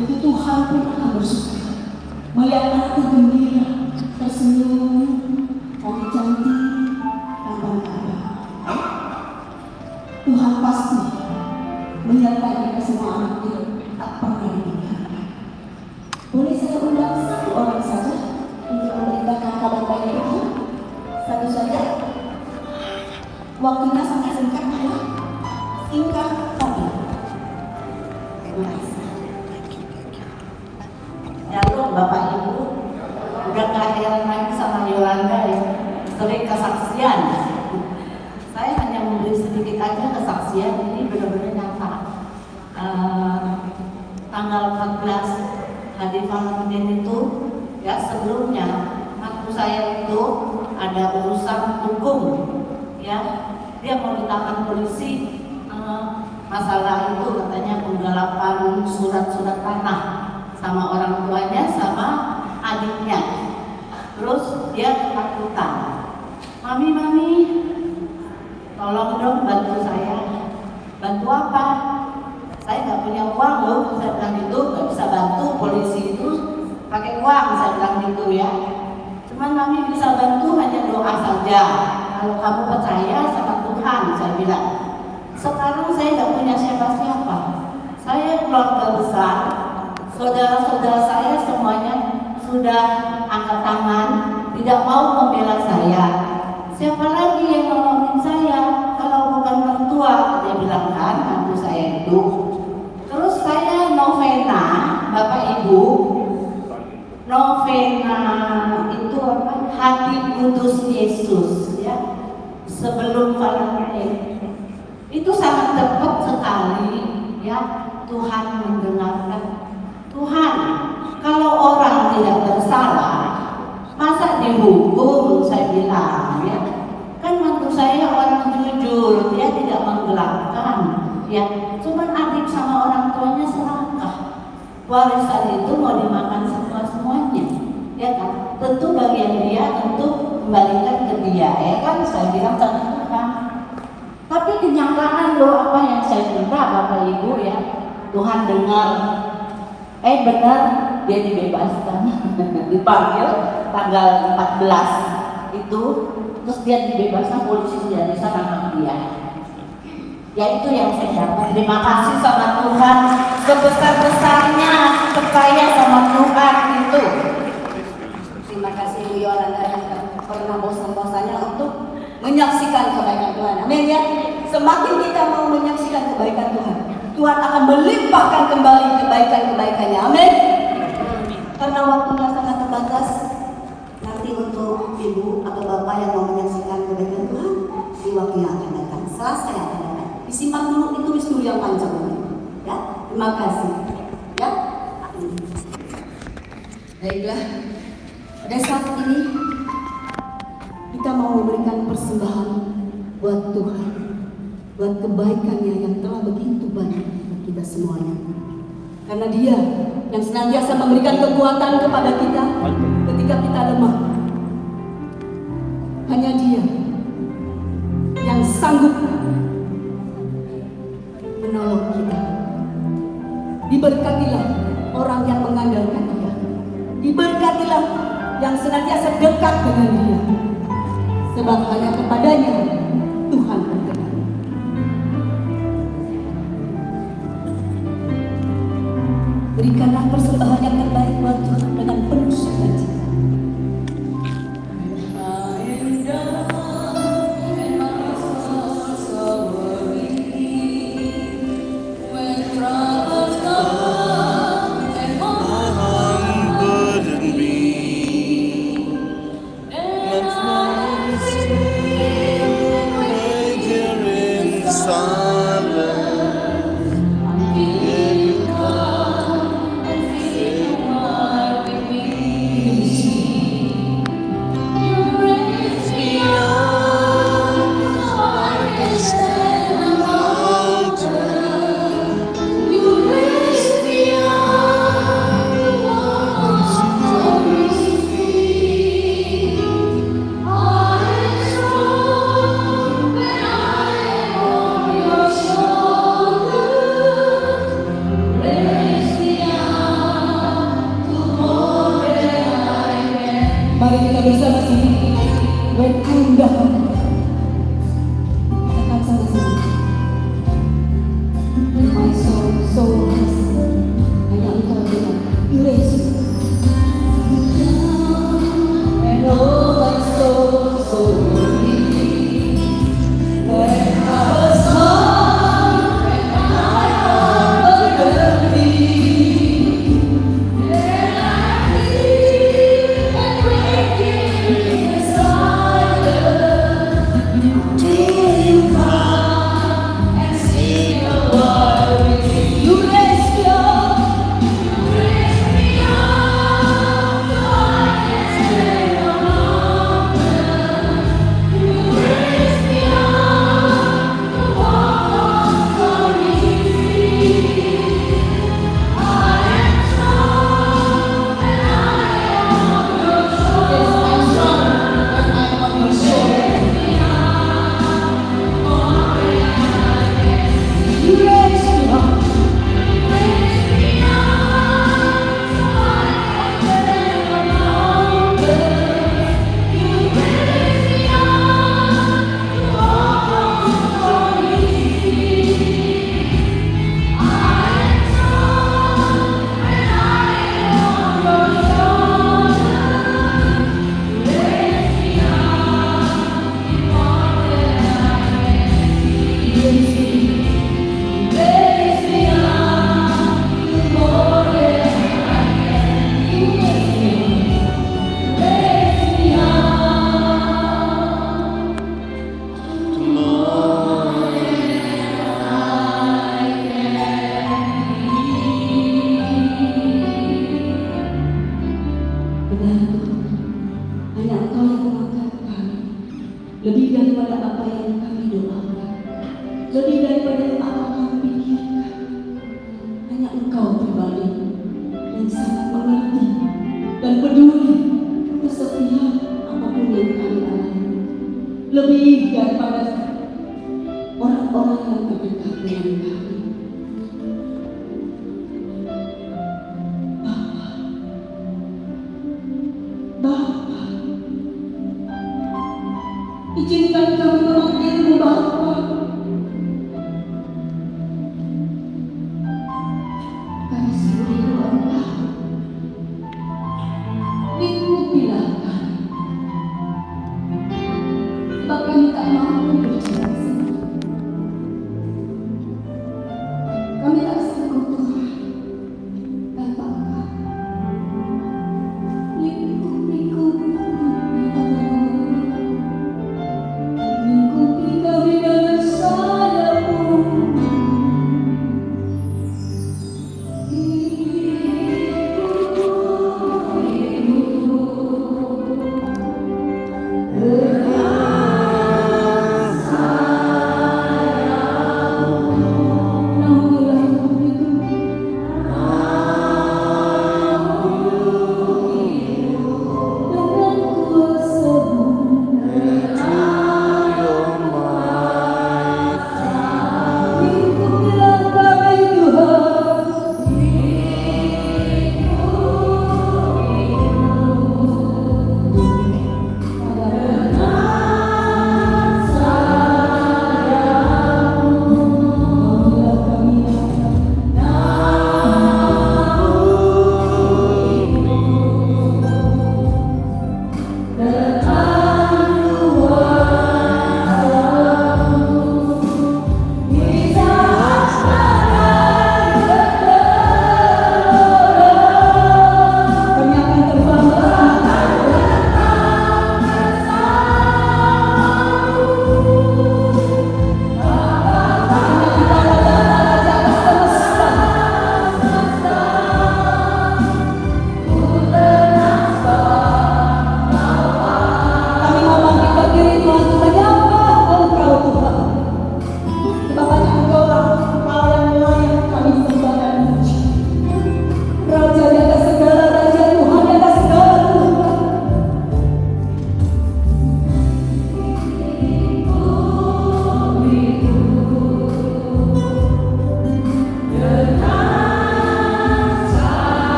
itu Tuhan pun akan bersuka melihat anakku gembira, tersenyum, cantik, tampan abah. Tuhan pasti menyertai kita semua anak itu tak pernah ditinggalkan. Boleh saya undang satu orang saja untuk memberitakan kabar baik Tuhan? Satu saja. Waktunya sangat singkat ya. Singkat tapi. Terima kasih. Ya lo Bapak Ibu udah gak heran lagi sama Yolanda ya, sering kesaksian. Saya hanya memberi sedikit aja kesaksian, ini benar-benar nyata. Tanggal 14 hari Valentine itu ya, sebelumnya waktu saya itu ada urusan hukum ya, dia mau ditahan polisi masalah itu katanya penggelapan surat-surat tanah sama orang tuanya sama adiknya. Terus dia ketakutan, mami tolong dong bantu saya. Bantu apa? Saya nggak punya uang loh. Saya bilang gitu, nggak bisa bantu polisi itu pakai uang. Saya bilang gitu ya. Cuman mami bisa bantu hanya doa saja. Kalau kamu percaya sama Tuhan, saya bilang. Sekarang saya nggak punya siapa-siapa. Saya keluarga besar, saudara-saudara saya semuanya sudah angkat tangan, tidak mau membela saya. Siapa lagi yang nolongin saya kalau bukan mertua? Dia bilang kan, mantu saya itu. Terus saya novena, Bapak Ibu, novena itu apa? Hati Kudus Yesus ya, sebelum Valentine. Itu sangat tepat sekali ya, Tuhan mendengarkan. Tuhan, kalau orang tidak bersalah, masa dihukum? Saya bilang ya, kan mantu saya orang jujur, dia tidak menggelapkan ya, cuman adik sama orang tuanya serakah. Warisan itu mau dimakan semuanya ya kan, tentu bagian dia untuk kembalikan ke dia ya kan, saya bilang sama Tuhan. Tapi kenyataan loh apa yang saya minta Bapak Ibu ya, Tuhan dengar. Benar, dia dibebaskan. Dipanggil tanggal 14 itu, terus dia dibebaskan, polisi sudah bisa nangkap dia. Ya itu yang saya dapat. Terima kasih sama Tuhan, sebesar-besarnya percaya sama Tuhan itu. Terima kasih Bu Yolanda yang pernah bosan-bosannya untuk menyaksikan kebaikan Tuhan. Amin ya. Semakin kita mau menyaksikan kebaikan Tuhan, Tuhan akan melimpahkan kembali kebaikan-kebaikannya. Amin. Karena waktunya sangat terbatas, nanti untuk ibu atau bapak yang mau menyaksikan kebaikan Tuhan di waktu yang akan datang, Selasa yang akan datang, disimpan dulu, ditulis dulu yang panjang ya. Terima kasih ya. Baiklah, pada saat ini kita mau memberikan persembahan buat Tuhan, buat kebaikannya yang telah begitu banyak buat kita semuanya. Karena Dia yang senantiasa memberikan kekuatan kepada kita ketika kita lemah. Hanya Dia yang sanggup menolong kita. Diberkatilah orang yang mengandalkan Dia. Diberkatilah yang senantiasa dekat dengan Dia. Sebab hanya kepadanya Tuhan berkenan. Berikanlah persembahan yang terbaik buat Tuhan dengan penuh sukacita. Mari kita bersama-sama. When I'm down, katakan sama-sama. My soul has. Hanya Engkau Tuhan. You raise me. And oh my soul, so weary. When I was home, when I was thee. And I live and wake in the silence. Till you come and sing a while with me. You raise me up. You raise me up so I can stand no longer. You raise me up to walk on stormy seas. I am strong and I am on your shore. Yes, I'm strong and I'm on your shore. You raise me up. You raise me up so I can stand no longer. You raise me up to walk on stormy seas. I am strong and I am on your shoulder. You raise me up in more than I can see. You raise me up in more than I can see. You raise me up to more than I Benar Tuhan, hanya Engkau yang mengangkat kami, lebih daripada apa yang kami doakan, lebih daripada apa kami pikirkan. Hanya Engkau pribadi yang sangat mengerti dan peduli atas setiap apapun yang kami alami, lebih daripada orang-orang yang terdekat dengan kami. Bapa, izinkan kami memanggilmu Bapa. Kami sungguh rindu Engkau. Lingkupilah kami, sebab kami tak mampu berjalan sendiri. Kami tak sanggup Tuhan tanpa Engkau. Lingkup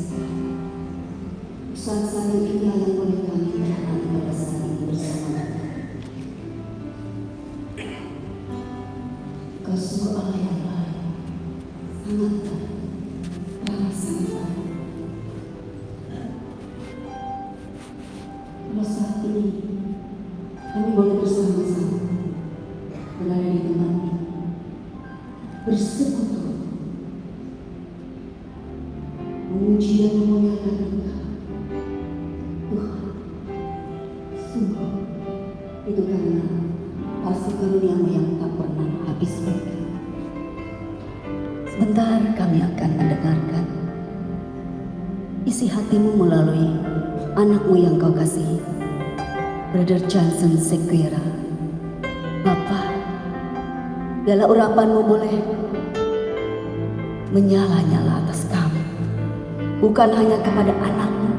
Tuhan. Saat-saat yang indah yang boleh kami mengalami pada saat ini bersama. Kau sungguh Allah yang baik, sangat baik, sangat baik. Pada saat ini kami boleh bersama-sama berada di tempat ini, bersekutu, memuji dan memuliakan Engkau, Tuhan. Sungguh itu karena kasih karunia-Mu yang tak pernah habis bagi. Sebentar kami akan mendengarkan isi hatimu melalui anak-Mu yang Kau kasihi, Brother Johnson Sequeira. Bapa, biarlah urapan-Mu boleh menyala-nyala atas kami, bukan hanya kepada anak-Mu,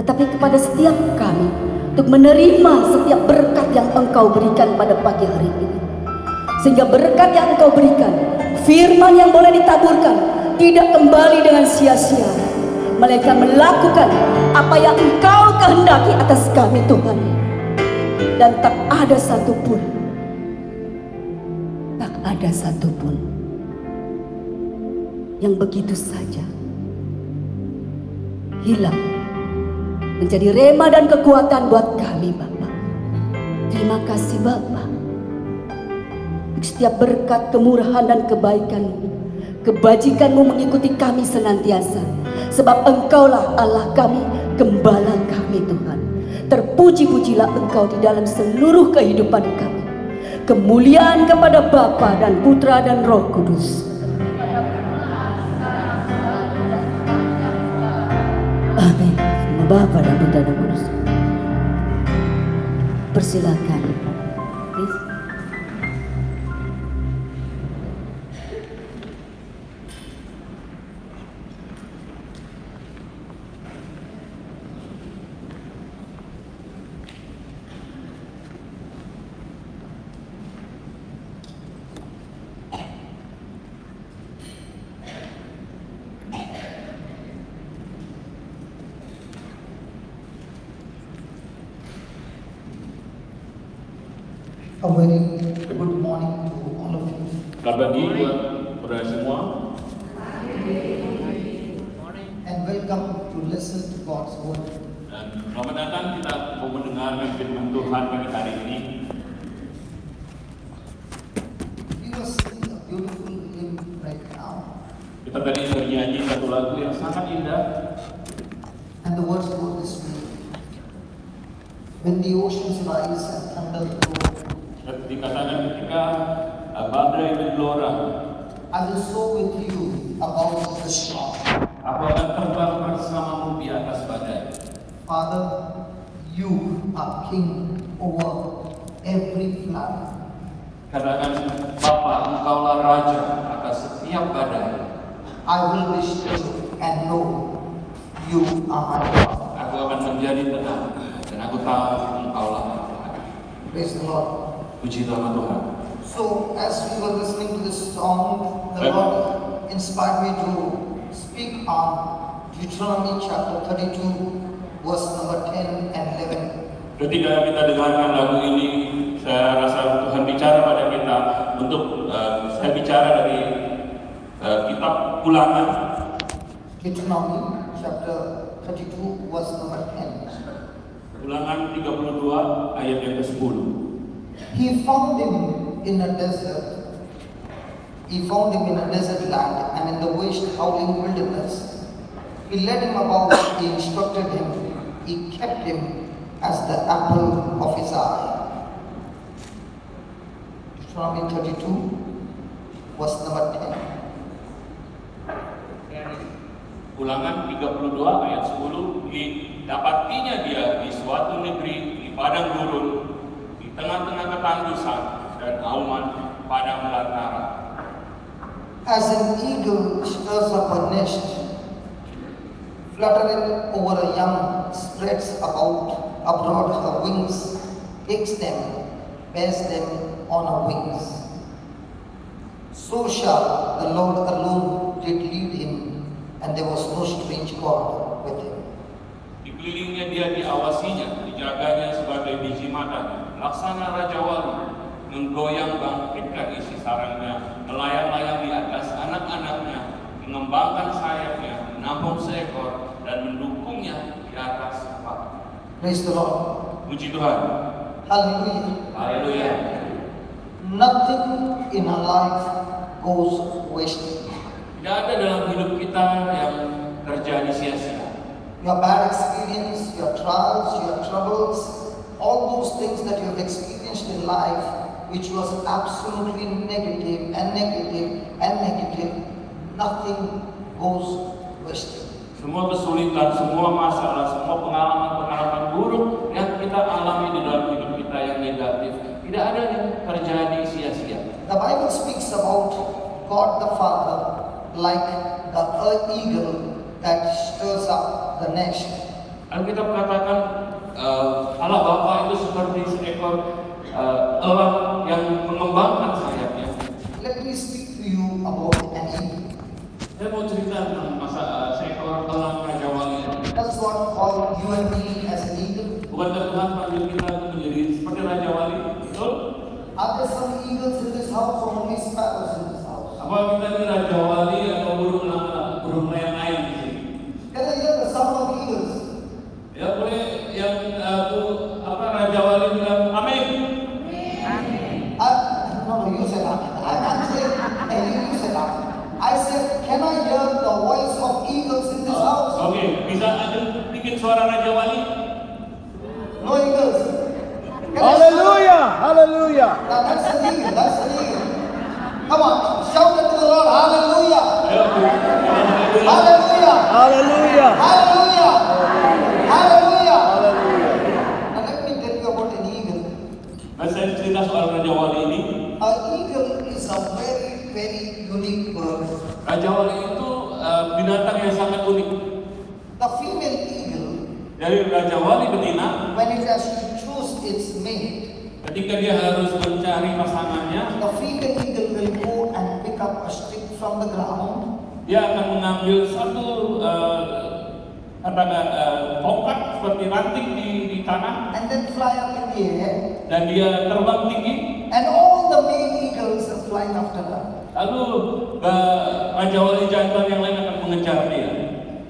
tetapi kepada setiap kami, untuk menerima setiap berkat yang Engkau berikan pada pagi hari ini. Sehingga berkat yang Engkau berikan, firman yang boleh ditaburkan, tidak kembali dengan sia-sia, melainkan melakukan apa yang Engkau kehendaki atas kami, Tuhan. Dan tak ada satupun yang begitu saja hilang, menjadi rema dan kekuatan buat kami, Bapa. Terima kasih, Bapa, untuk setiap berkat, kemurahan dan kebaikan-Mu, kebajikan-Mu mengikuti kami senantiasa. Sebab Engkaulah Allah kami, gembala kami, Tuhan. Terpuji-pujilah Engkau di dalam seluruh kehidupan kami. Kemuliaan kepada Bapa dan Putra dan Roh Kudus. Amin. Sama Bapa dan Putra dan Kudus. Persilakan. Please. A very good morning to all of you. Selamat pagi buat saudara semua. And welcome to listen to God's word. Dan selamat datang, kita mau mendengarkan firman Tuhan pada hari ini. We were singing a beautiful hymn right now. Kita tadi bernyanyi satu lagu yang sangat indah. And the words go this way. When the oceans rise and thunder roar, Dikatakan ketika badai bergelora, I will soar with you above the storm. aku akan terbang bersamamu di atas badai. Father, you are king over every flood. Katakan, Bapa, Engkaulah Raja atas setiap badai. I will be still and know you are my Father. Aku akan menjadi tenang dan aku tahu Engkaulah Tuhan. Praise the Lord. Puji nama Tuhan. So, as we were listening to this song, the Lord inspired me to speak on Deuteronomy chapter 32, verse number 10 and 11. Ketika kita dengarkan lagu ini, saya rasa Tuhan bicara pada kita untuk saya bicara dari kitab Ulangan. Deuteronomy chapter 32, verse number 10. Ulangan 32 ayat yang ke-10. He found him in a desert. He found him in a desert land and in the waste howling wilderness. He led him about, he instructed him, he kept him as the apple of his eye. Deuteronomy 32, verse number 10. Ulangan 32 ayat 10, didapatinya dia di suatu negeri di padang gurun, di tengah-tengah ketandusan dan auman padang belantara. As an eagle stirs up a nest, fluttering over a young, spreads abroad her wings, takes them, bears them on her wings. So shall the Lord alone did lead him and there was no strange God with him. Dikelilingnya dia, diawasinya, dijaganya sebagai biji matanya. Laksana Raja Wali menggoyang bangkitkan isi sarangnya, melayang-layang di atas anak-anaknya, mengembangkan sayapnya, menampung seekor dan mendukungnya di atas kapal. Praise the Lord. Puji Tuhan. Hallelujah. Haleluya. Nothing in our life goes wasted. Tidak ada dalam hidup kita yang terjadi sia-sia. Your bad experience, your trials, your troubles, all those things that you have experienced in life, which was absolutely negative and negative and negative, nothing goes wasted. Semua kesulitan, semua masalah, semua pengalaman-pengalaman buruk yang kita alami di dalam hidup kita yang negatif, tidak ada yang terjadi sia-sia. The Bible speaks about God the Father like the eagle that stirs up the nest. Alkitab katakan Allah Bapa itu seperti seekor elang yang mengembangkan sayapnya. Let me speak to you about an eagle. Saya mau cerita tentang seekor elang Raja Wali. Does God call you and me as an eagle? Bukankah Tuhan panggil kita untuk menjadi seperti Raja Wali? Betul? Are there some eagles in this house or only sparrows in this house? Apa kita ini Raja Wali atau burung layang-layang di sini? Can I hear the sound of eagles? Ya boleh yang Raja Wali bilang amin. No, you said amen. I'm saying, you said amen. I said, can I hear the voice of eagles in this house? Oke, bisa ada bikin suara Raja Wali? No eagles. Hallelujah! Hallelujah! Now that's an eagle. That's an eagle. Come on, shout it to the Lord. Hallelujah! Ayo, Hallelujah! Hallelujah! Hallelujah! Hallelujah! Hallelujah! Now let me tell you about an eagle. Saya cerita soal Raja Wali ini. An eagle is a very, very unique bird. Raja Wali itu binatang yang sangat unik. The female eagle, Dari Raja Wali betina, when it has to choose its mate, ketika dia harus mencari pasangannya, the female eagle will go and pick up a stick from the ground, dia akan mengambil satu tongkat seperti ranting di tanah, and then fly up in the air, dan dia terbang tinggi. and all the male eagles are flying after her. Lalu Raja Wali jantan yang lain akan mengejar dia.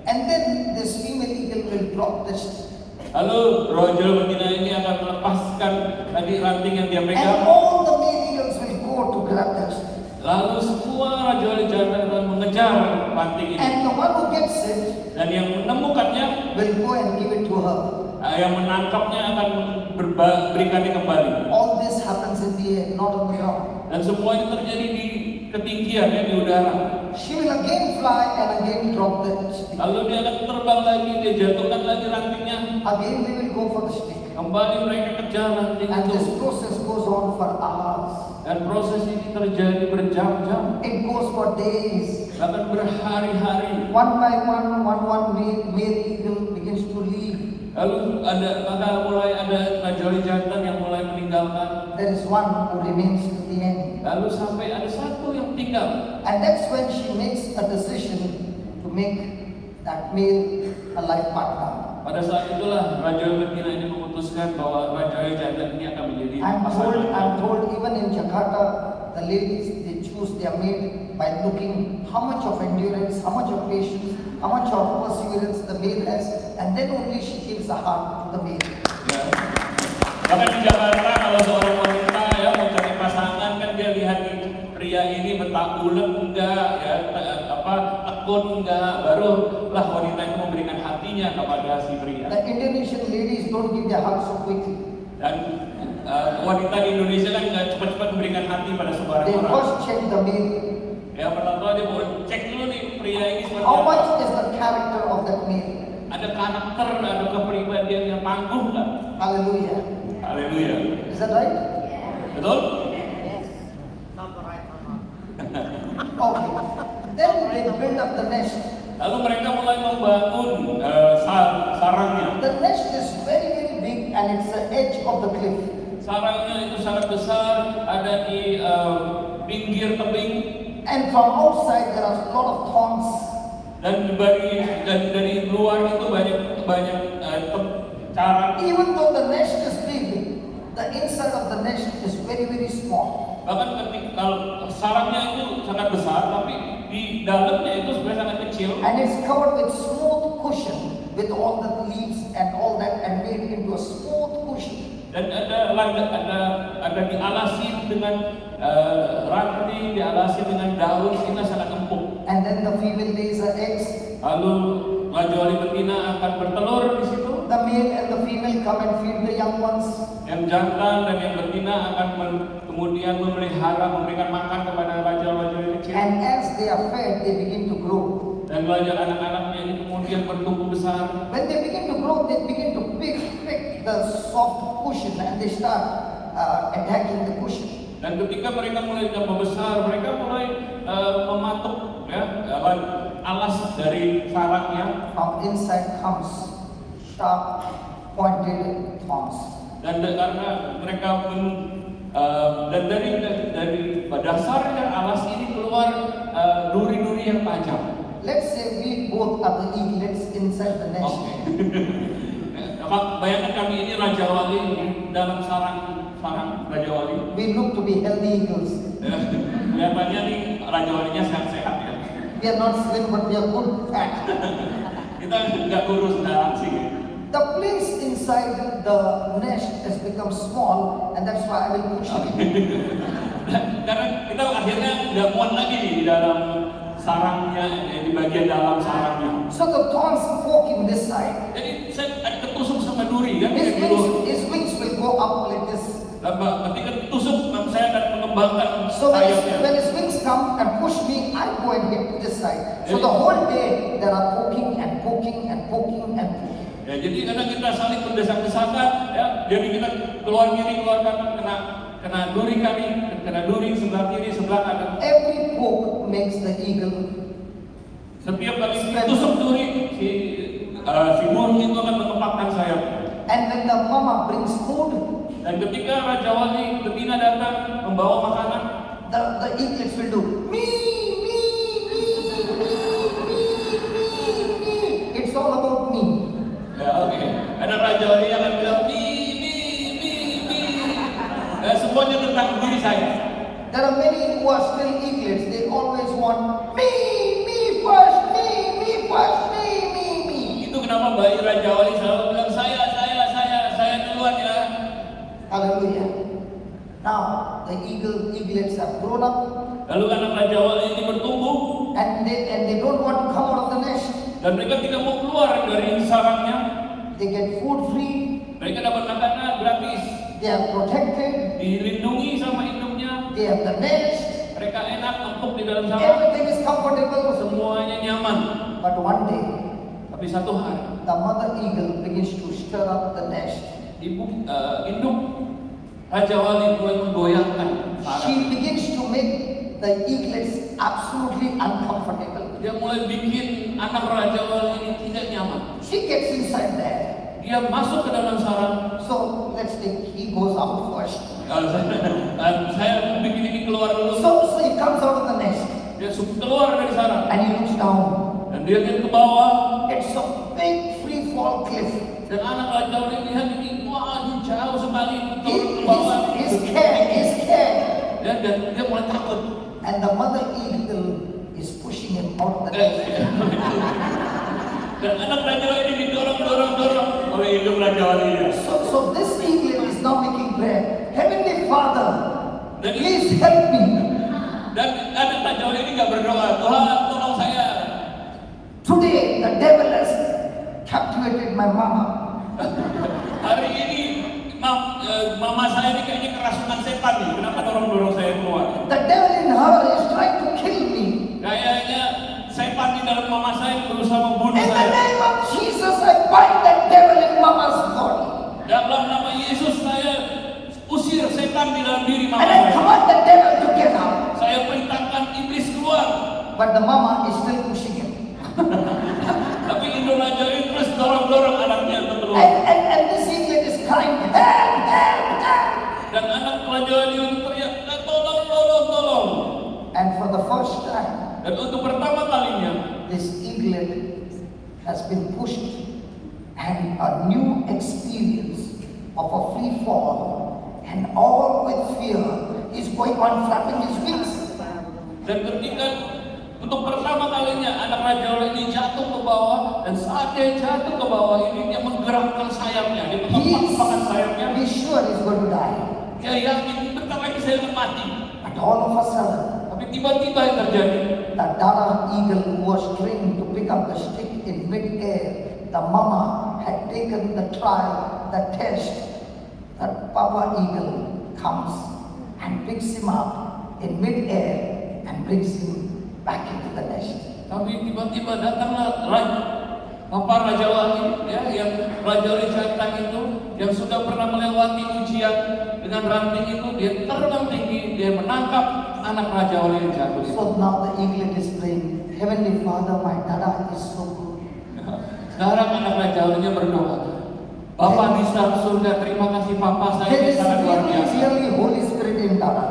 And then this female eagle will drop the stick. Lalu Raja betina ini akan melepaskan tadi ranting yang dia And pegang. all the male eagles will go to grab that stick. Lalu semua Raja Wali jantan akan mengejar ranting ini. And the one who gets it Dan yang menemukannya, will go and give it to her. yang menangkapnya akan berikannya kembali. All this happens in the air, not on the ground. Dan semua ini terjadi di ketinggian, di udara. She will again fly and again drop the stick. Lalu dia akan terbang lagi, dia jatuhkan lagi rantingnya. Again they will go for the stick. Kembali mereka kejar ranting And this itu. process goes on for hours. Dan proses ini terjadi berjam-jam, It goes for days. bahkan berhari-hari. One by one male eagle begins to leave. Lalu mulai ada Raja Wali jantan yang mulai meninggalkan. There is one who remains to the end. Lalu sampai ada satu yang tinggal. And that's when she makes a decision to make that male a life partner. Pada saat itulah Raja Wali betina ini memutuskan bahwa Raja Wali jantan ini akan menjadi I'm pasangan. told even in Jakarta, the ladies, they choose their mate by looking how much of endurance, how much of patience, how much of perseverance the male has, and then only she gives a heart to the male. Ya. Bahkan di Jakarta kalau seorang wanita ya mau cari pasangan kan dia lihat nih, pria ini betah ulet enggak ya tekun enggak, baru lah wanita itu memberikan hatinya kepada si pria. The Indonesian ladies don't give their heart so quickly. Dan wanita di Indonesia kan nggak cepat-cepat memberikan hati pada sembarang They orang. first check the male. Ya pertama dia mau cek dulu nih pria ini seperti How apa. much is the character of that male? Ada karakter, ada kepribadian yang tangguh nggak? Hallelujah. Haleluya. Is that right? Betul? Okay. Then they build up the nest. Lalu mereka mulai membangun sarangnya. The nest is very, very big and it's the edge of the cliff. Sarangnya itu sangat besar, ada di pinggir tebing. And from outside there are a lot of thorns. Dan dari luar itu banyak cara. Even though the nest is big, the inside of the nest is very, very small. Bahkan kalau sarangnya itu sangat besar, tapi di dalamnya itu sebenarnya sangat kecil. And it's covered with smooth cushion with all the leaves and all that and made into a smooth cushion. Dan ada dialasi dengan ranting, dialasi dengan daun sehingga sangat empuk. And then the female lays her eggs. Lalu rajawali betina akan bertelur di situ. The male and the female come and feed the young ones. Yang jantan dan yang betina akan kemudian memberikan makan kepada rajawali kecil. And as they are fed, they begin to grow. Dan anak-anaknya ini kemudian bertumbuh besar. When they begin to grow, they begin to pick the soft cushion and they start attacking the cushion. Dan ketika mereka mulai tambah besar, mereka mulai mematuk alas dari sarangnya. From inside comes sharp, pointed thorns. Dan karena mereka dan dari dasarnya alas ini keluar duri-duri yang tajam. Let's say we both are the eaglets inside the nest. Bayangkan kami ini rajawali di dalam sarang rajawali. We look to be healthy eagles. Kelihatannya nih rajawalinya sehat-sehat ya. We are not slim, but we are good fat. Kita nggak kurus, nggak langsing. The place inside the nest has become small, and that's why I will push it. Karena kita akhirnya nggak muat lagi nih di dalam sarangnya, di bagian dalam sarangnya. So the thorns poke him this side. Jadi saya ada ketusuk sama duri kan? His wings will go up like this. Ketika ditusuk, saya akan mengembangkan So sayapnya. when his wings come and push me, I go and hit this side. So the whole day there are poking and poking and poking and poking. Ya, jadi kadang kita saling berdesak-desakan, ya. Jadi kita keluar kiri, keluar kanan, kena duri kami, kena duri sebelah kiri, sebelah kanan. Every poke makes the eagle. Setiap kali ditusuk duri, si burung itu akan mengepakkan sayapnya. And when the mama brings food, Dan ketika rajawali betina datang membawa makanan, the eaglets will do me. It's all about me. ya oke. Ada rajawali yang akan bilang mi. Semuanya tentang diri saya. There are many who are still eaglets. They always want me first, me first, me. Itu kenapa bayi rajawali selalu bilang saya duluan ya. Hallelujah. Now the eaglets have grown up, Lalu anak rajawali ini bertumbuh and they don't want to come out of the nest. dan mereka tidak mau keluar dari sarangnya. They get food free. Mereka dapat makanan gratis, They are protected. dilindungi sama induknya. They have the nest. Mereka enak empuk di dalam sarang, Everything is comfortable. semuanya nyaman. But one day, Tapi satu hari the mother eagle begins to stir up the nest. induk rajawali mulai menggoyangkan sarang. She begins to make the eaglets absolutely uncomfortable. Dia mulai bikin anak rajawali ini tidak nyaman. She gets inside there. Dia masuk ke dalam sarang. So let's think he goes out first. Saya bikin ini keluar dulu. So he comes out of the nest Dia keluar dari sarang and he looks down. dan dia lihat ke bawah. It's a big free fall cliff. Dan anak rajawali lihat ini, wah ini jauh sekali turun ke bawah. He's scared. Dan dia mulai takut. And the mother eagle is pushing him out of the nest. Dan anak rajawali ini didorong oleh induk rajawalinya. So this eaglet is now making prayer. Heavenly Father, please help me. Dan anak rajawali ini nggak berdoa, Tuhan tolong saya. Today the devil has captivated my mama. Hari ini mama saya ini kayaknya kerasukan setan nih. Kenapa dorong saya keluar? The devil in her is trying to kill me. Kayaknya setan di dalam mama saya berusaha membunuh In the saya. name of Jesus, I bind that devil in mama's body. Dalam nama Yesus saya usir setan di dalam diri mama And I saya. command the devil to get out. Saya perintahkan iblis keluar. But the mama is still pushing him. Tapi induk rajawali terus dorong anaknya untuk keluar. And this eaglet is crying, help. Dan anak rajawali itu teriak, tolong. And for the first time, Dan untuk pertama kalinya this eaglet and a new experience of a free fall, and all with fear is going on flapping his wings. Dan ketika untuk pertama kalinya anak Raja Wali ini jatuh ke bawah, dan saat dia jatuh ke bawah ini dia menggerakkan sayapnya, dia mengepakkan sayapnya. He's sure he's going to die. Dia yakin bentar lagi saya akan mati. But all of a sudden, Tapi tiba-tiba yang terjadi, the Dara eagle was trained to pick up the stick in mid-air. The mama had taken the trial, the test. That Papa eagle comes and picks him up in mid-air and brings him back into the nest. tapi tiba-tiba datanglah Papa Raja Wali, ya, yang Raja Wali Jakarta itu, yang sudah pernah melewati ujian dengan ranting itu, dia terbang tinggi, dia menangkap anak Raja Wali yang jatuh itu. So now the eaglet is playing, Heavenly Father, my Dada is so good. Sekarang anak Raja Walinya berdoa, Bapak di surga, terima kasih Papa, saya There ini is sangat luar biasa. really Holy Spirit in Dada.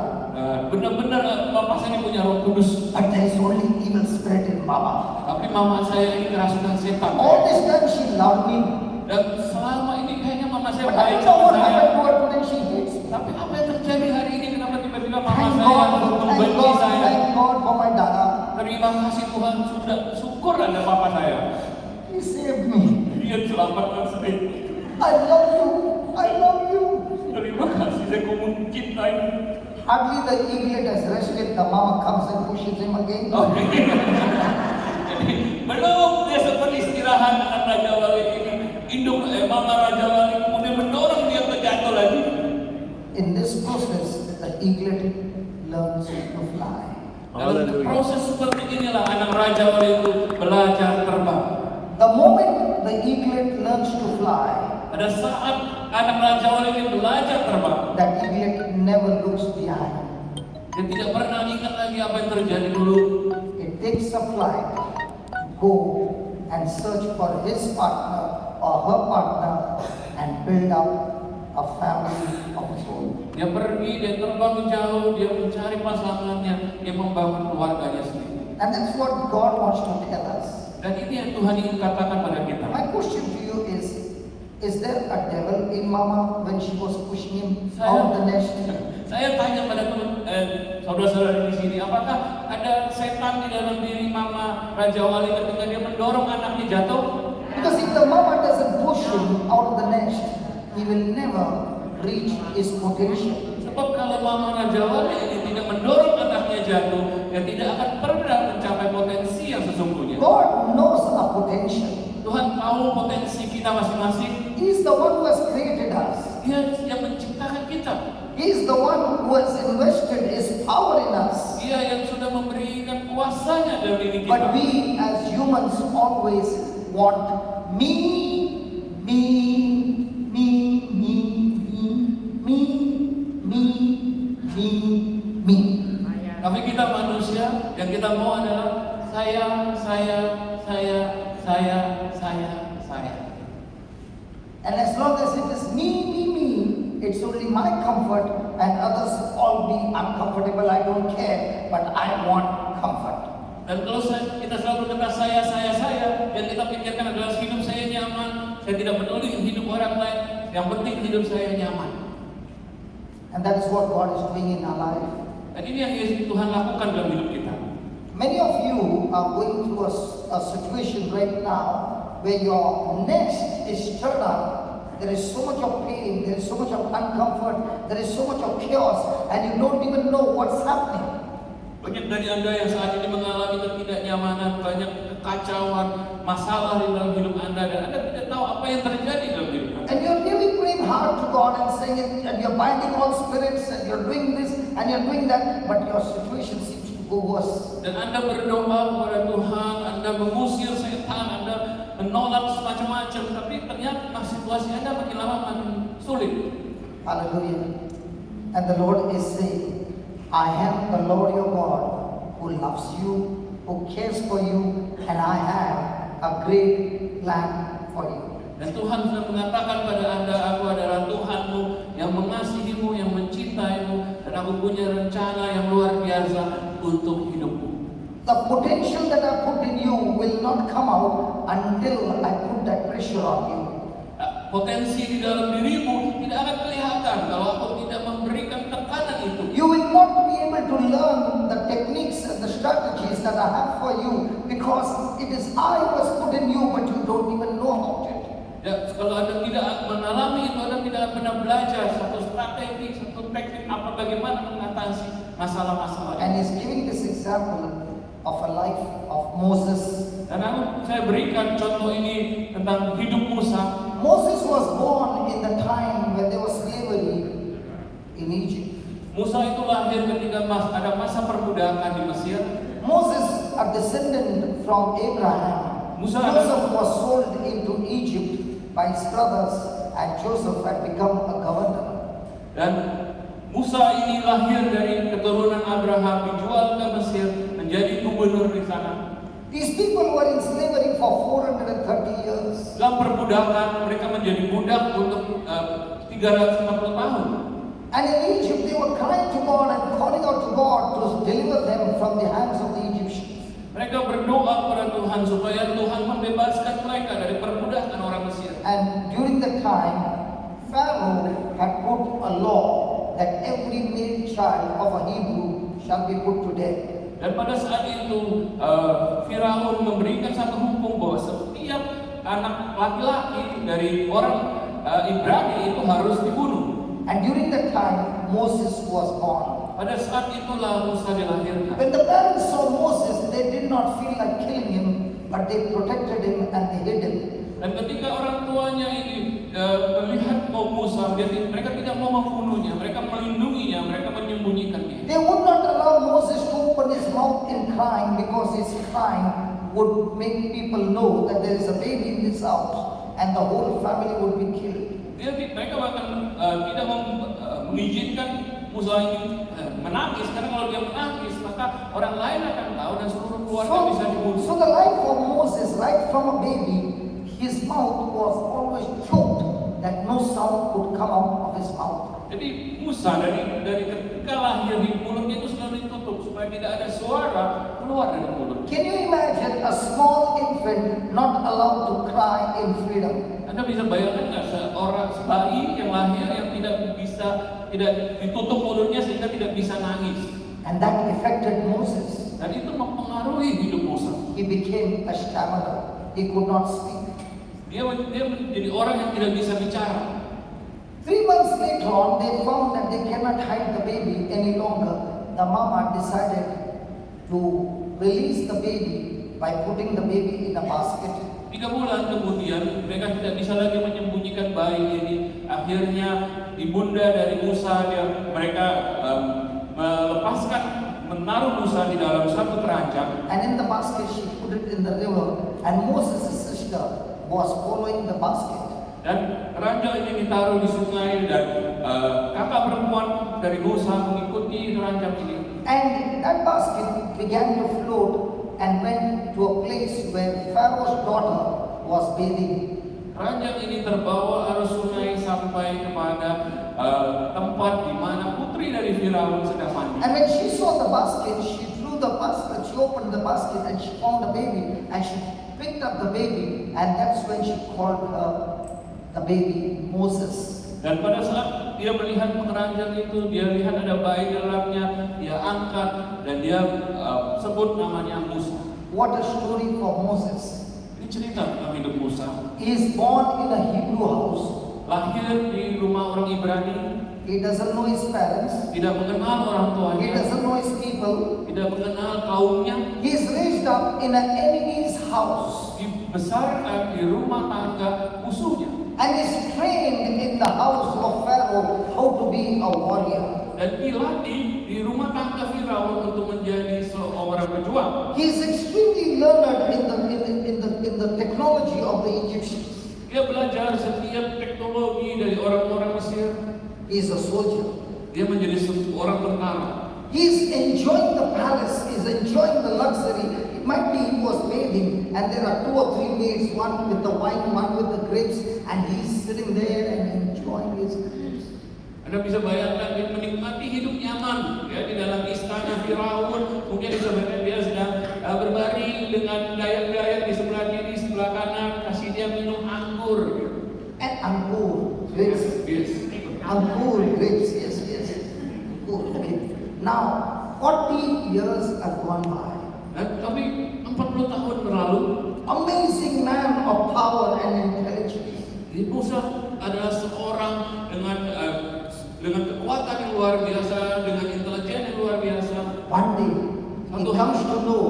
Benar-benar Bapak saya ini punya Roh Kudus, But there is only evil spirit in Mama. tapi mama saya ini kerasukan setan. All this time she loved me. Dan selama ini kayaknya mama saya But I baik don't know sama what saya. happened to her today, she hates me. Tapi apa yang terjadi hari ini? Kenapa tiba-tiba mama Thank saya God, membenci saya? thank God for my Dada. Terima kasih Tuhan, sudah syukur ada papa saya. He saved me. Dia selamatkan saya. I love you. I love you. Terima kasih, saya kau mencintai. Hardly the eaglet has rested, the mama comes and pushes him again. Jadi belum dia sempat istirahat anak Raja Wali ini, mama Raja Wali kemudian mendorong dia terjatuh lagi. In this process, the eaglet learns to fly. Dalam proses seperti inilah anak Raja Wali itu belajar terbang. The moment the eaglet learns to fly, Pada saat anak Raja Wali ini belajar terbang, that eaglet never looks behind. dia tidak pernah ingat lagi apa yang terjadi dulu. It takes a flight to go and search for his partner or her partner and build up a family of his own. Dia pergi, dia terbang jauh, dia mencari pasangannya, dia membangun keluarganya sendiri. And that's what God wants to tell us. Dan ini yang Tuhan ingin katakan pada kita. My question to you is there a devil in Mama when she was pushing him out of the nest? Saya tanya pada saudara-saudara di sini, apakah ada setan di dalam diri Mama Raja Wali ketika dia mendorong anaknya jatuh? Because if the mama doesn't push him out of the nest, he will never reach his potential. Sebab kalau Mama Raja Wali ini tidak mendorong anaknya jatuh, dia tidak akan pernah mencapai potensi yang sesungguhnya. God knows our potential. Tuhan tahu potensi kita masing-masing. He is the one who has created us. Dia yang menciptakan kita. He is the one who has invested his power in us. Dia yang sudah memberikan kuasanya dalam diri kita. But we as humans always want me, me, me, me, me, me, me, me, me. Tapi kita manusia, yang kita mau adalah saya. And as long as it is me, it's only my comfort and others all be uncomfortable. I don't care, but I want comfort. Dan kalau kita selalu berkata saya, yang kita pikirkan adalah hidup saya nyaman, saya tidak peduli hidup orang lain, yang penting hidup saya nyaman. And that is what God is doing in our life. Dan ini yang Tuhan lakukan dalam hidup kita. Many of you are going through a situation right now where your nest is stirred up. There is so much of pain, there is so much of uncomfort, there is so much of chaos, and you don't even know what's happening. Banyak dari Anda yang saat ini mengalami ketidaknyamanan, banyak kekacauan, masalah di dalam hidup Anda, dan Anda tidak tahu apa yang terjadi dalam hidup Anda. And you're really praying hard to God and saying it, and you're binding all spirits, and you're doing this, and you're doing that, but your situation seems to go worse. Dan Anda berdoa kepada Tuhan, Anda mengusir setan, Anda menolak semacam-macam, tapi ternyata situasi Anda makin lama makin sulit. Hallelujah. And the Lord is saying, I am the Lord your God who loves you, who cares for you, and I have a great plan for you. Dan Tuhan sudah mengatakan pada Anda, aku adalah Tuhanmu yang mengasihimu, yang mencintaimu, dan aku punya rencana yang luar biasa untuk hidupmu. The potential that I put in you will not come out until I put that pressure on you. potensi di dalam dirimu tidak akan kelihatan kalau aku tidak memberikan tekanan itu. You will not be able to learn the techniques and the strategies that I have for you because it is I was put in you, but you don't even know about it. Ya, kalau Anda tidak mengalami itu, Anda tidak pernah belajar satu strategi, satu teknik apa bagaimana mengatasi masalah-masalah. And he's giving this example of a life of Moses. Dan saya berikan contoh ini tentang hidup Musa. Moses was born in the time when there was slavery in Egypt. Musa itu lahir ketika ada masa perbudakan di Mesir. Moses, a descendant from Abraham. Joseph was sold into Egypt by his brothers, and Joseph had become a governor. Dan Musa ini lahir dari keturunan Abraham, dijual ke Mesir, menjadi gubernur di sana. These people were in slavery for 430 years. Dalam perbudakan, mereka menjadi budak untuk 340 tahun. And in Egypt, they were crying to God and calling out to God to deliver them from the hands of the Egyptians. Mereka berdoa kepada Tuhan supaya Tuhan membebaskan mereka dari perbudakan orang Mesir. And during that time, Pharaoh had put a law that every male child of a Hebrew shall be put to death. Dan pada saat itu Firaun memberikan satu hukum bahwa setiap anak laki-laki dari orang Ibrani itu harus dibunuh. And during that time, Moses was born. Pada saat itulah Musa dilahirkan. When the parents saw Moses, they did not feel like killing him, but they protected him and they hid him. Dan ketika orang tuanya ini melihat Musa, mereka tidak mau membunuhnya, mereka melindunginya, mereka menyembunyikannya. They would not allow Moses to open his mouth in crying because his crying would make people know that there is a baby in this house and the whole family would be killed. Mereka bahkan tidak mengizinkan Musa ini menangis, karena kalau dia menangis maka orang lain akan tahu dan seluruh keluarga bisa dibunuh. So the life of Moses, right from a baby, his mouth was always choked, that no sound could come out of his mouth. Jadi Musa dari ketika lahir di mulutnya itu selalu ditutup supaya tidak ada suara keluar dari mulut. Can you imagine a small infant not allowed to cry in freedom? Anda bisa bayangkan nggak seorang bayi yang lahir yang tidak ditutup mulutnya sehingga tidak bisa nangis? And that affected Moses. Dan itu mempengaruhi hidup Musa. He became a stammerer. He could not speak. Dia menjadi orang yang tidak bisa bicara. 3 months later on, they found that they cannot hide the baby any longer. The mama decided to release the baby by putting the baby in a basket. 3 bulan kemudian mereka tidak bisa lagi menyembunyikan bayi ini. Akhirnya ibunda dari Musa mereka menaruh Musa di dalam satu keranjang. And in the basket she put it in the river. And Moses' sister was following the basket. Dan keranjang ini ditaruh di sungai dan kakak perempuan dari Musa mengikuti keranjang ini. And that basket began to float and went to a place where Pharaoh's daughter was bathing. Keranjang ini terbawa arus sungai sampai kepada tempat di mana putri dari Firaun sedang mandi. And when she saw the basket, she threw the basket, she opened the basket and she found the baby and she picked up the baby, and that's when she called the baby Moses. Dan pada saat dia melihat keranjang itu, dia lihat ada bayi di dalamnya, dia angkat dan dia sebut namanya Musa. What a story for Moses. Ini cerita tentang hidup Musa. He is born in a Hebrew house. Lahir di rumah orang Ibrani. He doesn't know his parents. Tidak mengenal orang He tuanya. doesn't know his people. Tidak mengenal kaumnya. He is raised up in an enemy's house. Dibesarkan di rumah tangga musuhnya. And is trained in the house of Pharaoh how to be a warrior. Dan dilatih di rumah tangga Firaun untuk menjadi seorang pejuang. He is extremely learned in the technology of the Egyptians. Dia belajar setiap teknologi dari orang-orang Mesir. He is a soldier. Dia menjadi seorang tentara. He is enjoying the palace. He is enjoying the luxury. It might be he was bathing and there are 2 or 3 maids, one with the wine, one with the grapes, and he is sitting there and enjoying his grapes. Anda bisa bayangkan dia menikmati hidup nyaman ya di dalam istana Firaun. Mungkin disebutkan dia sedang berbaring dengan dayak-dayak di sebelah kiri, sebelah kanan, kasih dia minum anggur. And Ankur, grapes. Yes. Ankur, grapes, yes. Ankur, okay. Now, 40 years have gone by. Tapi 40 tahun berlalu, Amazing man of power and intelligence. Musa adalah seorang dengan kekuatan yang luar biasa, dengan intelijen yang luar biasa. One day, he comes to know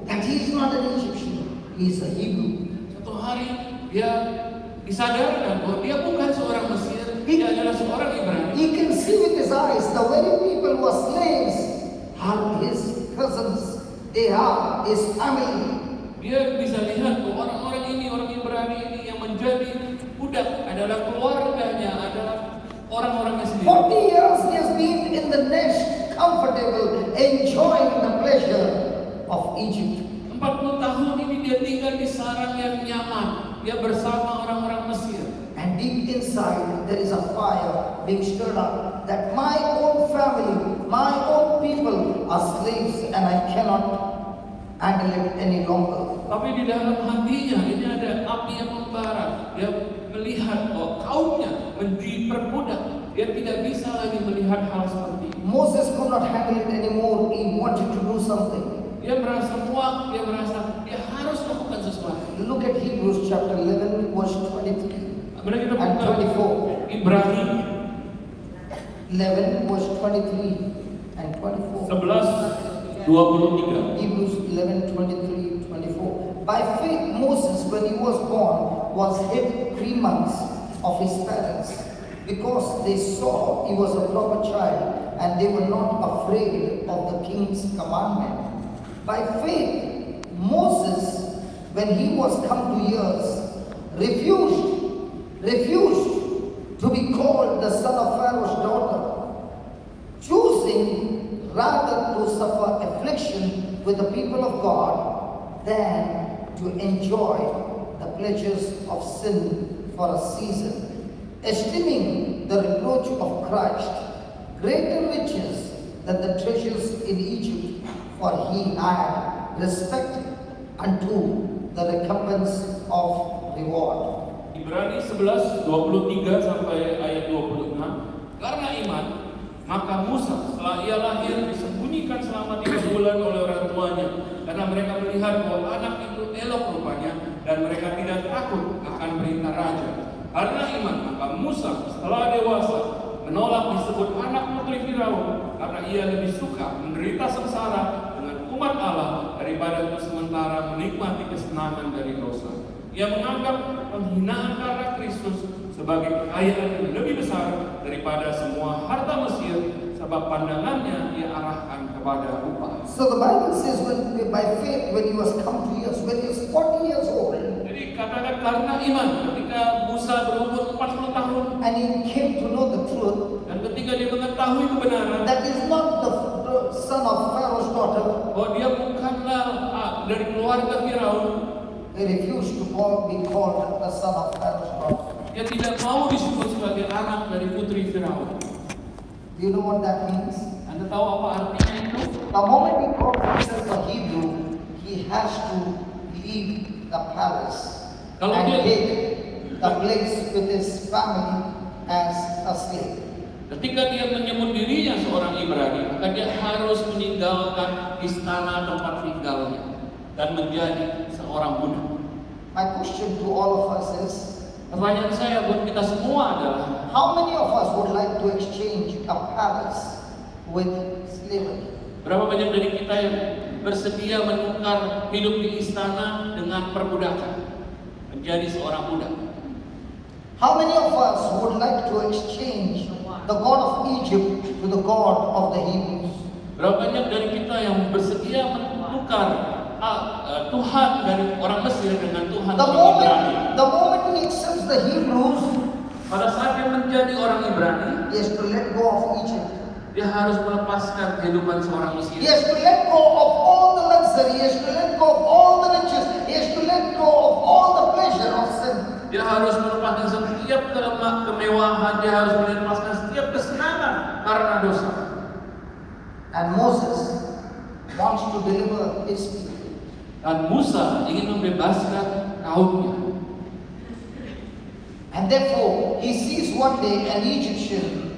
that he is not an Egyptian, he is a Hebrew. Satu hari dia disadarkan bahwa dia bukan seorang Mesir, dia adalah seorang Ibrani. He can see with his eyes the very people who are slaves are his cousins, they are his family. Dia bisa lihat bahwa orang-orang ini, orang Ibrani ini yang menjadi budak adalah keluarganya, adalah orang-orangnya sendiri. 40 years he has been in the nest, comfortable, enjoying the pleasure of Egypt. 40 tahun ini dia tinggal di sarang yang nyaman, dia bersama orang-orang Mesir. And deep inside there is a fire being stirred up that my own family, my own people are slaves and I cannot handle it any longer. Tapi di dalam hatinya ini ada api yang membara. Dia melihat bahwa kaumnya diperbudak. Dia tidak bisa lagi melihat hal seperti ini. Moses could not handle it anymore. He wanted to do something. Dia merasa muak, dia merasa dia harus lakukan sesuatu. Look at Hebrews chapter 11 verse 23 Mari kita and buka 24. Ibrani 11 verse 23 and 24. 11:23. Hebrews 11, 23, 24. By faith, Moses, when he was born, was hid 3 months of his parents, because they saw he was a proper child, and they were not afraid of the king's commandment. By faith, Moses, when he was come to years, refused to be called the son of Pharaoh's daughter, choosing rather to suffer affliction with the people of God than to enjoy the pleasures of sin for a season, esteeming the reproach of Christ greater riches than the treasures in Egypt, for he had respect unto the recompense of reward. Ibrani 11:23 sampai ayat 26. Karena iman, maka Musa setelah ia lahir disembunyikan selama 3 bulan oleh orang tuanya, karena mereka melihat bahwa anak itu elok rupanya dan mereka tidak takut akan perintah raja. Karena iman, maka Musa setelah dewasa menolak disebut anak putri Firaun, karena ia lebih suka menderita sengsara dengan umat Allah daripada untuk sementara menikmati kesenangan dari dosa. Ia menganggap penghinaan karena Kristus sebagai kekayaan yang lebih besar daripada semua harta Mesir, sebab pandangannya ia arahkan kepada upah. So the Bible says, by faith, when he was come to years, when he was 40 years old, Jadi katakan karena iman, ketika Musa berumur 40 tahun and he came to know the truth, dan ketika dia mengetahui kebenaran that is not the son of Pharaoh's daughter, bahwa dia bukanlah dari keluarga Firaun, he refused to be called the son of Pharaoh's daughter. dia tidak mau disebut sebagai anak dari putri Firaun. Do you know what that means? Anda tahu apa artinya itu? The moment he calls himself a Hebrew, he has to leave the palace Kalau and dia- take the place with his family as a slave. Ketika dia menyebut dirinya seorang Ibrani, maka dia harus meninggalkan istana tempat tinggalnya dan menjadi seorang budak. My question to all of us is, Pertanyaan saya buat kita semua adalah, how many of us would like to exchange a palace with slavery? berapa banyak dari kita yang bersedia menukar hidup di istana dengan perbudakan, menjadi seorang budak? How many of us would like to exchange the God of Egypt to the God of the Hebrews? Berapa banyak dari kita yang bersedia menukar Tuhan dari orang Mesir dengan Tuhan The orang Ibrani? moment he accepts the Hebrews, Pada saat dia menjadi orang Ibrani, he has to let go of Egypt. dia harus melepaskan kehidupan seorang Mesir. He has to let go of all the luxury. He has to let go of all the riches. He has to let go of all the pleasure of sin. Dia harus melepaskan setiap kemewahan, dia harus melepaskan setiap kesenangan karena dosa. And Moses wants to deliver his people. Dan Musa ingin membebaskan kaumnya. And therefore, he sees one day an Egyptian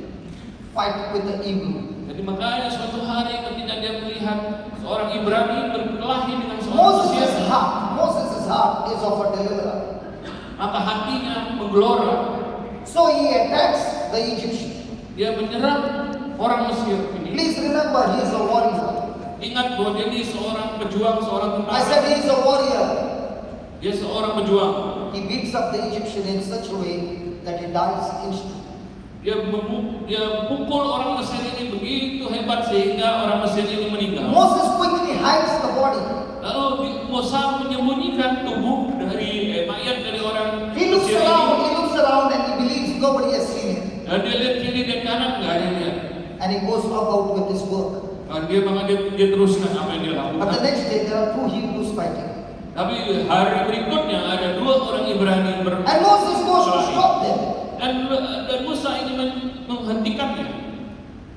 fight with the Hebrew. Jadi makanya suatu hari ketika dia melihat seorang Ibrani berkelahi dengan seorang Mesir, Moses' heart is of a deliverer. maka hatinya menggelora. So he attacks the Egyptian. Dia menyerang orang Mesir ini. Please remember, he is a warrior. Ingat bahwa dia ini seorang pejuang, seorang I tentara. said he is a warrior. Dia seorang pejuang. He beats up the Egyptian in such a way that he dies instantly. Dia pukul orang Mesir ini begitu hebat sehingga orang Mesir ini meninggal. Moses quickly hides the body. Lalu Musa menyembunyikan tubuh dari mayat dari orang He looks Mesir around and he believes nobody has seen him. Dan dia lihat kiri dan kanan nggak ada yang lihat. And he goes about with his work. Dan dia teruskan apa yang dia But the lakukan. next day there are two Hebrews fighting. Tapi hari berikutnya ada dua orang Ibrani And Moses goes to stop them. dan Musa ingin menghentikannya.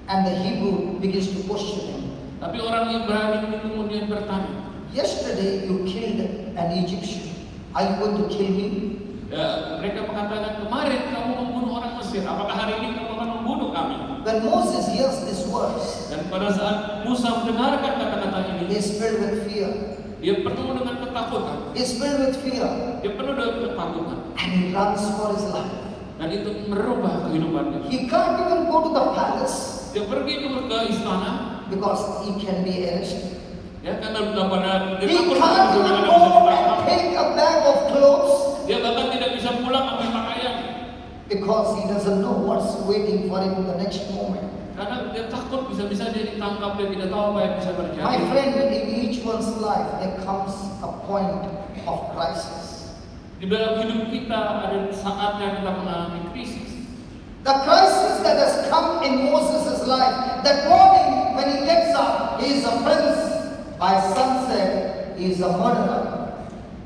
And the Hebrew begins to question him. Tapi orang Ibrani ini kemudian bertanya, Yesterday you killed an Egyptian. Are you going to kill me? ya, mereka mengatakan kemarin kamu membunuh orang Mesir, apakah hari ini kamu akan membunuh kami? When Moses hears this words, Dan pada saat Musa mendengarkan kata-kata he ini, is filled with fear. dia penuh dengan ketakutan. He is filled with fear. Dia penuh dengan ketakutan. And he runs for his life. Dan itu merubah kehidupannya. He can't even go to the palace Dia pergi ke istana, because he can be arrested. ya karena pada dia He takut can't dengan even bisa go and ditangkap. take a bag of clothes Dia bahkan tidak bisa pulang ambil pakaian because he doesn't know what's waiting for him in the next moment. karena dia takut bisa-bisa dia ditangkap, dia tidak tahu apa yang bisa My terjadi. friend, in each one's life there comes a point of crisis. Di dalam hidup kita ada saatnya kita mengalami krisis. The crisis that has come in Moses' life, that morning when he gets up, he is a prince. By sunset, he is a murderer.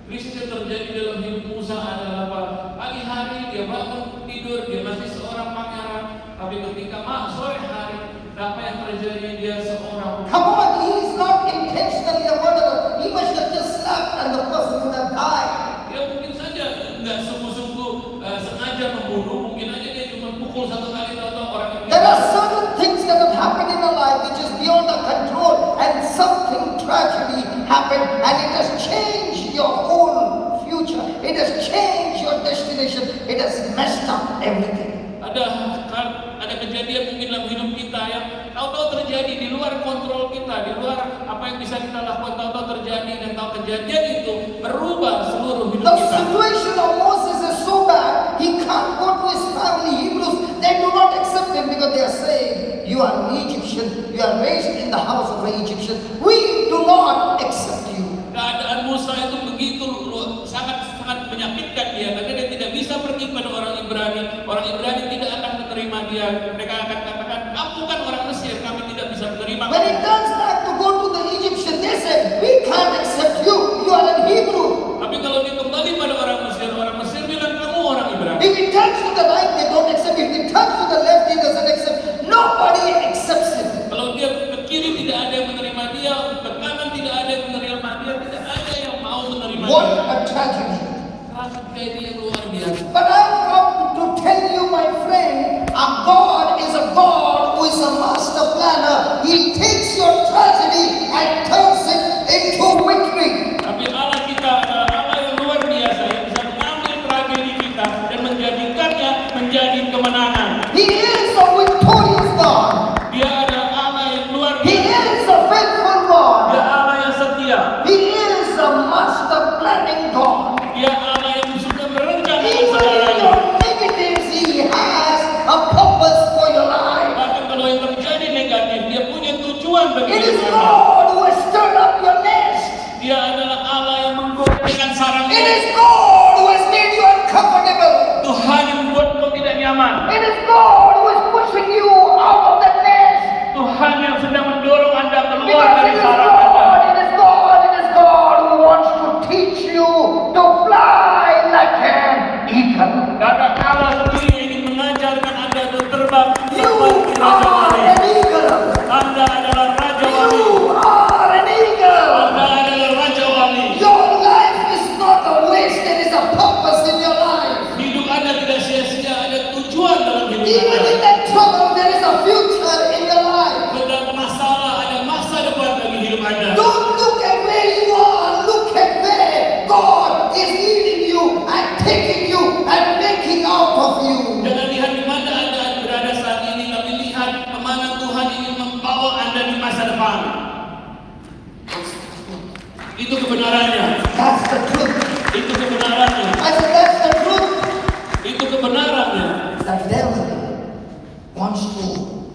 Krisis yang terjadi dalam hidup Musa adalah apa? Pagi hari dia bangun tidur, dia masih seorang pangeran. Tapi ketika sore hari, apa yang terjadi dia seorang. Come on, he is not intentionally a murderer. He must have just slapped and the person would have died. Dia mungkin saja nggak sungguh-sungguh sengaja membunuh, mungkin aja dia cuma pukul satu kali atau orang yang. There are certain things that have happened in our life which is beyond our control, and something tragedy happened, and it has changed your whole future. It has changed your destination. It has messed up everything. Ada kejadian mungkin dalam hidup kita yang tahu-tahu terjadi di luar kontrol kita, di luar apa yang bisa kita lakukan, tahu-tahu terjadi dan tahu kejadian itu merubah seluruh hidup The kita. situation of Moses is so bad, he can't go to his family. Hebrews, they do not accept him because they are saying, you are an Egyptian, you are raised in the house of an Egyptian. We do not accept you. Keadaan Musa itu begitu sangat menyakitkan dia karena dia tidak bisa pergi pada orang Ibrani. Orang Ibrani tidak akan menerima dia. Mereka akan katakan, kamu kan orang Mesir, kami tidak bisa menerima When he kamu. turns back to go to the Egyptian, they say, we can't accept you, you are an Hebrew. Tapi kalau dia kembali pada orang Mesir bilang kamu orang Ibrani. If he turns to the right, they don't accept him. If he turns to the left, he doesn't accept. Nobody accepts him. Kalau dia ke kiri tidak ada yang menerima dia, ke kanan tidak ada yang menerima dia, tidak ada yang mau menerima What dia. a tragedy. Tragedi yang luar biasa. But I've come to tell you, my friend, our God is a God who is a master planner. He takes your tragedy and turns it into victory. Tapi Allah kita adalah Allah yang luar biasa yang bisa mengambil tragedi kita dan menjadikannya menjadi kemenangan. He is a victorious God. Dia adalah Allah yang luar He biasa. is a faithful God. Dia Allah yang setia. He is a master planning God. Dia Allah yang suka merencanakan Even in segalanya. your negatives, He has a purpose for your life. Bahkan kalau yang terjadi negatif, dia punya tujuan bagi It is hidup Anda. God who has stirred up your nest. Dia adalah Allah yang menggoyangkan sarangnya. It is God who has made you uncomfortable. Tuhan yang membuat kau tidak nyaman. It is God who The devil wants to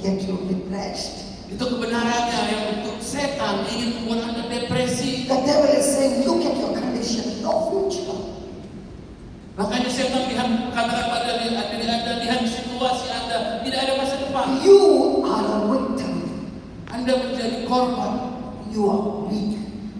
get you depressed. Itu kebenarannya yang untuk setan ingin membuat Anda depresi. The devil is saying, look at your condition, no future. Makanya setan katakan pada diri Anda, lihat situasi Anda, tidak ada masa depan. You are a victim. Anda menjadi korban. You are weak.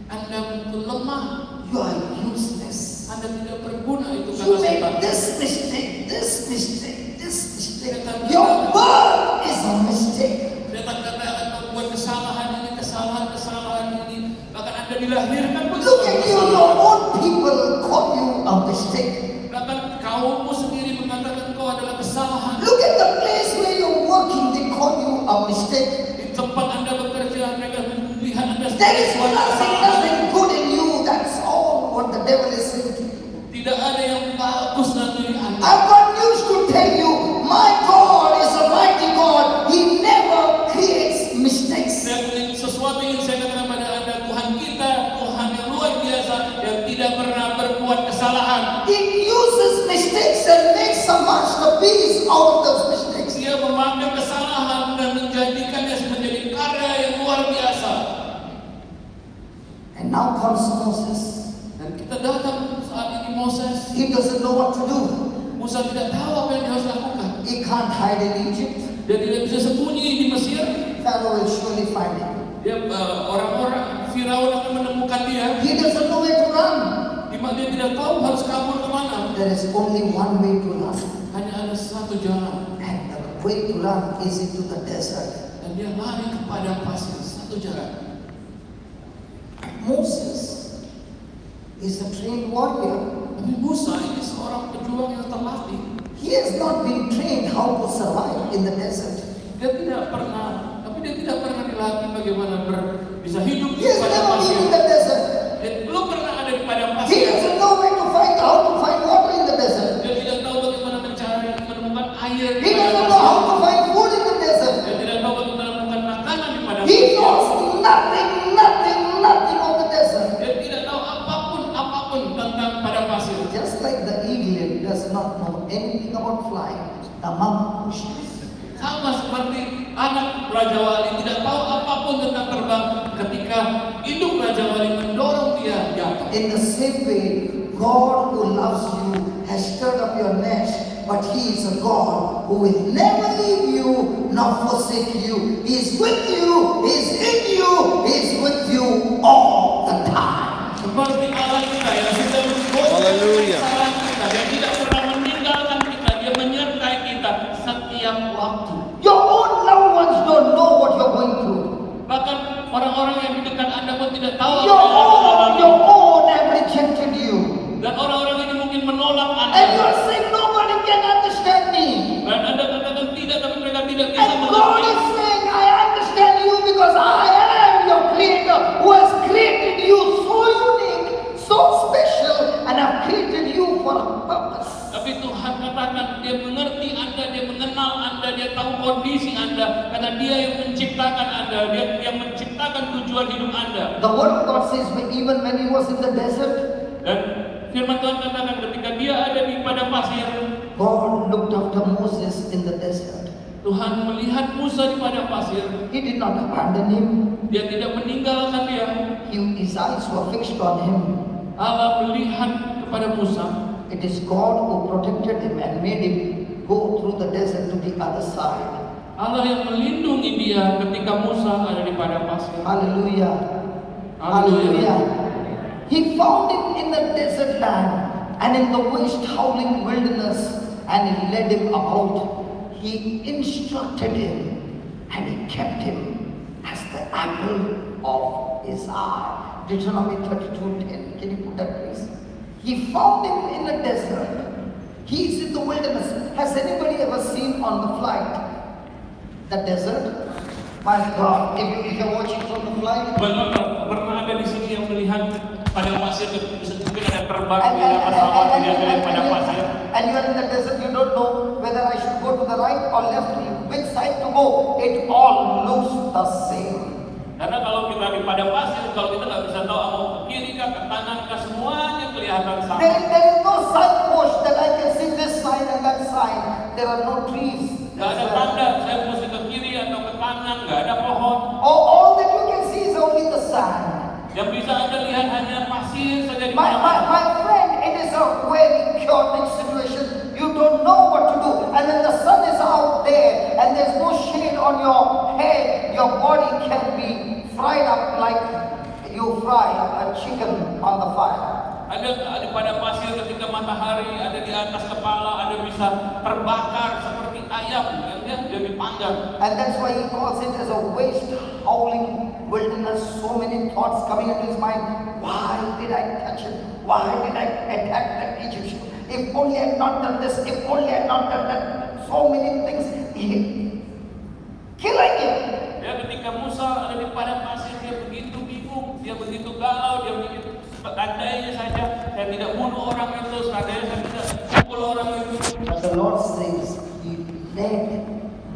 Anda betul lemah. You are useless. Anda tidak berguna, itu You kata make setan. this mistake, this mistake, this mistake. Your birth is a mistake. Setan katakan membuat kesalahan ini, bahkan Anda dilahirkan pun. Look at you, your own people call you a mistake. Bahkan kaummu sendiri mengatakan kau adalah kesalahan. Look at the place where you're working, they call you a mistake. Di tempat Anda bekerja, mereka melihat Anda There sebagai is suatu kesalahan. nothing good in you, that's all what the devil is saying. Tidak ada yang bagus dalam diri Anda. I've got news to tell you, my God is a mighty God, He never creates mistakes. Sesuatu yang saya katakan pada Anda, Tuhan kita, Tuhan yang luar biasa, yang tidak pernah berbuat kesalahan. He uses mistakes and makes a masterpiece out of those mistakes. Dia memakai kesalahan dan menjadikannya menjadi karya yang luar biasa. And now comes Moses. Dan kita datang saat ini Moses. He doesn't know what to do. Musa tidak tahu apa yang dia harus lakukan. He can't hide in Egypt. Dia tidak bisa sembunyi di Mesir. Pharaoh will surely find him. Orang-orang Firaun akan menemukan dia. He doesn't know where to run. Dia tidak tahu harus kabur kemana. There is only one way to run. Hanya ada satu jalan. And the way to run is into the desert. Dan dia lari ke padang pasir. Satu jalan. Moses is a trained warrior. Tapi Musa ini seorang pejuang yang terlatih. He has not been trained how to survive in the desert. Dia tidak pernah dilatih bagaimana bisa hidup di He has padang never pasir. been in the desert. Dia belum pernah ada di padang He pasir. doesn't know how to find water in the desert. Dia tidak tahu bagaimana menemukan air di He padang doesn't know how pasir. to find food in the desert. Dia tidak tahu bagaimana menemukan makanan di padang He pasir. knows nothing of the desert. Dia tidak tahu apapun tentang padang pasir. Just like the eagle does not know anything about flying among bushes. Sama seperti anak Raja Wali tidak tahu apapun tentang terbang ketika induk Raja Wali mendorong dia jatuh. In the same way, God who loves you has stirred up your nest, but He is a God who will never leave you nor forsake you. He is with you, He is in you, He is with you all the time. Seperti Allah kita yang sudah Haleluya. kesalahan kita, dia tidak pernah meninggalkan kita, dia menyertai kita setiap waktu. Your own loved ones don't know what you're going through. Bahkan orang-orang yang di dekat Anda pun tidak tahu apa Your yang Anda alami. own have rejected you. Dan orang-orang ini mungkin menolak And Anda. you're saying nobody can understand me. Dan Anda katakan tidak, tapi mereka tidak bisa And God mengerti. is saying, I understand you because I am your creator who has created you so unique, so special, and I've created you for a purpose. Tapi Tuhan katakan dia mengerti Anda, dia mengenal Anda, dia tahu kondisi Anda. Karena dia yang menciptakan Anda, dia yang menciptakan tujuan hidup Anda. The word of God says, even when he was in the desert, Dan firman Tuhan katakan ketika dia ada di padang pasir, God looked after Moses in the desert. Tuhan melihat Musa di padang pasir. He did not abandon him. Dia tidak meninggalkan dia. His eyes were fixed on him. Allah melihat kepada Musa. It is God who protected him and made him go through the desert to the other side. Allah yang melindungi dia ketika Musa ada di padang pasir. Hallelujah. Hallelujah. He found him in the desert land and in the waste howling wilderness, and he led him about. He instructed him and he kept him as the apple of his eye. Deuteronomy 32:10. Can you put that please? He found him in the desert. He is in the wilderness. Has anybody ever seen on the flight the desert? My God, if you're watching from the flight, Pernah ada di sini yang melihat padang pasir, mungkin ada terbang di pesawat melihat dari padang pasir. and you are in the desert, you don't know whether I should go to the right or left, which side to go. It all looks the same. Karena kalau kita di padang pasir, kalau kita nggak bisa tahu mau ke kiri kah, ke kanan kah, semuanya kelihatan sama. There is no no signpost that I can see this sign and that sign. There are no trees. Nggak ada tanda, saya mesti ke kiri atau ke kanan, nggak ada pohon. All that you can see is only the sand. Yang bisa Anda lihat hanya pasir saja di My mana-mana. friend, it is a very chaotic situation. You don't know what to do. And when the sun is out there and there's no shade on your head, your body can be fried up like you fry a chicken on the fire. Ada pada pasir ketika matahari ada di atas kepala, Anda bisa terbakar seperti ayam yang dia dipanggang. And that's why he calls it as a waste, howling wilderness. So many thoughts coming into his mind. Why did I touch him? Why did I attack that Egyptian? If only I had not done this, if only I had not done that. So many things. Killing him. Ya, ketika Musa ada di padang pasir, dia begitu bingung, dia begitu galau, dia begitu seandainya saja saya tidak bunuh orang itu, seandainya saya tidak pukul orang itu. But the Lord says he led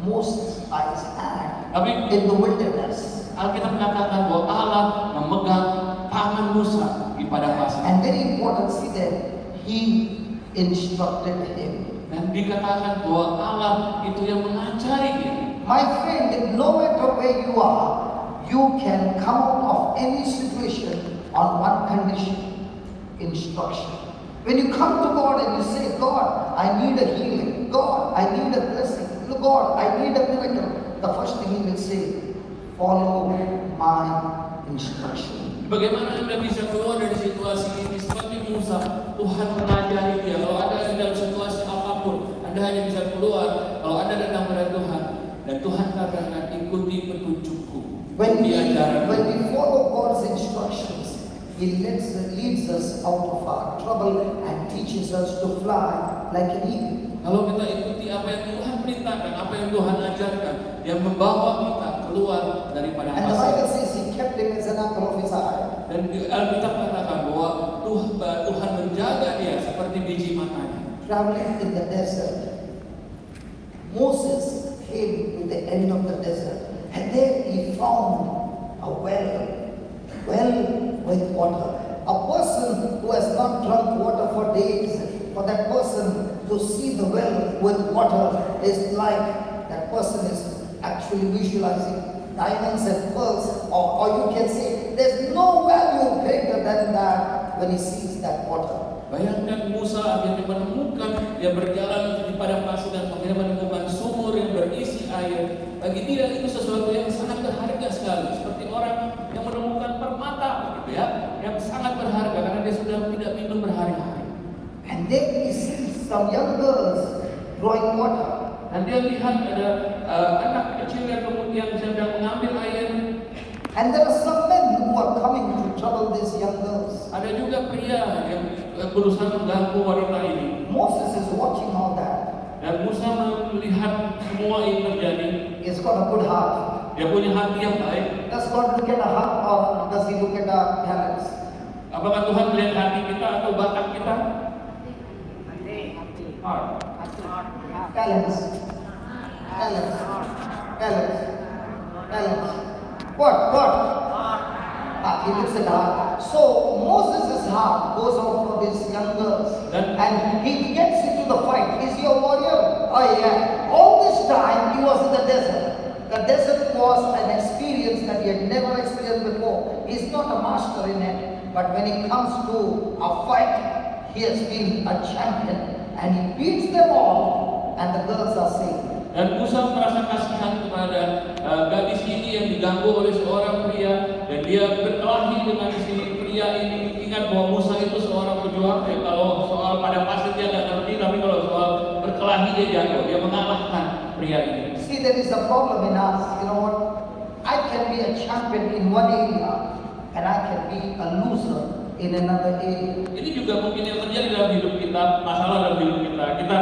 Moses by his hand in the wilderness. Alkitab katakan bahwa Allah memegang tangan Musa di padang pasir. And very important, see that he instructed him. Dan dikatakan bahwa Allah itu yang mengajari dia. My friend, no matter where you are, you can come out of any situation on one condition: instruction. When you come to God and you say, God, I need a healing. God, I need a blessing. God, I need a miracle. The first thing He will say, follow my instruction. Bagaimana Anda bisa keluar dari situasi ini seperti Musa? Tuhan mengajari dia. Kalau Anda dalam situasi apapun, Anda hanya bisa keluar kalau Anda datang pada Tuhan. Dan Tuhan katakan, ikuti petunjukku. When we follow God's instructions, He leads us out of our trouble and teaches us to fly like an eagle. Kalau kita ikuti apa yang Tuhan perintahkan, apa yang Tuhan ajarkan, yang membawa kita keluar daripada And the pasir. Bible says He kept him as an apple of His eye. Dan Alkitab katakan bahwa Tuhan menjaga dia seperti biji matanya. Traveling in the desert, Moses came to the end of the desert, and there he found a well with water. A person who has not drunk water for days, for that person to see the well with water is like that person is actually visualizing diamonds and pearls, or you can say there's no value greater than that when he sees that water. Bayangkan Musa akhirnya menemukan, dia berjalan di padang pasir dan akhirnya menemukan sumur yang berisi air. Bagi dia itu sesuatu yang sangat berharga sekali, seperti orang yang menemukan permata, gitu ya, yang sangat berharga karena dia sudah tidak minum berhari-hari. And then he sees some young girls drawing water. Dan dia lihat ada anak kecil yang kemudian sedang mengambil air. And there are some men who are coming to trouble these young girls. Ada juga pria yang berusaha mengganggu wanita ini. Moses is watching all that. Dan Musa melihat semua ini terjadi. He's got a good heart. Dia punya hati yang baik. Does God look at a heart or does He look at our talents? Apakah Tuhan melihat hati kita atau bakat kita? Heart. Talents. Talents. Talents. Talents. What? He looks at heart. So Moses' heart goes out for these young girls, and he gets into the fight. Is he a warrior? Oh yeah. All this time he was in the desert. The desert was an experience that he had never experienced before. He's not a master in it, but when it comes to a fight, he has been a champion, and he beats them all, and the girls are saved. Dan Musa merasa kasihan kepada gadis ini yang diganggu oleh seorang pria, dan dia berkelahi dengan si pria ini. Ingat bahwa Musa itu seorang pejuang. Kalau soal pada pasir dia nggak ngerti, tapi kalau soal berkelahi dia jago. Dia mengalahkan pria ini. See, there is a problem in us. You know what? I can be a champion in one area, and I can be a loser in another area. Ini juga mungkin yang terjadi dalam hidup kita, masalah dalam hidup kita.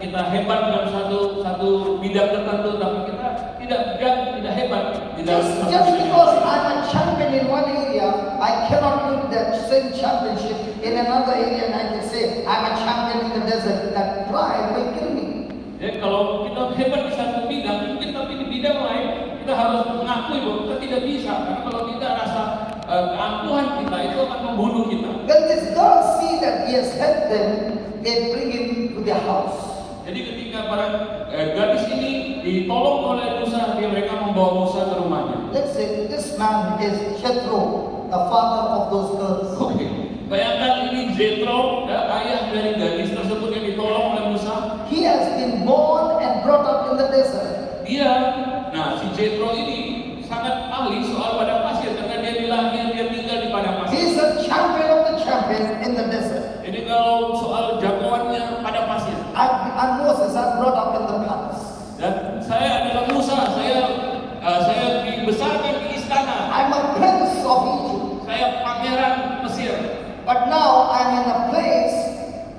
Kita hebat dalam satu bidang tertentu, tapi kita tidak hebat di dalam Just because I'm a champion in one area, I cannot put that same championship in another area, and I can say I'm a champion in the desert. That pride will kill me. Ya, kalau kita hebat di satu bidang, mungkin tapi di bidang lain kita harus mengakui bahwa kita tidak bisa, karena kalau tidak rasa keangkuhan kita itu akan membunuh kita. When these girls see that he has helped them, they bring him to their house. Jadi ketika para gadis ini ditolong oleh Musa, mereka membawa Musa ke rumahnya. Let's say this man is Jethro, the father of those girls. Oke, bayangkan ini Jethro, ayah dari gadis tersebut yang ditolong oleh Musa. He has been born and brought up in the desert. Si Jethro ini sangat ahli soal padang pasir karena dia dilahirkan, dia tinggal di padang pasir. He is a champion of the champion in the desert. Jadi kalau soal jagoannya padang pasir. And Moses are brought up in the palace. Dan saya adalah Musa, saya dibesarkan di istana. I'm a prince of Egypt. Saya pangeran Mesir. But now I'm in a place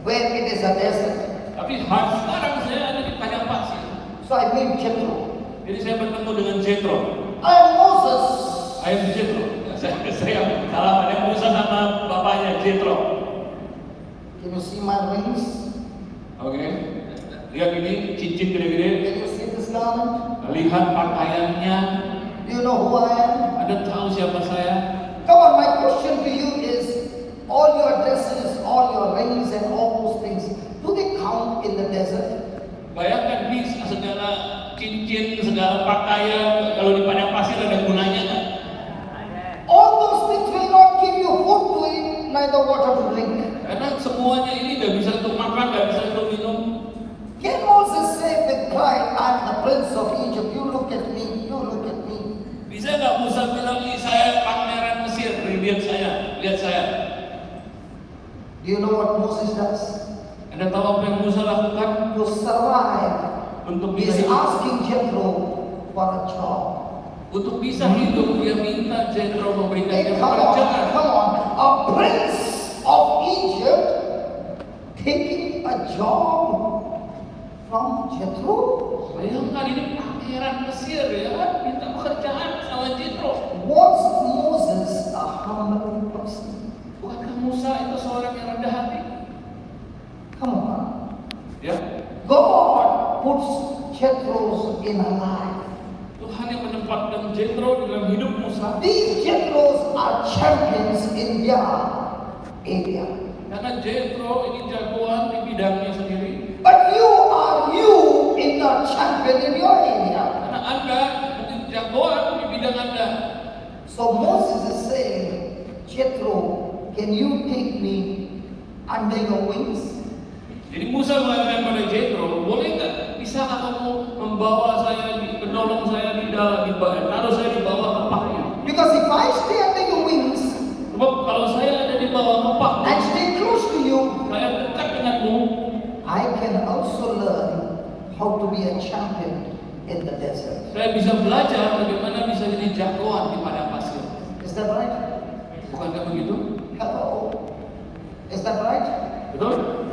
where it is a desert. Tapi sekarang saya ada di padang pasir. So I meet Jethro. Jadi saya bertemu dengan Jethro. I am Moses. I am Jethro. Saya salah, ada Musa sama bapaknya Jethro. Can you see my rings? Oke. Lihat ini cincin gede-gede. Can you see this garment? Lihat pakaiannya. Do you know who I am? Ada tahu siapa saya? Come on, my question to you is, all your dresses, all your rings and all those things, do they count in the desert? Bayangkan nih segala cincin, segala pakaian, kalau di padang pasir ada gunanya kan? All those things will not give you food to eat, neither water to drink. Karena semuanya ini nggak bisa untuk makan, nggak bisa untuk minum. Can Moses say with pride, I'm the prince of Egypt, you look at me, you look at me. Bisa nggak Musa bilang nih saya pangeran Mesir, lihat saya. Do you know what Moses does? Anda tahu apa yang Musa lakukan To survive, untuk he bisa is hidup? asking Jethro for a job. Untuk bisa hidup dia minta Jethro memberikan Hey, dia come pekerjaan. on, a prince of Egypt taking a job from Jethro? Bayangkan ini pangeran Mesir ya, minta pekerjaan sama Jethro. Was Moses a humble person? Bukankah Musa itu seorang yang rendah hati? Come on. Ya, God puts Jethros in our life. Tuhan yang menempatkan Jethro dalam hidup Musa. These Jethros are champions in their area. Karena Jethro ini jagoan di bidangnya sendiri. But you in the champion in your area. Karena Anda menjadi jagoan di bidang Anda. So Moses is saying, Jethro, can you take me under your wings? Jadi Musa mengatakan pada Jethro, boleh nggak? Bisakah kamu membawa saya, menolong saya di dalam, taruh saya di bawah kepaknya? Because if I stay under your wings Sebab kalau saya ada di bawah kepak, and stay close to you, saya dekat denganmu, I can also learn how to be a champion in the desert. saya bisa belajar bagaimana bisa jadi jagoan di padang pasir. Is that right? Bukankah begitu? Hello. Is that right? Betul?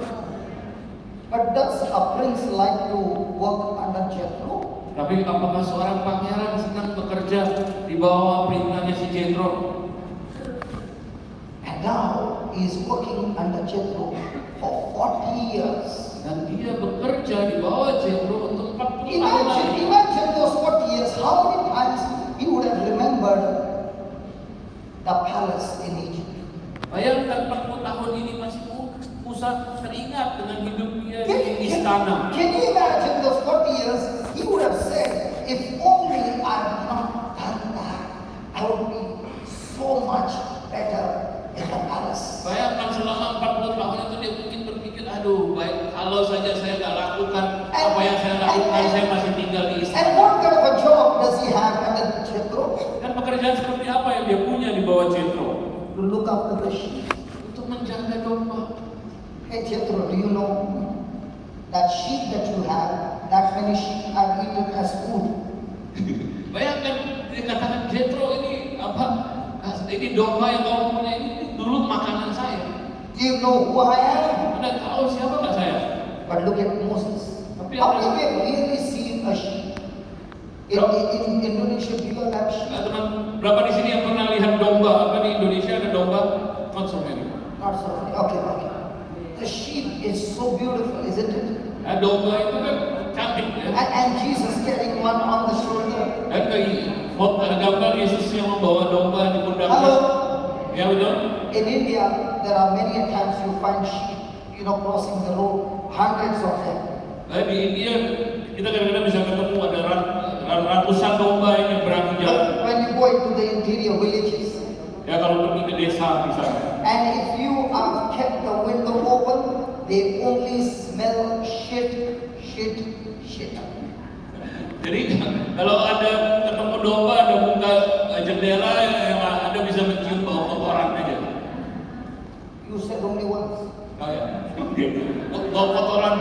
But does a prince like to work under Jethro? Tapi apakah seorang pangeran senang bekerja di bawah perintahnya si Jethro? And now he is working under Jethro for 40 years. Dan dia bekerja di bawah Jethro untuk 40 tahun. Imagine those 40 years, how many times he would have remembered the palace in Egypt. Bayangkan 40 tahun ini masih Musa teringat dengan hidup dia di istana. Can you imagine those 40 years? He would have said, if only I had not done that, I would be so much better in the palace. Bayangkan selama 40 tahun itu dia mungkin berpikir, aduh, baik kalau saja saya nggak lakukan apa yang saya lakukan, saya masih tinggal di istana. And what kind of a job does he have under Jethro? Dan pekerjaan seperti apa yang dia punya di bawah Jethro? To look after the sheep. Untuk menjaga domba. Hey Jethro, do you know that sheep that you have, that many sheep are eaten as food? Bayangkan dikatakan Jethro ini apa? Ini domba yang kamu punya ini dulu makanan saya. Do you know who I am? Anda tahu siapa nggak saya? But look at Moses. Tapi How apa? many have really seen a sheep? In Indonesia, do you have sheep? Teman, berapa di sini yang pernah lihat domba? Apa di Indonesia ada domba? Not so many. Not so many. Okay. The sheep is so beautiful, isn't it? Nah, domba itu kan cantik ya. And Jesus carrying one on the shoulder. Dan ada gambar Yesus yang membawa domba di pundaknya. Hello. Ya betul. In India, there are many times you find sheep. crossing the road, hundreds of them. Di India kita kadang-kadang bisa ketemu ada ratusan domba yang berangkat jalan. But when you go into the interior villages, Ya kalau pergi ke desa misalnya. and if you have kept the window open, they only smell shit. Jadi kalau ada ketemu domba, ada buka jendela, yang ada bisa mencium bau kotoran aja. You said only once. Kayak bau kotoran.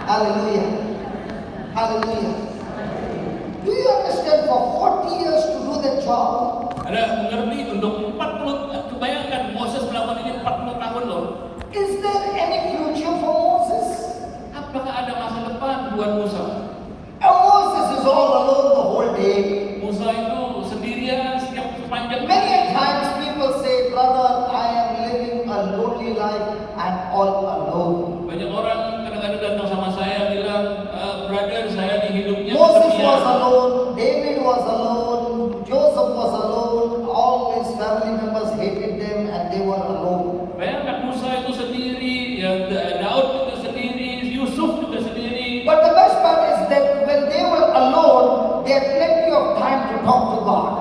Hallelujah. Hallelujah. Do you understand for 40 years to do that job? Ada mengerti untuk 40, bayangkan Moses melakukan ini 40 tahun loh. Is there any future for Moses? Apakah ada masa depan buat Musa? Moses is all alone the whole day. Musa itu sendirian sepanjang Many times people say, brother, I am living a lonely life and all alone. Banyak orang kadang-kadang datang sama saya bilang, brother, saya di hidupnya Moses kesepian." was alone, David was alone, Joseph was alone, all his family members hated them and they were alone. Bayangkan Musa itu sendiri, ya Daud itu sendiri, Yusuf juga sendiri. But the best part is that when they were alone, they had plenty of time to talk to God.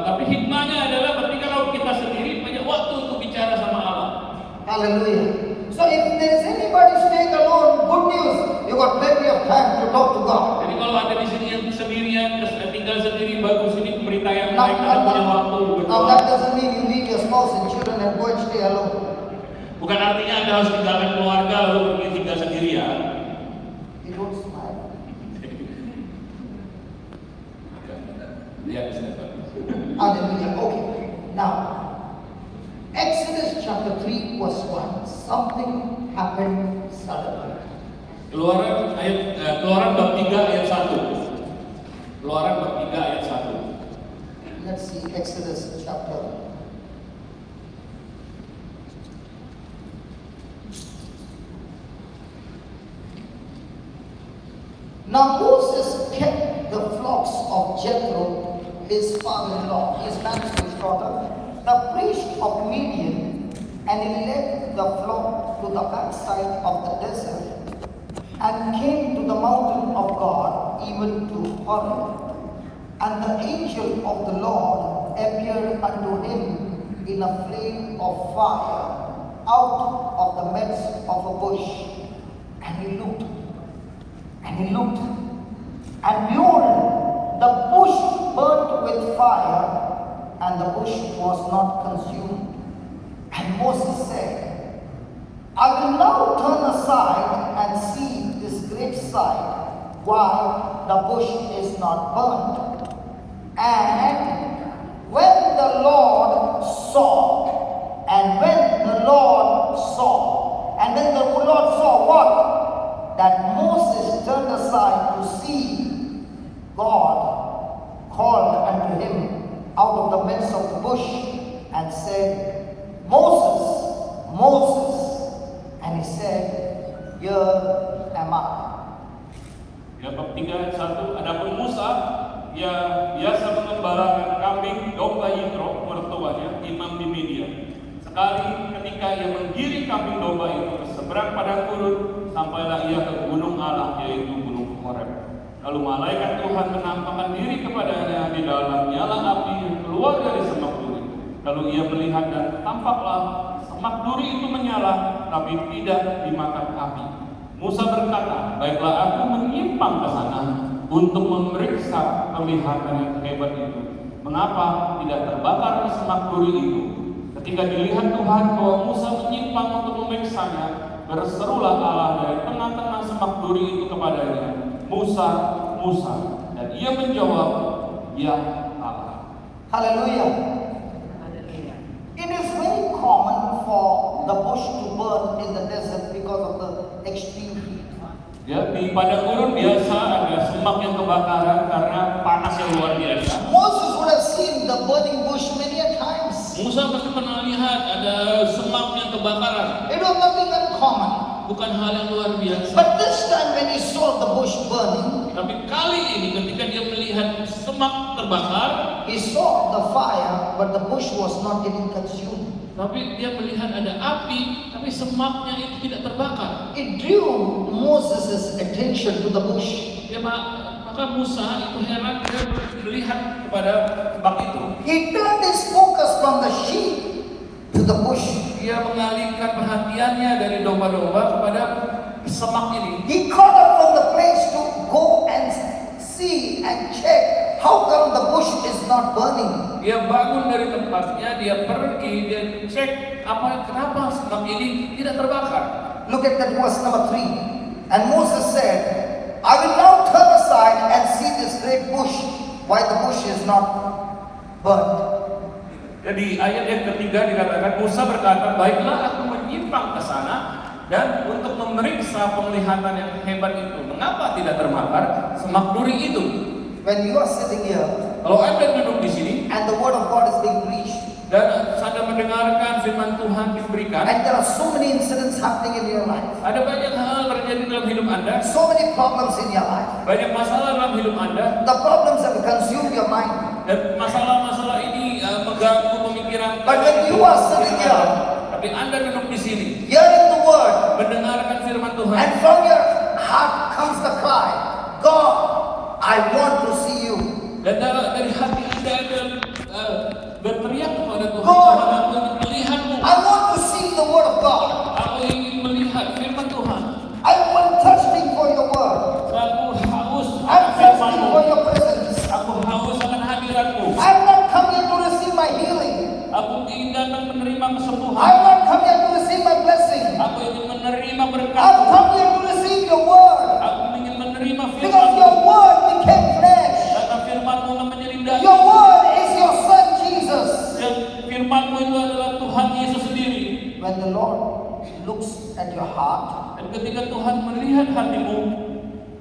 Tapi hikmahnya adalah ketika kalau kita sendiri banyak waktu untuk bicara sama Allah. Hallelujah. So if there is anybody staying alone, good news, you got plenty of time to talk to God. Jadi kalau ada di sini yang sendirian, tinggal sendiri, bagus, ini berita yang baik, ada punya waktu Now berdoa. that doesn't mean you leave your spouse and children and go and stay alone. Bukan artinya Anda harus tinggalkan keluarga lalu pergi tinggal sendirian. You don't smile. Ya, bisa. Hallelujah. Okay. Now, Exodus chapter 3 verse 1. Something happened suddenly. Keluaran bab 3 ayat 1. Keluaran bab 3 ayat 1. Let's see Exodus chapter. Now Moses kept the flocks of Jethro, his father-in-law, his master's daughter, the priest of Midian, and he led the flock to the backside of the desert and came to the mountain of God, even to Horeb. And the angel of the Lord appeared unto him in a flame of fire out of the midst of a bush. And he looked, and behold, the bush burnt with fire, and the bush was not consumed. And Moses said, I will now turn aside and see this great sight, why the bush is not burnt. And when the Lord saw what? That Moses turned aside to see, God called unto him out of the midst of the bush and said, Moses, Moses. And he said, Here am I. Ya, bab 3 ayat 1. Adapun Musa yang biasa mengembalakan kambing domba Yitro mertuanya imam di Midian. Sekali ketika ia menggiring kambing domba itu ke seberang padang gurun, sampailah ia ke gunung Allah, yaitu gunung Horeb. Lalu malaikat Tuhan menampakkan diri kepadanya di dalam nyala api yang keluar dari semak duri. Lalu ia melihat dan tampaklah semak duri itu menyala, tapi tidak dimakan api. Musa berkata, baiklah aku menyimpang ke sana untuk memeriksa penglihatan yang hebat itu. Mengapa tidak terbakar semak duri itu? Ketika dilihat Tuhan bahwa Musa menyimpang untuk memeriksanya, berserulah Allah dari tengah-tengah semak duri itu kepadanya, Musa, Musa. Dan ia menjawab, Ya Allah. Hallelujah. It is very common for the bush to burn in the desert because of the extreme heat. Ya, di padang gurun biasa ada semak yang kebakaran karena panas yang luar biasa. Moses would have seen the burning bush many a times. Musa pasti pernah lihat ada semak yang kebakaran. It was nothing uncommon. Bukan hal yang luar biasa. But this time when he saw the bush burning, Tapi kali ini ketika dia melihat semak terbakar, he saw the fire, but the bush was not getting consumed. Tapi dia melihat ada api, tapi semaknya itu tidak terbakar. It drew Moses' attention to the bush. Ya, maka Musa itu heran, dia melihat kepada semak itu. He turned his focus from the sheep to the bush. Dia mengalihkan perhatiannya dari domba-domba kepada semak ini. He got up from the place to go and see and check how come the bush is not burning. Dia bangun dari tempatnya, dia pergi, dia cek kenapa semak ini tidak terbakar. Look at that verse number 3. And Moses said, I will now turn aside and see this great bush, why the bush is not burnt. Jadi ayat yang ketiga dikatakan, Musa berkata, baiklah aku menyimpang ke sana dan untuk memeriksa penglihatan yang hebat itu. Mengapa tidak terbakar semak duri itu? When you are sitting here Kalau Anda duduk di sini and the word of God is being preached, dan Anda mendengarkan firman Tuhan diberikan, and there are so many incidents happening in your life, ada banyak hal terjadi dalam hidup Anda, so many problems in your life, banyak masalah dalam hidup Anda, the problems have consumed your mind. dan masalah-masalah ini mengganggu pemikiran. But when you are sitting here, Tapi Anda duduk di sini, hearing the word, mendengarkan firman Tuhan, and from your heart comes the cry, God, I want to see you. dan dari hati Anda berteriak kepada Tuhan, God, Tuhan, aku ingin melihatmu, I want to see the word of God. aku ingin melihat firman Tuhan, I want thirsting for your word. aku haus I'm akan thirsting firman-Mu, for your presence. aku haus akan hadirat-Mu, I'm not coming to receive my healing. aku ingin datang menerima kesembuhan, I'm not coming to receive my blessing. aku ingin menerima I'm berkat-Mu, coming to receive your word. aku ingin menerima Because firman-Mu, your word became flesh. karena firman-Mu menjadi daging, Your word is your son Jesus. dan firman-Mu itu adalah Tuhan Yesus sendiri. When the Lord looks at your heart, Dan ketika Tuhan melihat hatimu,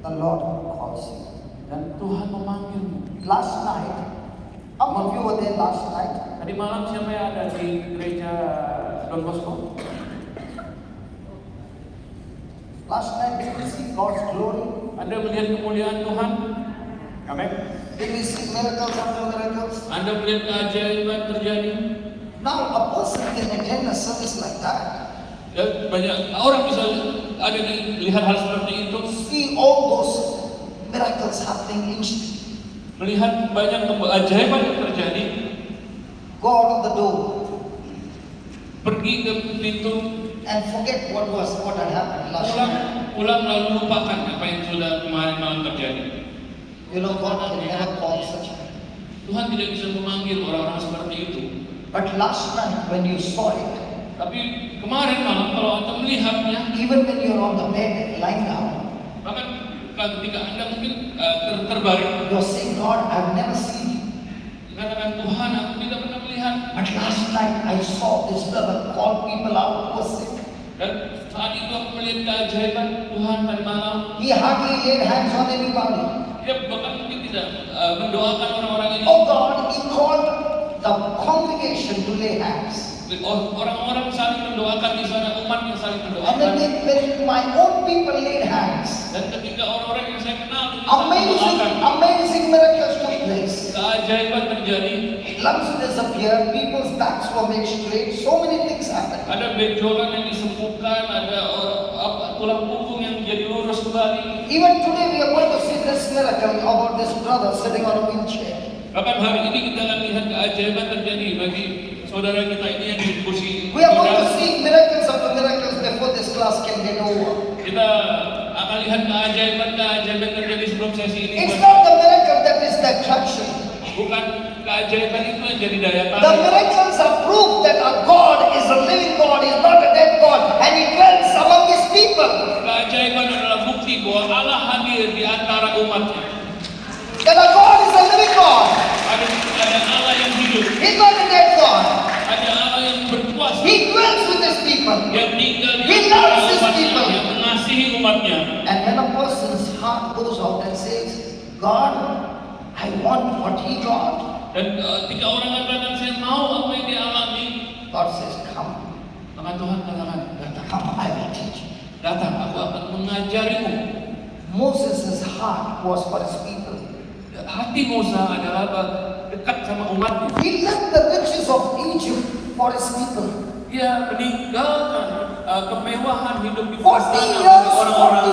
the Lord calls you. dan Tuhan memanggilmu. Last night, how many of you were there last night? Tadi malam siapa yang ada di gereja Don Bosco? Last night, did we see God's glory? Anda melihat kemuliaan Tuhan? Amin. Did we see miracles after miracles? Anda melihat keajaiban terjadi? Now, a person can attend a service like that, Dan banyak orang bisa ada lihat hal seperti itu, see all those miracles happening instantly, melihat banyak keajaiban yang terjadi, go out of the door pergi ke pintu, and forget what had happened last night. pulang lalu lupakan apa yang sudah kemarin malam terjadi. You know, God can never call such. Tuhan tidak bisa memanggil orang-orang seperti itu. But last night, when you saw it, Tapi kemarin malam kalau Anda melihatnya, even when you're on the bed lying down, bahkan ketika Anda mungkin terbaring, you're saying, God, I've never seen you. katakan Tuhan, aku tidak pernah melihat. But last night I saw this brother call people out who were sick. Dan saat itu aku melihat keajaiban Tuhan tadi malam. He hardly laid hands on anybody. Dia bahkan mungkin tidak mendoakan orang-orang ini. Oh God, he called the congregation to lay hands. Orang-orang saling mendoakan di sana, umat yang saling And mendoakan. then when my own people laid hands, Dan ketika orang-orang yang saya kenal itu amazing miracles took place. keajaiban terjadi. Lumps disappeared, people's backs were made straight, so many things happened. Ada benjolan yang disembuhkan, ada tulang punggung yang jadi lurus kembali. Even today we are going to see this miracle about this brother sitting on a wheelchair. Bahkan hari ini kita akan lihat keajaiban terjadi bagi saudara kita ini yang di kursi We are going to roda. see miracles after miracles before this class can get over. Kita akan lihat keajaiban terjadi sebelum sesi ini. It's not the miracle that is the attraction. Bukan keajaiban itu yang jadi daya The tarik. miracles are proof that our God is a living God, He is not a dead God, and He dwells among His people. Keajaiban adalah bukti bahwa Allah hadir di antara umatnya. That our God is a living God. Ada Allah yang hidup. He's not a dead God. Ada Allah yang berkuasa. He dwells with His people. Yang tinggal di He antara loves His umatnya, people. yang mengasihi umatnya. And when a person's heart goes out and says, God, I want what He got, Dan ketika orang katakan saya mau apa yang dia alami, God says, come, maka Tuhan katakan, come, I will teach you. datang, aku akan mengajarimu. Moses' heart was for his people. Hati Musa adalah dekat sama umatnya. He left the riches of Egypt for his people. Dia meninggalkan kemewahan hidup di 40 istana years, bagi orang-orang.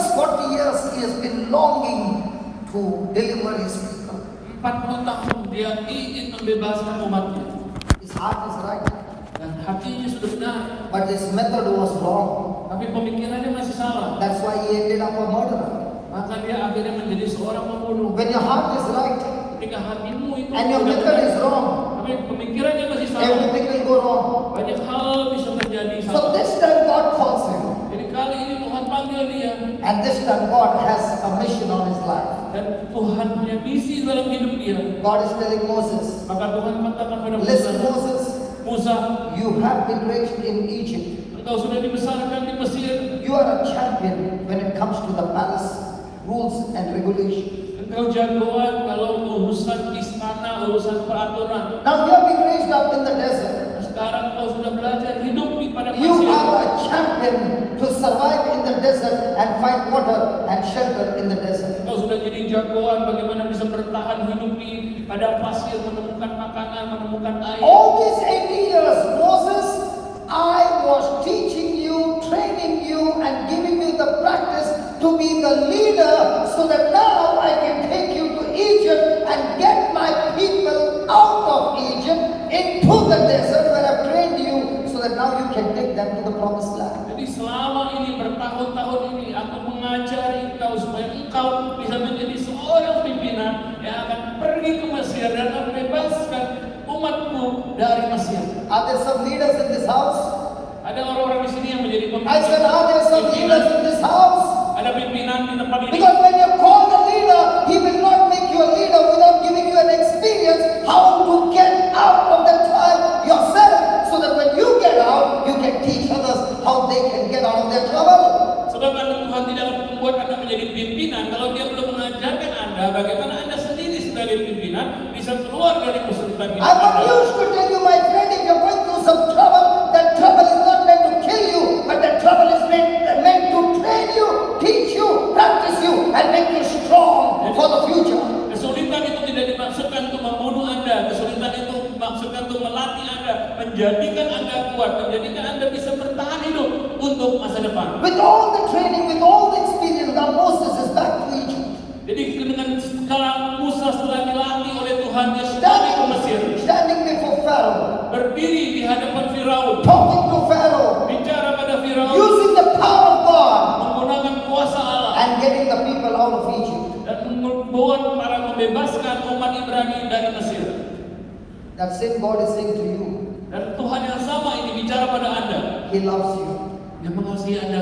40 years he has been longing to deliver his people. 40 tahun dia ingin membebaskan umatnya. His heart is right, Dan hatinya sudah benar. but his method was wrong. Tapi pemikirannya masih salah. That's why he ended up a murderer. Maka dia akhirnya menjadi seorang pembunuh. When your heart is right Ketika hatimu itu and your sudah method benar, is wrong, tapi pemikirannya masih salah, everything will go wrong. banyak hal bisa terjadi So salah. this time God calls him, Jadi kali ini Tuhan panggil dia. and this time God has a mission on his life. Dan Tuhan punya misi dalam hidup dia. God is telling Moses, Maka Tuhan katakan pada listen Musa, Moses, Musa, you have been raised in Egypt. engkau sudah dibesarkan di Mesir. You are a champion when it comes to the palace rules and regulations. Engkau jagoan kalau urusan istana, urusan peraturan. Now you have been raised up in the desert. Sekarang kau sudah belajar hidup di pada You pasir. are a champion to survive in the desert and find water and shelter in the desert. Kau sudah jadi jagoan bagaimana bisa bertahan hidup di padang pasir, menemukan makanan, menemukan air. All these 80 years, Moses, I was teaching you, training you, and giving you the practice to be the leader so that now I can take you to Egypt and get my people out of Egypt into the desert where I've trained you so that now you can take them to the promised land. Jadi selama ini bertahun-tahun ini aku mengajari engkau supaya engkau bisa menjadi seorang pimpinan yang akan pergi ke Mesir dan membebaskan umatku dari Mesir. Are there some leaders in this house? Ada orang-orang di sini yang menjadi I said, are there some leaders in this house? Ada pimpinan di tempat ini. Because when you call the leader, he will not make you a leader without giving you an experience how to get out of the trial yourself, so that when you get out, you can teach others how they can get out of their trouble. Sebab Tuhan tidak akan membuat Anda menjadi pimpinan kalau dia belum mengajarkan Anda bagaimana Anda sendiri sebagai pimpinan bisa keluar dari kesulitan hidup I'm not Anda. used to tell you, my friend, if you're going through some trouble, that trouble is not meant to kill you, but that trouble is meant to train you, teach you, practice you, and make you strong for the future. Kesulitan itu tidak dimaksudkan untuk membunuh Anda. Kesulitan itu dimaksudkan untuk melatih Anda, menjadikan Anda kuat, menjadikan Anda bisa bertahan hidup untuk masa depan. With all the training, with all the experience, now Moses is back to Egypt. Jadi dengan sekarang Musa setelah dilatih oleh Tuhan, dia kembali ke Mesir, Standing before Pharaoh, berdiri di hadapan Firaun, talking to Pharaoh, bicara pada Firaun, using the power of God, menggunakan kuasa Allah, and getting the people out of Egypt. dan membuat para membebaskan umat Ibrani dari Mesir. That same God is saying to you, Dan Tuhan yang sama ini bicara pada Anda. He loves you. Dia mengasihi Anda.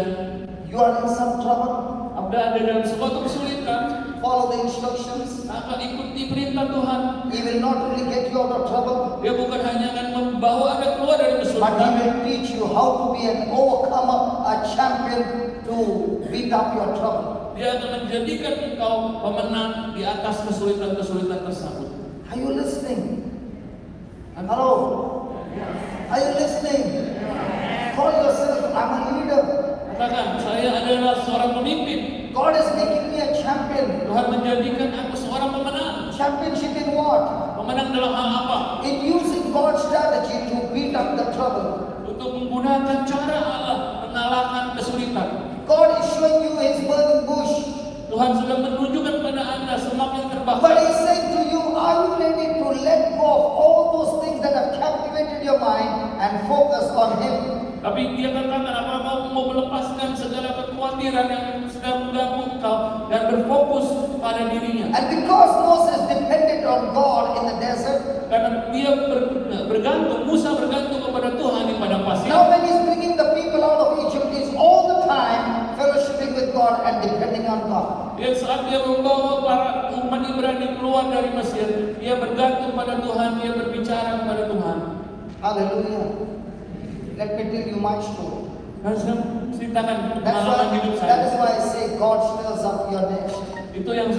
You are in some trouble, Anda ada dalam suatu kesulitan, follow the instructions. maka ikuti perintah Tuhan. He will not really get you out of trouble, Dia bukan hanya akan membawa Anda keluar dari but He kesulitan, will teach you how to be an overcomer, a champion to beat up your trouble. Dia akan menjadikan engkau pemenang di atas kesulitan-kesulitan tersebut. Are you listening? Hello? Are you listening? Call yourself, I'm a leader. Katakan, saya adalah seorang pemimpin. God is making me a champion. Tuhan menjadikan aku seorang pemenang. Championship in what? Pemenang dalam hal apa? In using God's strategy to beat up the trouble. Untuk menggunakan cara Allah mengalahkan kesulitan. God is showing you His burning bush. Tuhan sudah menunjukkan pada Anda semak yang But terbakar. He's saying to you, are you ready to let go of all those things that have captivated your mind and focus on Him? Tapi dia katakan, apakah kau mau melepaskan segala kekhawatiran yang sedang mengganggu engkau dan berfokus pada dirinya? And because Moses depended on God in the desert, Karena dia bergantung, Musa bergantung kepada Tuhan di padang pasir. now when he's bringing the people out of Egypt, he's all the time fellowshipping with God and depending on God. Dan saat dia membawa para umat Ibrani keluar dari Mesir, dia bergantung pada Tuhan, dia berbicara kepada Tuhan. Hallelujah. Let me tell you my story. Dan saya ceritakan That pengalaman hidup saya. is why I say God stirs up your nest. Itu yang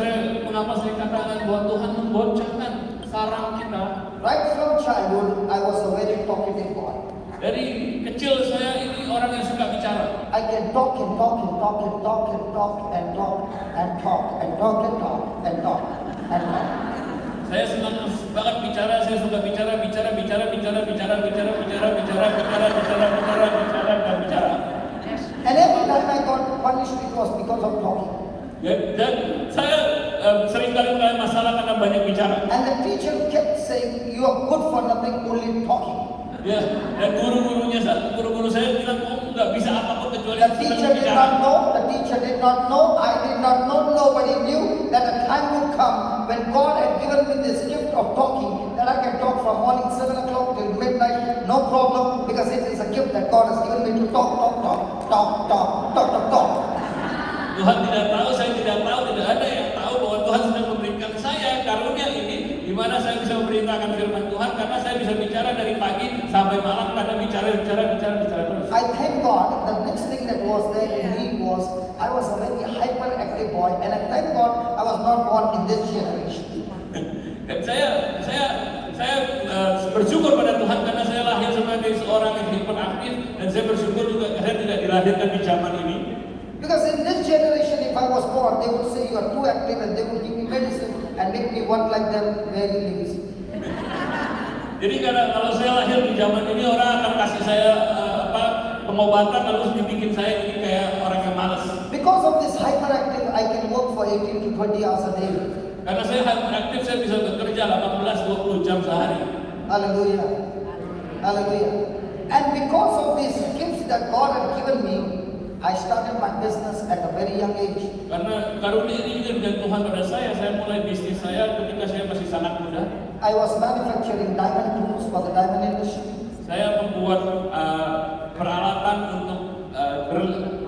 mengapa saya katakan bahwa Tuhan memboncengkan sarang kita. Right from childhood, I was a very talkative boy. Dari kecil saya ini orang yang suka bicara. I can talk and talk and talk and talk and talk and talk and talk and talk and talk and talk and talk. Saya senang banget bicara, saya suka bicara. And every time I got punished, it was because of talking. Dan saya sering kali masalah karena banyak bicara. And the teacher kept saying, you are good for nothing, only talking. Ya, dan guru saya bilang, nggak bisa apapun kecuali The teacher did not know, I did not know, nobody knew that a time would come when God had given me this gift of talking, that I can talk from morning 7 o'clock till midnight, no problem, because it is a gift that God has given me to talk. Tuhan tidak tahu, saya tidak tahu, tidak ada yang tahu bahwa Tuhan sudah memberikan saya karunia ini, di mana saya bisa memberitakan firman Tuhan, karena saya bisa bicara dari pagi sampai malam, karena bicara terus. I thank God. The next thing that was there in me was I was a very hyperactive boy, and I thank God I was not born in this generation. Dan saya bersyukur pada Tuhan karena saya lahir sebagai seorang yang hiperaktif, dan saya bersyukur juga saya tidak dilahirkan di zaman ini. Because in this generation, if I was born, they would say you are too active, and they would give me medicine and make me one like them, very lazy. Jadi kalau saya lahir di zaman ini, orang akan kasih saya pengobatan lalu dibikin saya jadi kayak orang yang malas. Because of this hyperactive, I can work for 18 to 20 hours a day. Karena saya hyperaktif, saya bisa bekerja 18-20 jam sehari. Hallelujah. Hallelujah. And because of these gifts that God had given me, I started my business at a very young age. Karena karunia ini juga dengan Tuhan pada saya mulai bisnis saya ketika saya masih sangat muda. I was manufacturing diamond tools for the diamond industry. Saya membuat peralatan untuk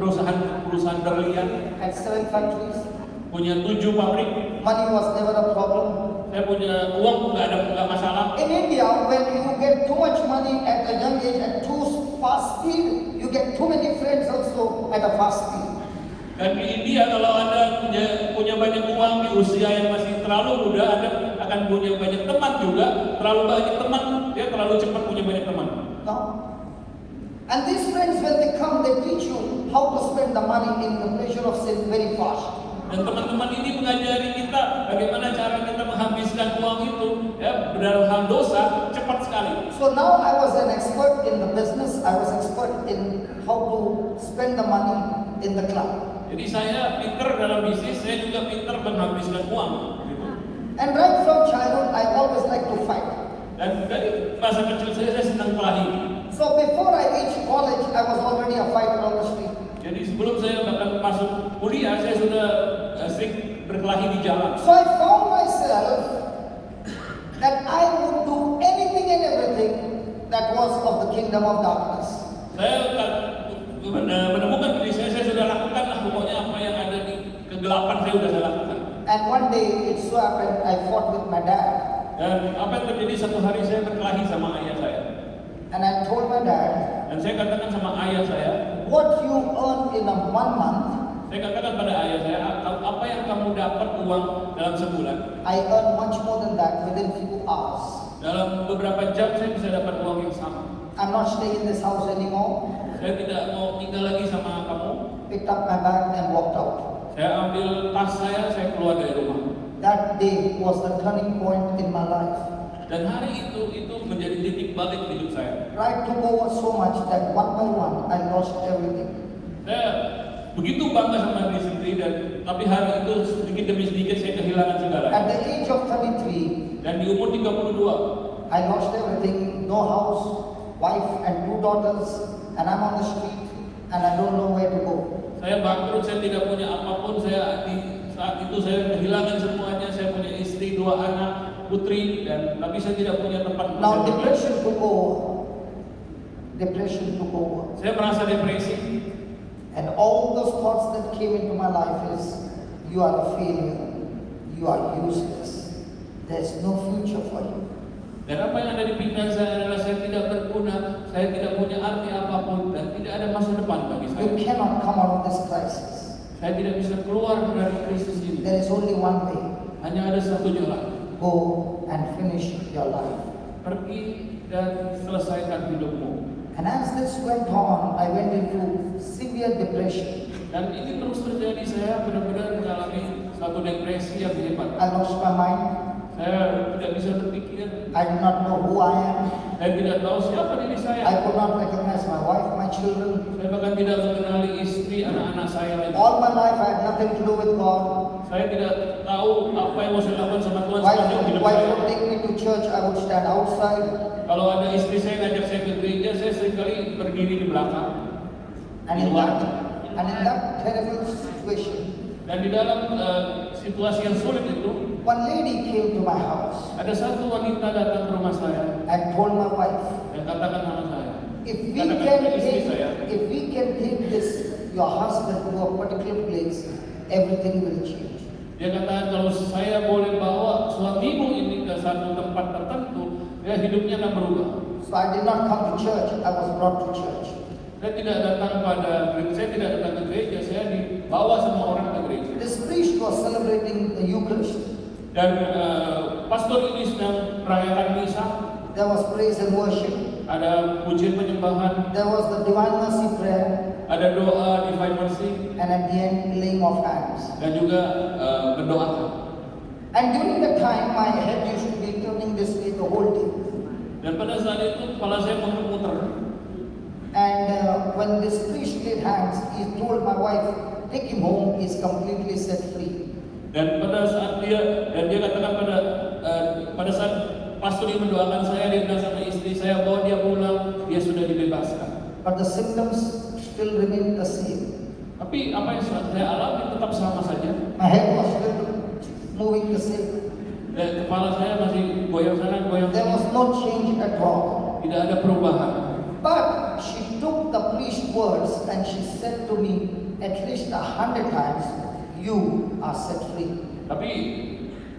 perusahaan berlian. Had 7 factories. Punya 7 pabrik. Money was never a problem. Saya punya uang, nggak masalah. In India, when you get too much money at a young age at too fast speed, you get too many friends also at a fast speed. Dan di India kalau Anda punya banyak uang di usia yang masih terlalu muda, Anda akan punya banyak teman juga. Terlalu banyak teman, dia terlalu cepat punya banyak teman. No. And these friends, when they come, they teach you how to spend the money in the pleasure of sin very fast. Dan teman-teman ini mengajari kita bagaimana cara kita menghabiskan uang itu, ya, dalam hal dosa cepat sekali. So now I was an expert in the business. I was expert in how to spend the money in the club. Jadi saya pinter dalam bisnis, saya juga pinter menghabiskan uang. Gitu. And right from childhood, I always like to fight. Dan dari masa kecil saya senang kelahi. So before I reached college, I was already a fighter on the street. Jadi sebelum saya bahkan masuk kuliah, saya sudah sering berkelahi di jalan. So I found myself that I would do anything and everything that was of the kingdom of darkness. Saya menemukan diri saya sudah lakukan lah pokoknya apa yang ada di kegelapan saya lakukan. And one day it so happened I fought with my dad. Dan apa yang terjadi, satu hari saya berkelahi sama ayah saya. And I told my dad, dan saya katakan sama ayah saya, what you earn in a 1 month, saya katakan pada ayah saya, apa yang kamu dapat uang dalam sebulan? I earn much more than that within few hours. Dalam beberapa jam saya bisa dapat uang yang sama. I'm not staying in this house anymore. Saya tidak mau tinggal lagi sama kamu. Picked up my bag and walked out. Saya ambil tas saya keluar dari rumah. That day was the turning point in my life. Dan hari itu menjadi titik balik hidup saya. Pride took over so much that one by one I lost everything. Saya begitu bangga sama diri sendiri, tapi hari itu sedikit demi sedikit saya kehilangan segala. At the age of 33, dan di umur 32, I lost everything, no house, wife and 2 daughters, and I'm on the street and I don't know where to go. Saya bangkrut, saya tidak punya apapun, saat itu saya kehilangan semuanya, saya punya istri, 2 anak, putri, tapi saya tidak punya tempat. Now depression took over. Depression took over. Saya merasa depresi. And all those thoughts that came into my life is, you are a failure, you are useless, there's no future for you. Dan apa yang ada di pikiran saya adalah saya tidak berguna, saya tidak punya arti apapun, dan tidak ada masa depan bagi saya. You cannot come out of this crisis. Saya tidak bisa keluar dari krisis ini. There is only one way. Hanya ada satu jalan. Go and finish your life. Pergi dan selesaikan hidupmu. And as this went on, I went into severe depression. Dan ini terus terjadi, saya benar-benar mengalami satu depresi yang hebat. I lost my mind. Saya tidak bisa berpikir. I do not know who I am. Saya tidak tahu siapa diri I saya. could not recognize my wife, my children. Saya bahkan tidak mengenali istri, anak-anak saya lagi. All my life I had nothing to do with God. Saya tidak tahu apa yang mau saya lakukan sama Tuhan sepanjang hidup Wife saya. would take me to church, I would stand outside. Kalau ada istri saya ngajak saya ke gereja, saya seringkali berdiri di belakang. And in that terrible situation, Dan di dalam situasi yang sulit itu, one lady came to my house ada satu wanita datang ke rumah saya and told my wife, dan katakan sama saya, if we katakan can ke istri take, saya, this, your husband to a particular place, everything will change. dia katakan kalau saya boleh bawa suamimu ini ke satu tempat tertentu, ya hidupnya akan berubah. So I did not come to church, I was brought to church. Saya tidak datang saya tidak datang ke gereja, saya dibawa sama orang ke gereja. This priest was celebrating the Eucharist. Dan pastor ini sedang merayakan misa, There was praise and worship. ada pujian penyembahan, There was the Divine Mercy prayer, ada doa Divine Mercy, and at the end, laying of hands. dan juga berdoakan. And during that time, my head used to be turning this way the whole day. Dan pada saat itu kepala saya memutar. And when this priest laid hands, he told my wife, take him home, he's completely set free. Dan pada saat dia katakan pada saat pastor ini mendoakan saya, dia bilang sama istri saya bahwa dia pulang, dia sudah dibebaskan. But the symptoms still remain the same. Tapi apa yang saya alami tetap sama saja. My head was still moving the same. Dan kepala saya masih goyang sana, goyang There was sini. no change at all. Tidak ada perubahan. But she took the priest's words and she said to me at least 100 times, you are set free. Tapi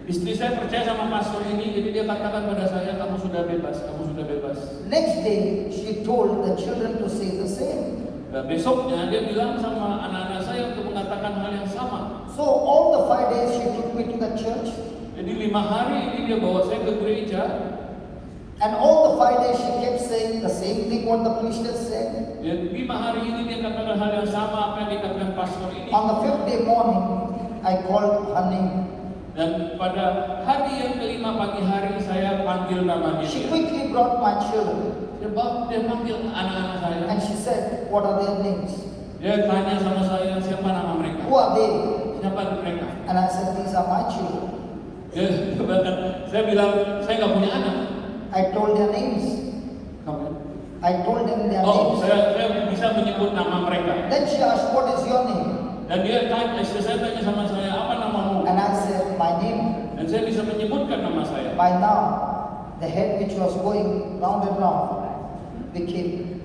istri saya percaya sama pastor ini, jadi dia katakan pada saya, kamu sudah bebas, kamu sudah bebas. Next day, she told the children to say the same. Dan besoknya dia bilang sama anak-anak saya untuk mengatakan hal yang sama. So all the 5 days she took me to the church, Jadi 5 hari ini dia bawa saya ke gereja. and all the 5 days she kept saying the same thing what the priest had said. Dan 5 hari ini dia katakan hal yang sama apa yang dikatakan pastor ini. On the 5th day morning, I called her name. Dan pada hari yang kelima pagi hari saya panggil namanya She dia. quickly brought my children Dia panggil anak-anak saya. and she said, what are their names? Dia tanya sama saya siapa nama mereka. Who are they? Siapa mereka? And I said, these are my children. Saya bilang saya nggak punya anak. I told their names. Kamu? I told them their Oh, names. saya bisa menyebut nama mereka. Then she asked, what is your name? Dan dia tanya, saya tanya sama saya, apa namamu? And I said, my name. Dan saya bisa menyebutkan nama saya. By now, the head which was going round and round became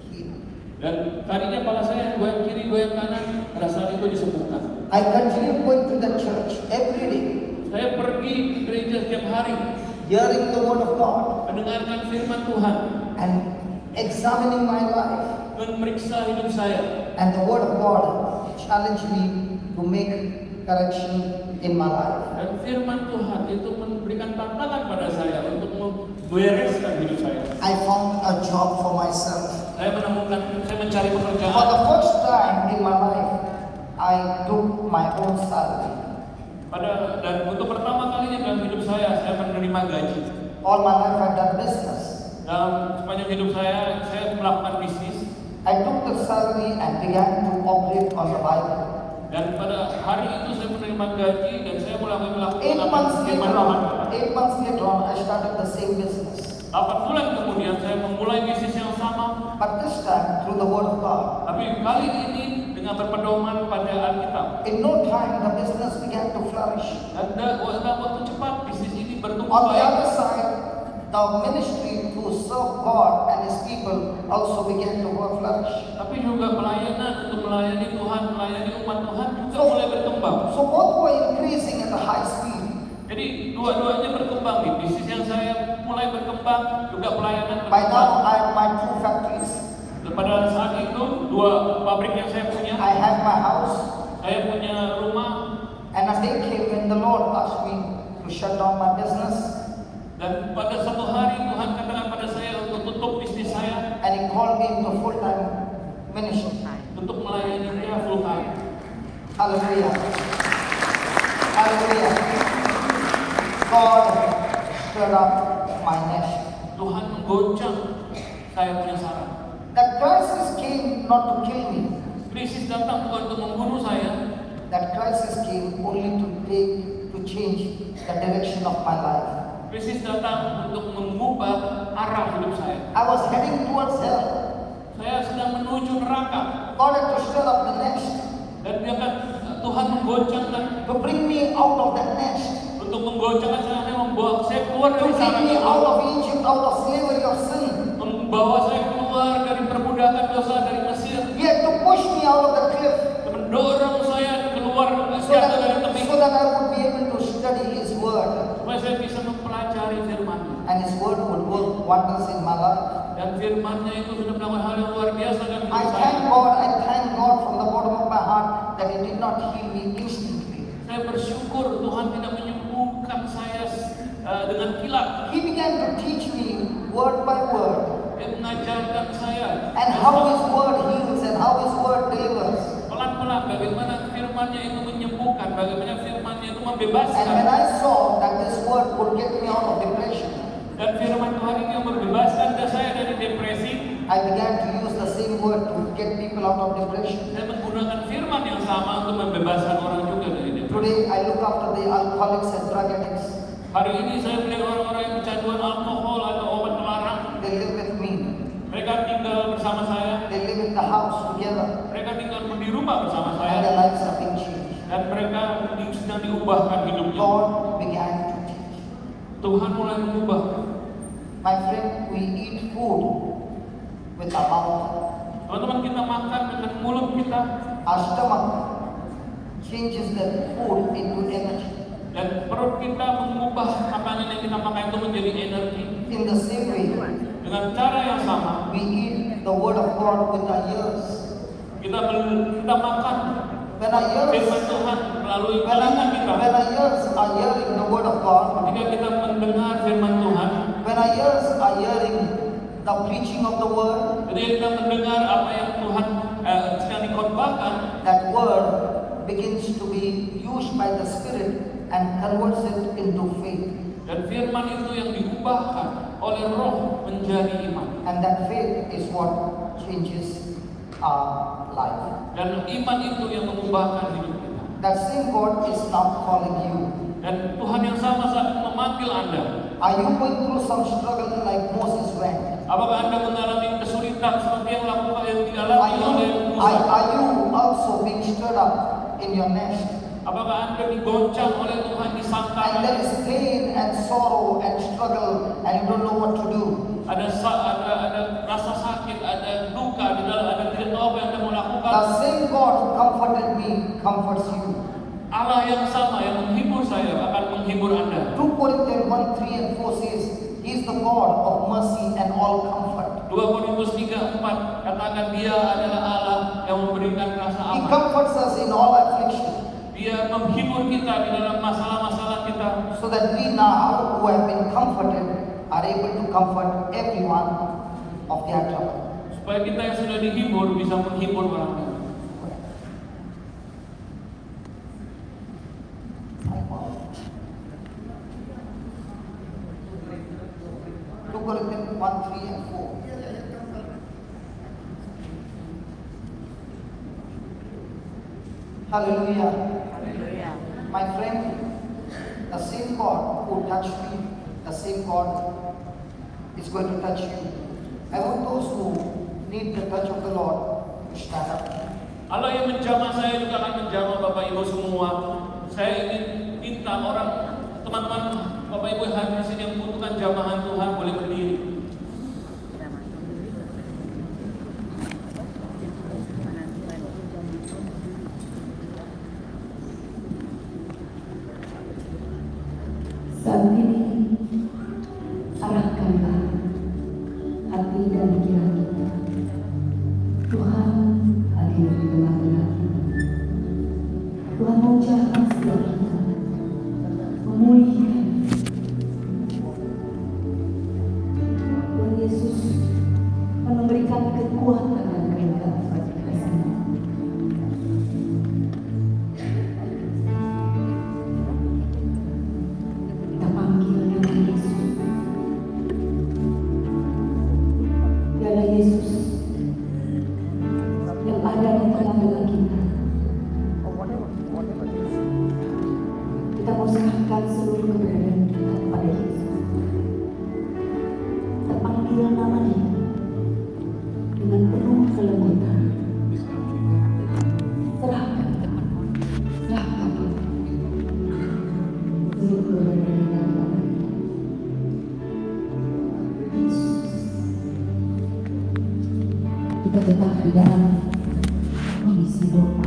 healed. Dan tadinya kepala saya goyang kiri, goyang kanan, pada saat itu disembuhkan. I continued going to the church every day, Saya pergi ke gereja setiap hari, hearing the word of God mendengarkan firman Tuhan, and examining my life. memeriksa hidup saya. And the word of God challenged me to make correction in my life. Dan firman Tuhan itu memberikan tantangan pada saya untuk membereskan hidup saya. I found a job for myself. Saya mencari For pekerjaan. the first time in my life, I took my own salary. Dan untuk pertama kalinya dalam hidup saya menerima gaji. All my life I've done business. Dalam sepanjang hidup saya melakukan bisnis. I took the salary and began to operate on the Bible. Dan pada hari itu saya menerima gaji dan saya mulai melakukan 8 months firman later Tuhan. on, 8 months later on, I started the same business. 8 bulan kemudian saya memulai bisnis yang sama, But this time through the word of God. tapi kali ini dengan berpedoman pada Alkitab. In no time, the business began to flourish. Dan dalam waktu cepat bisnis ini bertumbuh On the baik. other side, the ministry to serve God and His people also began to flourish. Tapi juga pelayanan untuk melayani Tuhan, melayani umat Tuhan juga mulai berkembang. So both were increasing at a high speed. Jadi dua-duanya berkembang nih. Bisnis yang saya mulai berkembang, juga pelayanan By berkembang. now, I had my 2 factories. Pada saat itu 2 pabrik yang saya punya, I had my house. saya punya rumah. And a day came when the Lord asked me to shut down my business. Dan pada satu hari Tuhan katakan pada saya untuk tutup bisnis saya, And He called me into full-time ministry. untuk melayani Dia full time. Hallelujah. Hallelujah. So God stirred up my nest. Tuhan menggoncang saya punya saraf. That crisis came not to kill me. Krisis datang bukan untuk membunuh saya. That crisis came only to change the direction of my life. Krisis datang untuk mengubah arah hidup saya. I was heading towards hell. Saya sedang menuju neraka. God had to stir up the nest Dan Tuhan menggoncangkan to bring me out of that nest, untuk menggoncangkan saya, membawa saya keluar to dari take saraf me itu, out of Egypt, out of slavery of sin. membawa saya keluar dari perbudakan dosa dari Mesir, He had to push me out of the cliff mendorong saya keluar so jatuh dari tebing, that I would be able to study His Word, supaya saya bisa mempelajari firman-Nya. and His Word would work wonders in my life. Dan firman-Nya itu sudah melakukan hal yang luar biasa dalam I hidup thank saya. God from the bottom of my heart that He did not heal me instantly. Saya bersyukur Tuhan tidak menyembuhkan saya dengan kilat. He began to teach me word by word, Dia mengajarkan saya and how His Word heals and how His Word delivers. pelan-pelan bagaimana firman-Nya itu menyembuhkan, bagaimana firman-Nya itu And when membebaskan. I saw that this Word would get me out of depression, Dan firman Tuhan ini yang membebaskan saya dari depresi. I began to use the same word to get people out of depression. Saya menggunakan firman yang sama untuk membebaskan orang juga dari depresi. Today I look after the alcoholics and drug addicts. Hari ini saya melihat orang-orang yang kecanduan alkohol atau obat terlarang. They live with me. Mereka tinggal bersama saya. They live in the house together, Mereka tinggal di rumah bersama and saya. their lives are being changed. Dan mereka sedang diubahkan hidupnya. God began to teach. Tuhan mulai mengubah. My friend, we eat food with our mouth. Teman-teman, kita makan dengan mulut kita. Our stomach changes that food into energy. Dan perut kita mengubah makanan yang kita makan itu menjadi energi. In the same way, Dengan cara yang sama, we eat the word of God with our ears. kita makan When our ears, firman Tuhan melalui when telinga kita. our ears are hearing the word of God, Ketika kita mendengar firman Tuhan, when our ears are hearing the preaching of the word, ketika kita mendengar apa yang Tuhan sedang dikhotbahkan, that word begins to be used by the Spirit and converts it into faith. dan firman itu yang diubahkan oleh Roh menjadi iman. And that faith is what changes our life. Dan iman itu yang mengubahkan hidup kita. That same God is now calling you. Dan Tuhan yang sama saat memanggil Anda. Are you going through some struggle like Moses went? Apakah Anda mengalami kesulitan seperti yang dialami oleh Musa? Are you also being stirred up in your nest? Apakah Anda digoncang oleh Tuhan di And sangkar? there is pain and sorrow and struggle and you don't know what to do. Ada rasa sakit, ada duka di dalam, Anda tidak tahu apa yang Anda mau lakukan. The same God who comforted me comforts you. Allah yang sama yang menghibur saya akan menghibur Anda. 2 Corinthians 1:3 and 4 says, He is the God of mercy and all comfort. 2 Korintus 3:4 katakan Dia adalah Allah yang memberikan rasa He aman. comforts us in all affliction, Dia menghibur kita di dalam masalah-masalah kita, so that we now who have been comforted are able to comfort everyone of their trouble. supaya kita yang sudah dihibur bisa menghibur orang lain. Corinthians 1:3 and 4. Hallelujah. My friend, the same God who touched me, the same God is going to touch you. I want those who need the touch of the Lord to stand up. Allah yang menjamah saya juga akan menjamah Bapak Ibu semua. Saya ingin minta orang, teman-teman, Bapak Ibu yang hadir di sini yang membutuhkan jamahan Tuhan boleh berdiri. Saat ini arahkanlah hati dan pikiran kita. Tuhan hadir di tengah-tengah kita. Tuhan mau jamah setiap kita, memulihkan. kita tetap di dalam kondisi doa.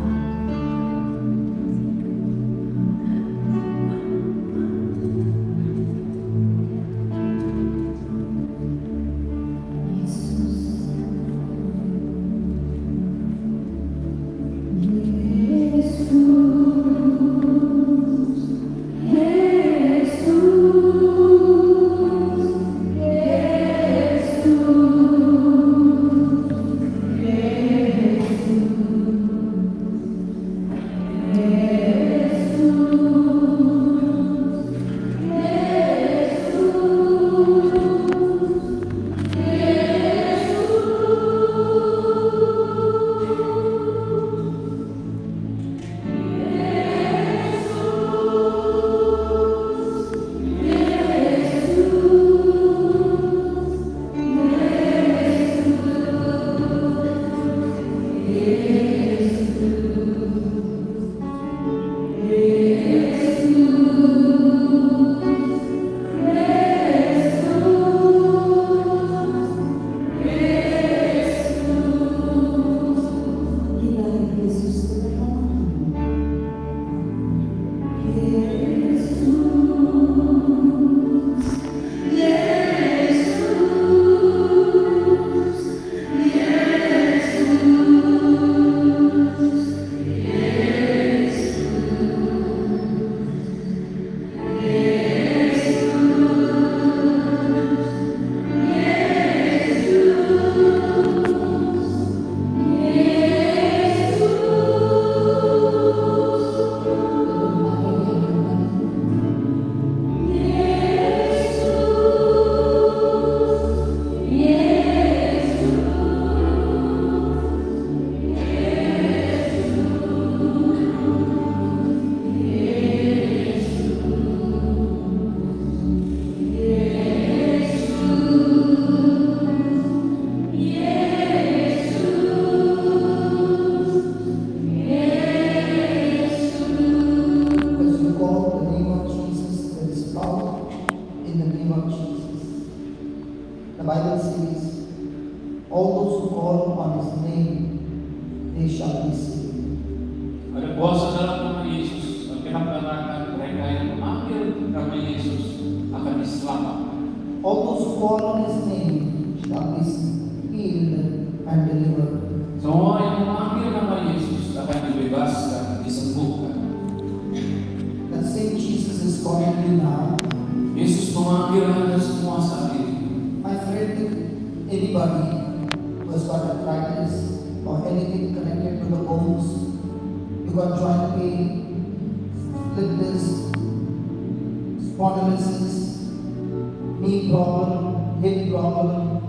Bible says, all those who call on His name, they shall be saved. Ada kuasa dalam nama Yesus. Alkitab katakan mereka yang memanggil nama Yesus akan diselamatkan. All those who call on His name shall be healed and delivered. Semua yang memanggil nama Yesus akan dibebaskan, disembuhkan. The same Jesus is calling you now. Yesus memanggil Anda semua saat ini. My friend, anybody who has got arthritis or anything connected to the bones, you got joint pain, split disc, spondylosis, knee problem, hip problem,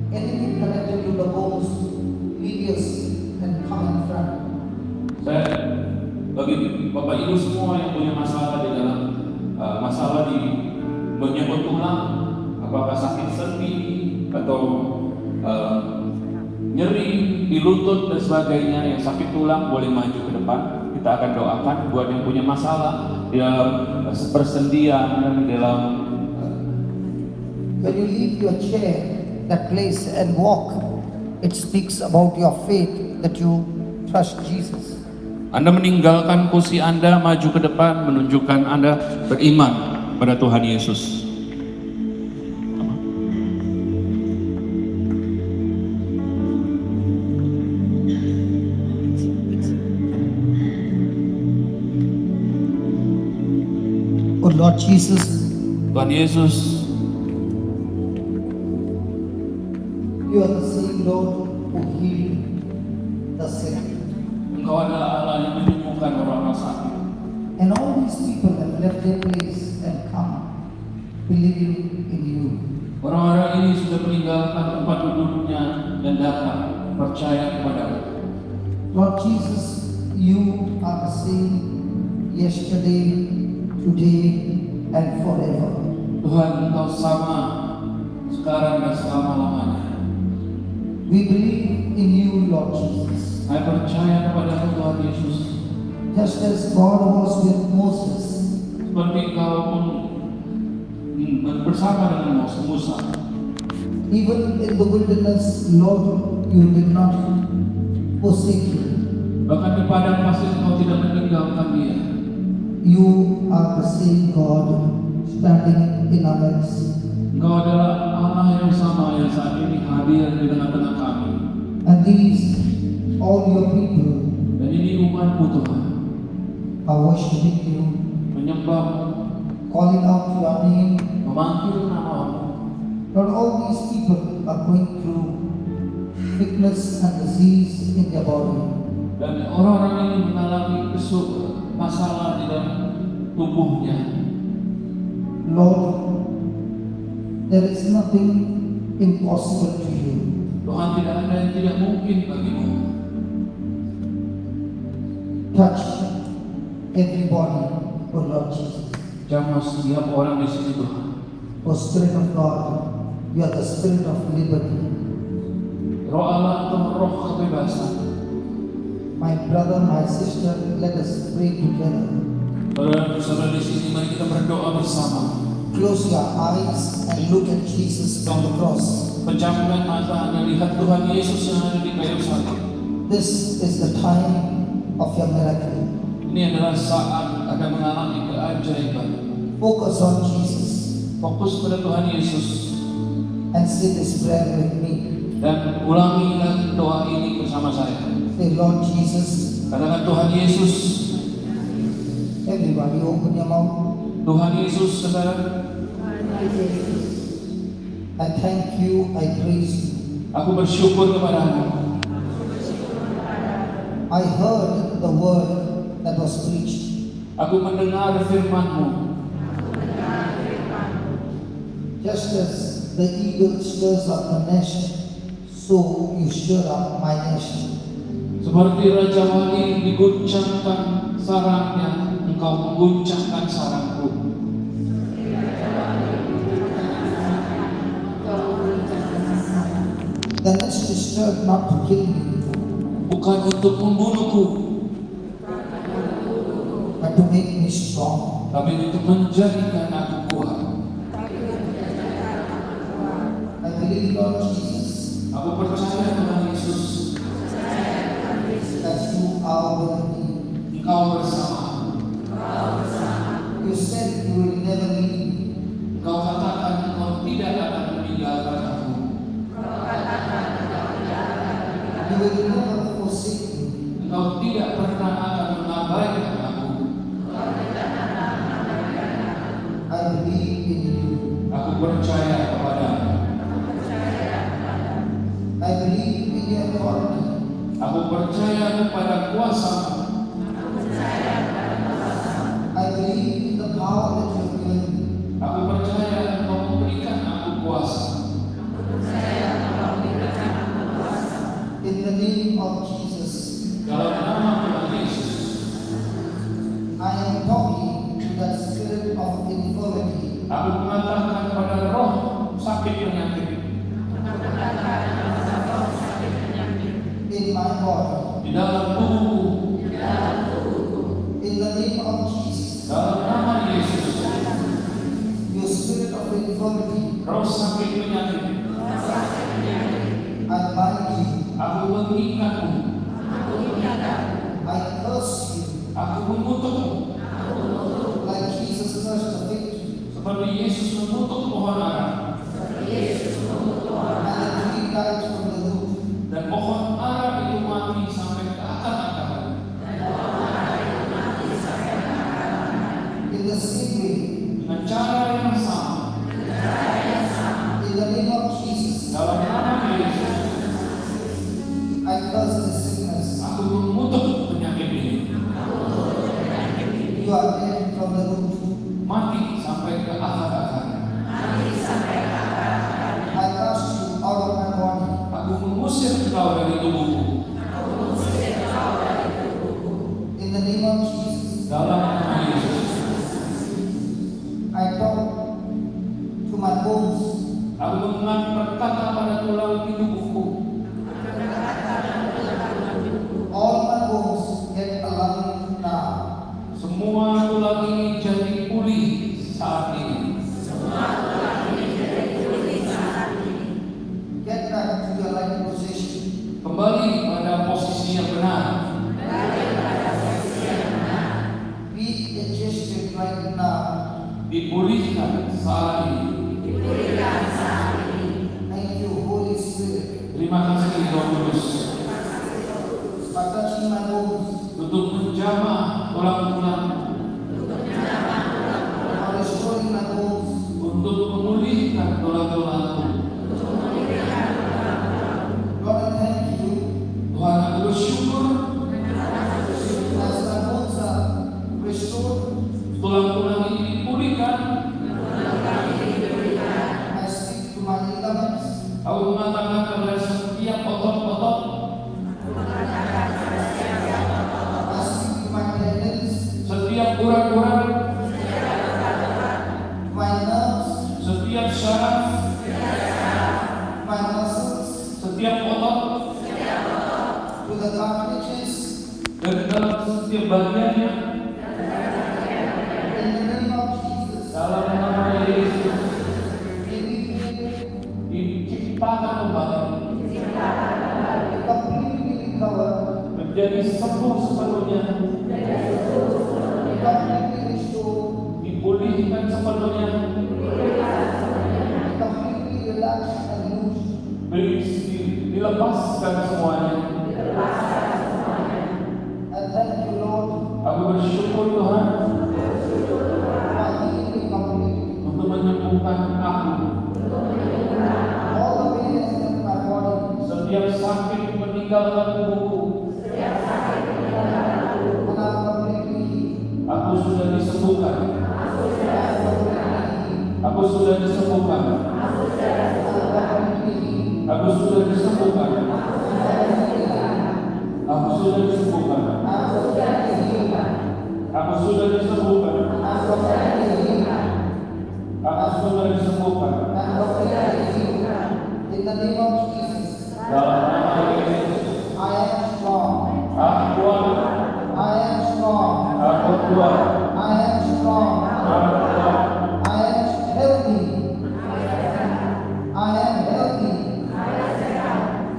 anything connected to the bones, leave your seat and come in front. Saya bagi Bapak Ibu semua yang punya masalah di dalam masalah di menyangkut tulang, apakah sakit sendi atau nyeri di lutut dan sebagainya, yang sakit tulang boleh maju ke depan. Kita akan doakan buat yang punya masalah di dalam persendian dan di dalam. When you leave your chair, that place and walk, it speaks about your faith that you trust Jesus. Anda meninggalkan kursi Anda, maju ke depan, menunjukkan Anda beriman pada Tuhan Yesus. Oh Lord Jesus, Tuhan Yesus, you are the same Lord who healed the sick. Engkau adalah Allah yang menyembuhkan orang-orang sakit. And all these people have left their place and come believing in you. Orang-orang ini sudah meninggalkan tempat duduknya dan datang percaya kepada-Mu. Lord Jesus, you are the same yesterday, today, and forever. Tuhan, Engkau sama sekarang dan selama-lamanya. We believe in you, Lord Jesus. Saya percaya kepada Tuhan Yesus. Just as God was with Moses, Seperti Engkau pun bersama dengan Musa. even in the wilderness, Lord, you did not forsake him. Bahkan di padang pasir Engkau tidak meninggalkan dia. You are the same God standing in our midst. Engkau adalah Allah yang sama yang saat ini hadir di tengah-tengah kami. And these, all your people, Dan ini umat-Mu Tuhan, are worshiping you, menyembah-Mu, calling out your name. memanggil nama-Mu. Lord, all these people are going through sickness and disease in their body. Dan orang-orang ini mengalami masalah di dalam tubuhnya. Lord, there is nothing impossible to you. Tuhan, tidak ada yang tidak mungkin bagi-Mu. Touch everybody, O Lord Jesus. Jamah setiap orang di sini Tuhan. O Spirit of God, you are the Spirit of liberty. Roh Allah itu roh kebebasan. My brother, my sister, let us pray together. Saudara-saudara di sini, mari kita berdoa bersama. Close your eyes and look at Jesus on the cross. Pejamkan mata dan lihat Tuhan Yesus yang ada di kayu salib. This is the time of your miracle. Ini adalah saat Anda mengalami keajaiban. Focus on Jesus Fokus pada Tuhan Yesus and say this prayer with me. dan ulangilah doa ini bersama saya. Say, Lord Jesus, Katakan, Tuhan Yesus. everybody open your mouth. Tuhan Yesus, saudara, I thank you, I praise you. aku bersyukur kepadamu. I heard the word that was preached. Aku mendengar firman-Mu. Just as the eagle stirs up the nest, so you stir up my nest. Seperti Raja Wali diguncangkan sarangnya, Engkau mengguncangkan sarangku. The nest is stirred not to kill me, Bukan untuk membunuhku, but to make me strong. tapi untuk menjadikan aku kuat. I believe, Lord Jesus, Aku percaya Tuhan Yesus, that you are with me. Engkau bersama. You said you will never leave me. Engkau katakan Engkau tidak akan meninggalkan aku. You will never forsake me. Engkau tidak pernah akan mengabaikan aku. I believe in you. Aku percaya kepadamu. I believe in your authority. Aku percaya kepada kuasa-Mu. I believe in the power that you have given me. Aku percaya Engkau memberikan aku kuasa. In the name of Jesus, Dalam nama Tuhan Yesus, I am talking to that spirit of infirmity. aku mengatakan pada roh sakit penyakit In my body, di dalam tubuhku, in the name of Jesus, dalam nama Yesus, your spirit of infirmity, roh sakit penyakit, I bind you, aku mengikatmu, I curse you, aku mengutukmu, like Jesus cursed the fig tree, seperti Yesus mengutuk pohon ara, and the tree died from the root. dan pohon ara itu mati sampai ke akar-akar. In the same way, Dengan cara yang sama, in the name of Jesus, dalam nama Yesus, I curse this sickness. aku mengutuk penyakit ini, You are dead from the root. mati sampai ke akar-akar. I cast you out of my body. Aku mengusir engkau dari tubuhku. In the name of Jesus, Dalam nama Yesus, I talk to my bones. aku berkata pada tulang di tubuhku. All my bones get alive now. Semua tulang ini jadi pulih saat ini. Get back to your right position. dipulihkan saat ini. Thank you, Holy Spirit, Terima kasih Roh Kudus for touching my bones, untuk menjamah tulang-tulangku, for restoring my bones. untuk memulihkan tulang-tulangku. Lord, I thank you Tuhan, aku bersyukur as my bones are restored. tulang-tulang ini dipulihkan. I speak to my ligaments. Aku mengatakan kepada setiap otot-otot, I speak to my tendons, setiap urat-urat, my nerves, setiap syaraf, my muscles, setiap otot, to the cartilages. dan dalam setiap bagiannya. In the name of Jesus, Dalam nama Yesus, may we diciptakan kembali, completely recover, menjadi sembuh sepenuhnya, completely restore, dipulihkan sepenuhnya, completely relax and loose. dilepaskan semuanya. I thank you, Lord, Aku bersyukur Tuhan for healing me completely. untuk menyembuhkan aku. All the pain has left my body. Setiap sakit meninggalkan tubuhku. And I'm completely healed. Aku sudah disembuhkan. I'm completely healed. Aku sudah disembuhkan. I'm completely healed. Aku sudah disembuhkan. Aku sudah disembuhkan. I'm completely healed. Aku sudah disembuhkan. I'm completely healed. Aku sudah disembuhkan. I'm completely healed. In the name of Jesus, Dalam nama Yesus, I am strong. aku kuat. I am strong. Aku kuat. I am strong. Aku kuat. I am healthy. I am healthy.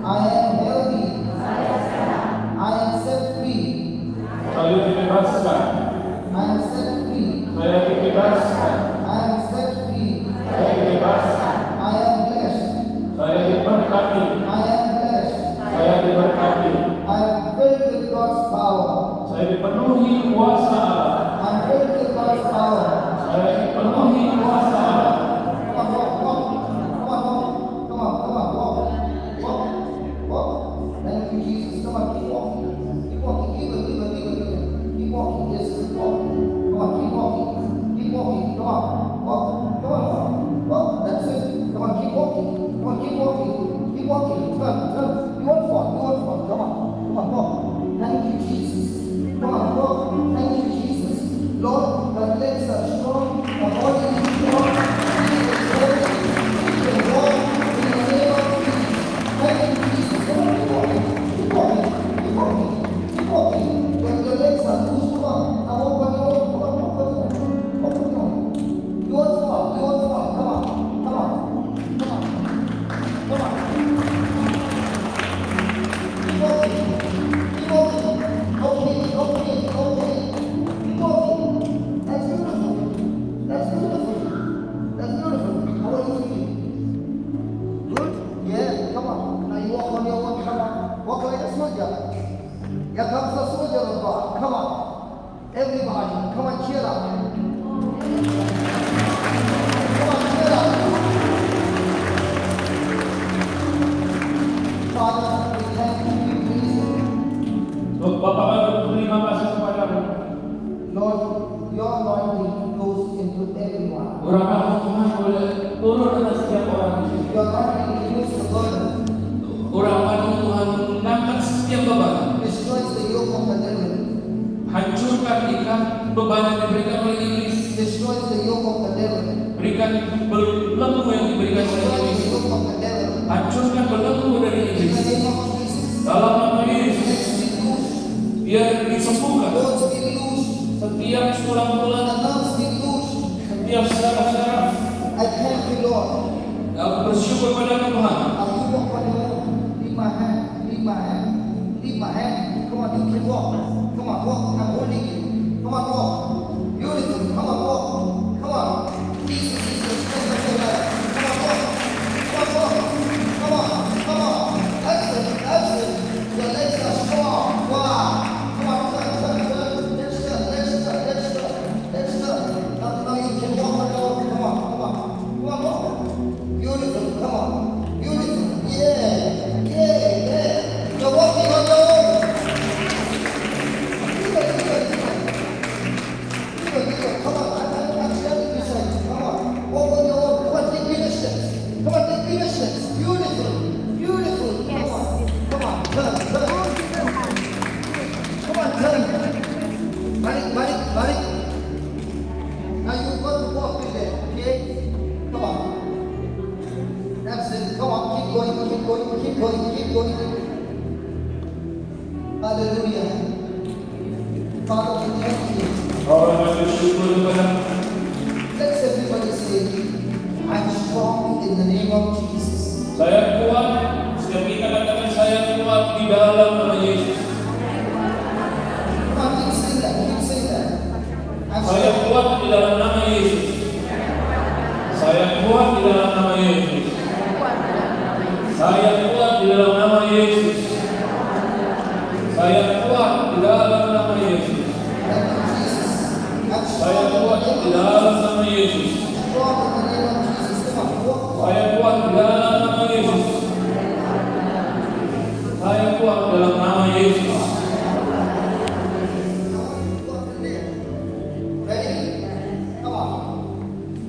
I am healthy. I am set free. Saya dibebaskan. I am set free. Saya dibebaskan. I am set free. Saya dibebaskan. I am blessed. Saya diberkati. I am blessed. Saya diberkati. I am filled with God's power. Saya dipenuhi kuasa Allah. I am filled with God's power. Saya dipenuhi kuasa Allah. Come on, walk, walk. Come on, walk. Walk, walk. Thank you, Jesus. Come on, keep walking. Keep walking. Keep walking. Yes, keep walking. Come on, keep walking. Keep walking. Come on, walk. Come on, walk. That's it. Come on, keep walking. Come on, keep walking. Keep walking. Turn. You won't fall. Come on, walk. Thank you, Jesus. Come on, walk. Thank you, Jesus. Lord, the legs are strong. The body is strong. You can walk in the name of Jesus. Thank you, Jesus. Come on, keep walking. Keep walking. Keep walking. Keep walking. When your legs are loose, come on. Now walk on your own. Come on. You won't fall. Come on. Keep walking. Keep walking. Okay. Keep walking. That's beautiful. How are you feeling? Good? Yeah, come on. Now you walk on your own. Come on. Walk like a soldier. Here comes the soldier of God. Come on. Everybody, come on, cheer up. Come on, cheer up. Father, we thank you, please. Bapak kami berterima kasih kepadamu. Lord, your anointing flows into everyone. Urapan Tuhan boleh turun atas setiap orang di sini. Your anointing removes the burden, Urapan Tuhan mengangkat setiap beban. destroys the yoke of the devil, Hancurkan ikat beban yang diberikan oleh iblis. destroys the yoke of the devil, Berikan belenggu yang diberikan oleh destroys the iblis. yoke of the devil. Hancurkan belenggu dari In the iblis. name of Jesus, Dalam nama Yesus, legs be loose, biar disembuhkan. bones be loose, Setiap tulang-tulang, the nerves be loose. setiap syaraf-syaraf. I thank you, Lord. Aku bersyukur pada Tuhan. Now you walk on your own. Leave my hand. Come on, you can walk. Come on, walk. I'm holding you. Come on, walk. Beautiful. Come on, walk. Come on. keep going, keep going. Hallelujah. Father, we thank you. Let's everybody say, I'm strong in the name of Jesus. Saya kuat. Setiap kita katakan saya kuat di dalam nama Yesus. Come on, keep saying that, keep saying that. I'm Saya strong. kuat di dalam nama Yesus. Saya kuat di dalam nama Yesus. Saya kuat di dalam nama Yesus. Saya kuat di dalam nama Yesus. Thank you, Jesus. I'm Saya strong kuat in di the name of dalam Jesus. nama Yesus. Strong in the name of Jesus. Come on, walk. Saya kuat di dalam nama Yesus. Saya kuat dalam nama Yesus. Ready? Come on.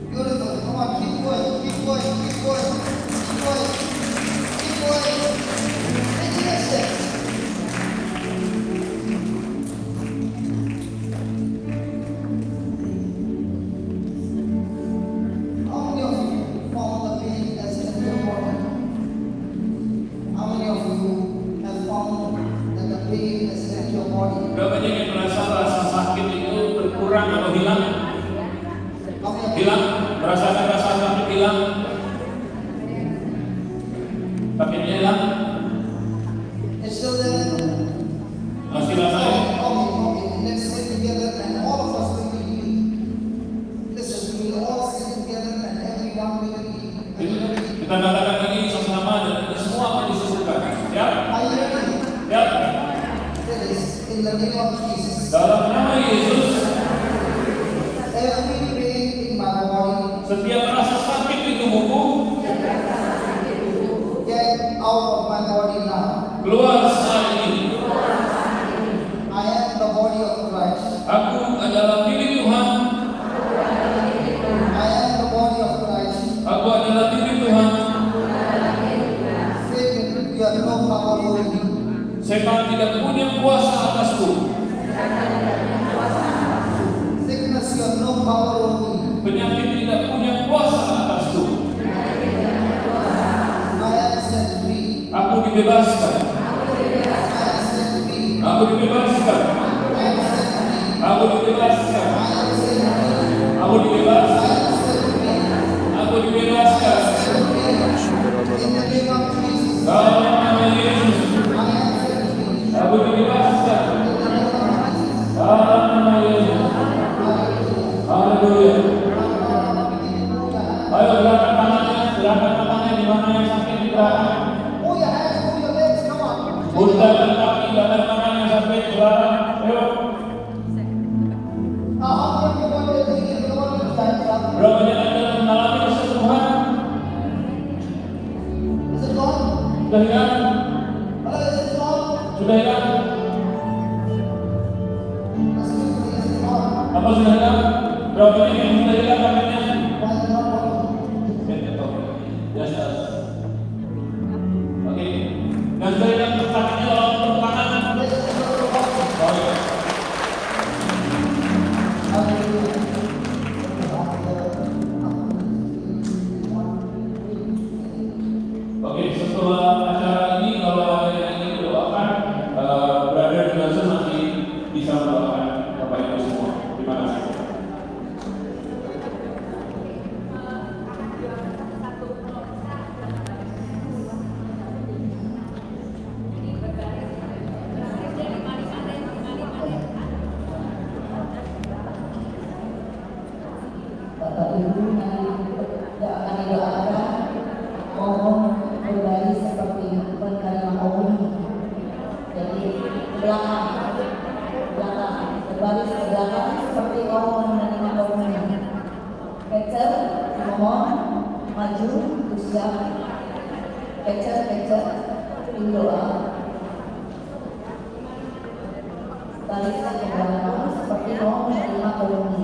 Beautiful. Come on, keep going, keep going, keep going, keep going, keep going. Take the next step. How many of you found the pain that's in your body? How many of you have found that the pain has left your body? Berapa banyak yang merasa rasa sakit itu berkurang atau hilang? How many of you? Hilang? Merasakan rasa sakit hilang? Sakitnya hilang? It's still there? Masih rasain? Okay. Let's sit together and all of us will be healed. Listen, we will all sit together and everyone will be healed. Kita katakan ini sama-sama dan semua akan disembuhkan. Ya? Are you ready? Ya? That is in the name of Jesus. Dalam nama Yesus, Every pain in my body, setiap rasa sakit di tubuhku get out of my body now. keluar saat ini. I am the body of Christ. Aku adalah milik Tuhan. I am the body of Christ. Aku adalah milik Tuhan. Satan, you have no power over me. Setan tidak punya kuasa atasku. Sickness, you have no power over me. Penyakit tidak punya kuasa atasku. I am set free. Aku dibebaskan. I am set free. Aku dibebaskan. I am set free. Aku dibebaskan. I am set free. Aku dibebaskan. I am set free. Aku dibebaskan. In the name of Jesus, Dalam nama Yesus, I am set free. aku dibebaskan. In the name of Jesus, Dalam nama Yesus. Haleluya. Ayo gerakan tangannya di mana yang sakit digerakkan. move your hands, move your legs, come on. Bundar kaki, gerakan tangan yang sakit digerakkan. Ayo. Now, how many of you want to think in the Lord to stand up? Berapa banyak yang mengalami kesembuhan? Is it gone? Sudah hilang? Hello, is it gone? Sudah hilang? Excuse me, is it gone? Apa sudah hilang? Berapa banyak yang sudah hilang sakitnya? Why is it not working? Yes, yes. Oke. Yang sudah hilang sakitnya tolong tepuk tangan. Yes, it's not working. Oke. Oke, setelah acara ini kalau ada yang ingin doakan, Brother Johnson masih bisa mendoakan Bapak Ibu semua. Terima kasih. Bapak Ibu yang akan didoakan mohon berbaris seperti penerima umum. Jadi belakang berbaris ke belakang seperti orang menerima umum. Pecer mohon maju usia. Pecer doa. Baris ke belakang seperti orang menerima umum.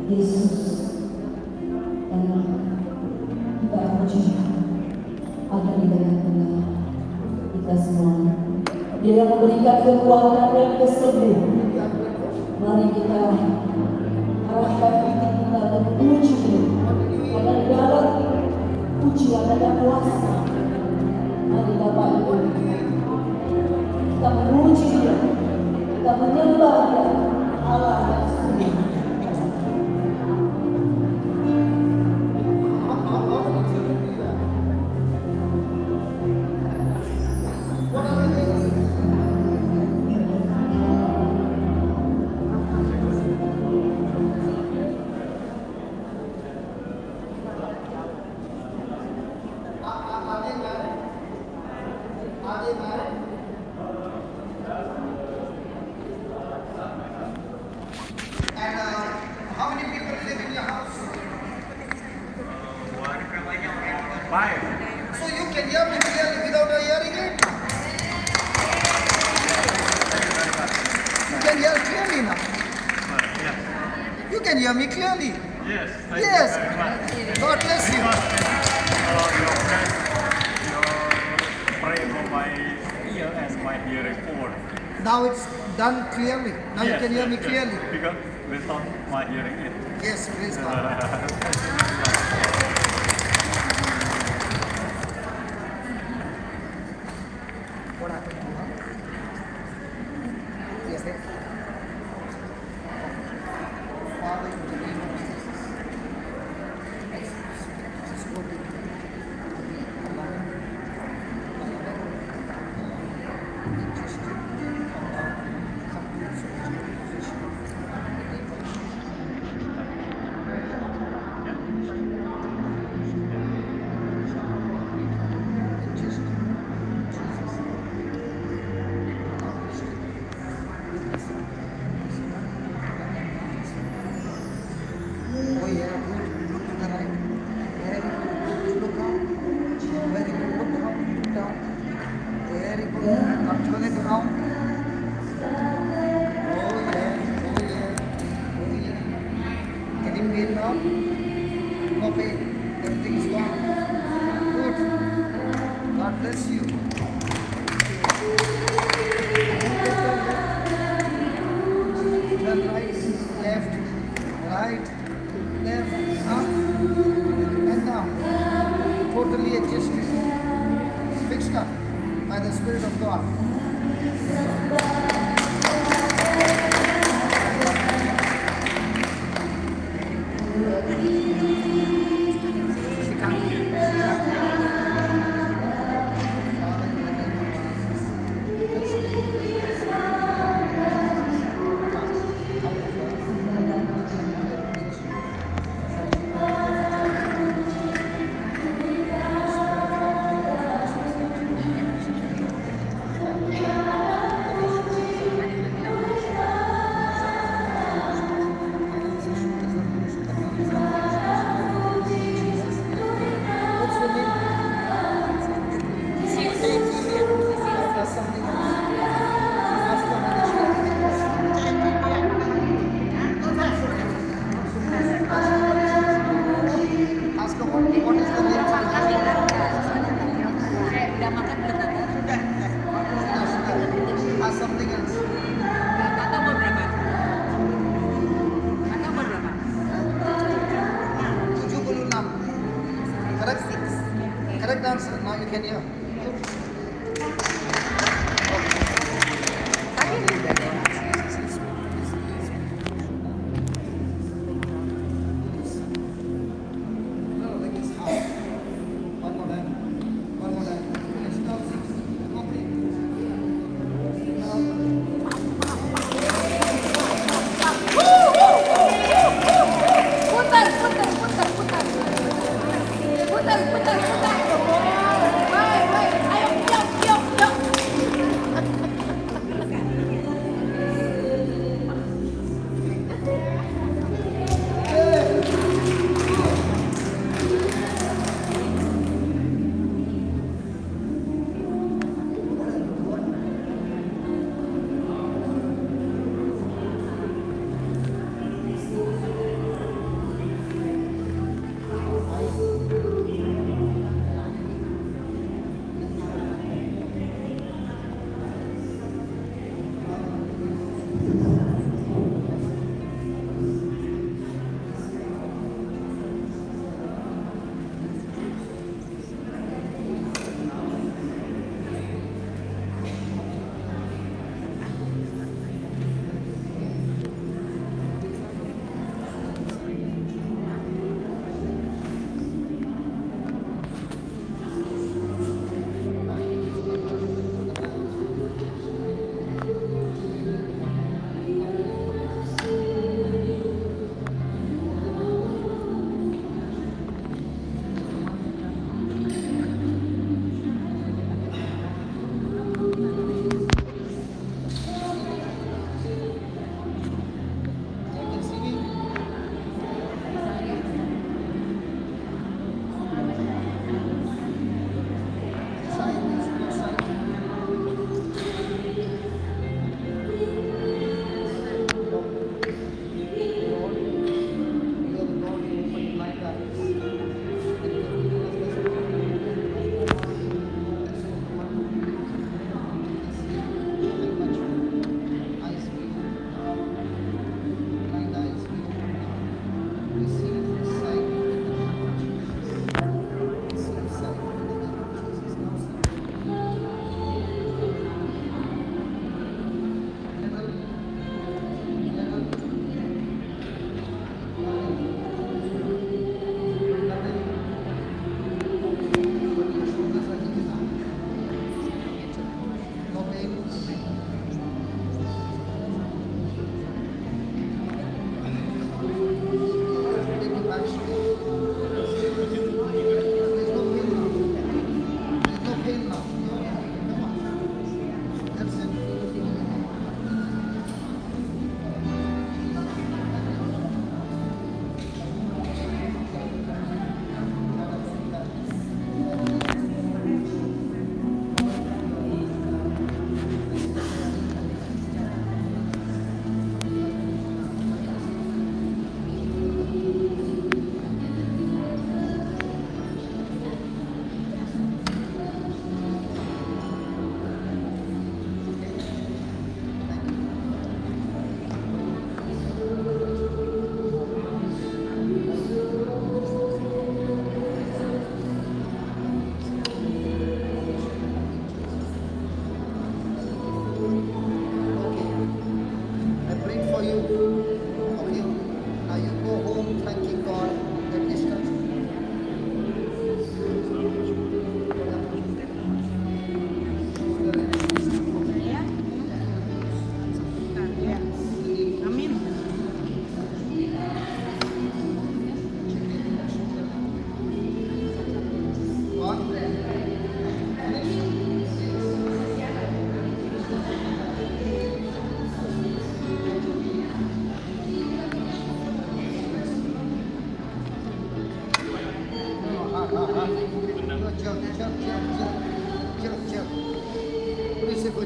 Yesus. Dan kita puji akan di tengah-tengah kita semua. Dia yang memberikan kekuatan dan kesembuhan. Mari kita arahkan hati kita dan puji Dia. Karena di dalam pujian ada kuasa. Mari Bapak Ibu, kita memuji Dia, kita menyembah Dia, Allah yang sungguh. So you can hear me clearly without hearing it? You can hear clearly now? You can hear me clearly? Yes. Yes. God bless you. Pray for my ear and my hearing forward. Now it's done clearly. Now you can hear me clearly. Because without my hearing it. Yes, praise God. What happened to her? Yes, sir. Father, in the name of Jesus, I speak this word to you. Oh yeah, good. Look to the right. Very good. Look up. Very good. Look down. Look down. Very good. Now turn it around. Oh yeah. Oh yeah. Oh yeah. Getting pain now? No pain. Everything is gone. Good. God bless you. Turn right, left, right, left, up, and down. Totally adjusted. Fixed up by the Spirit of God. Correct answer. Now you can hear. No, like this. One more time. One more time. Let's go. Okay.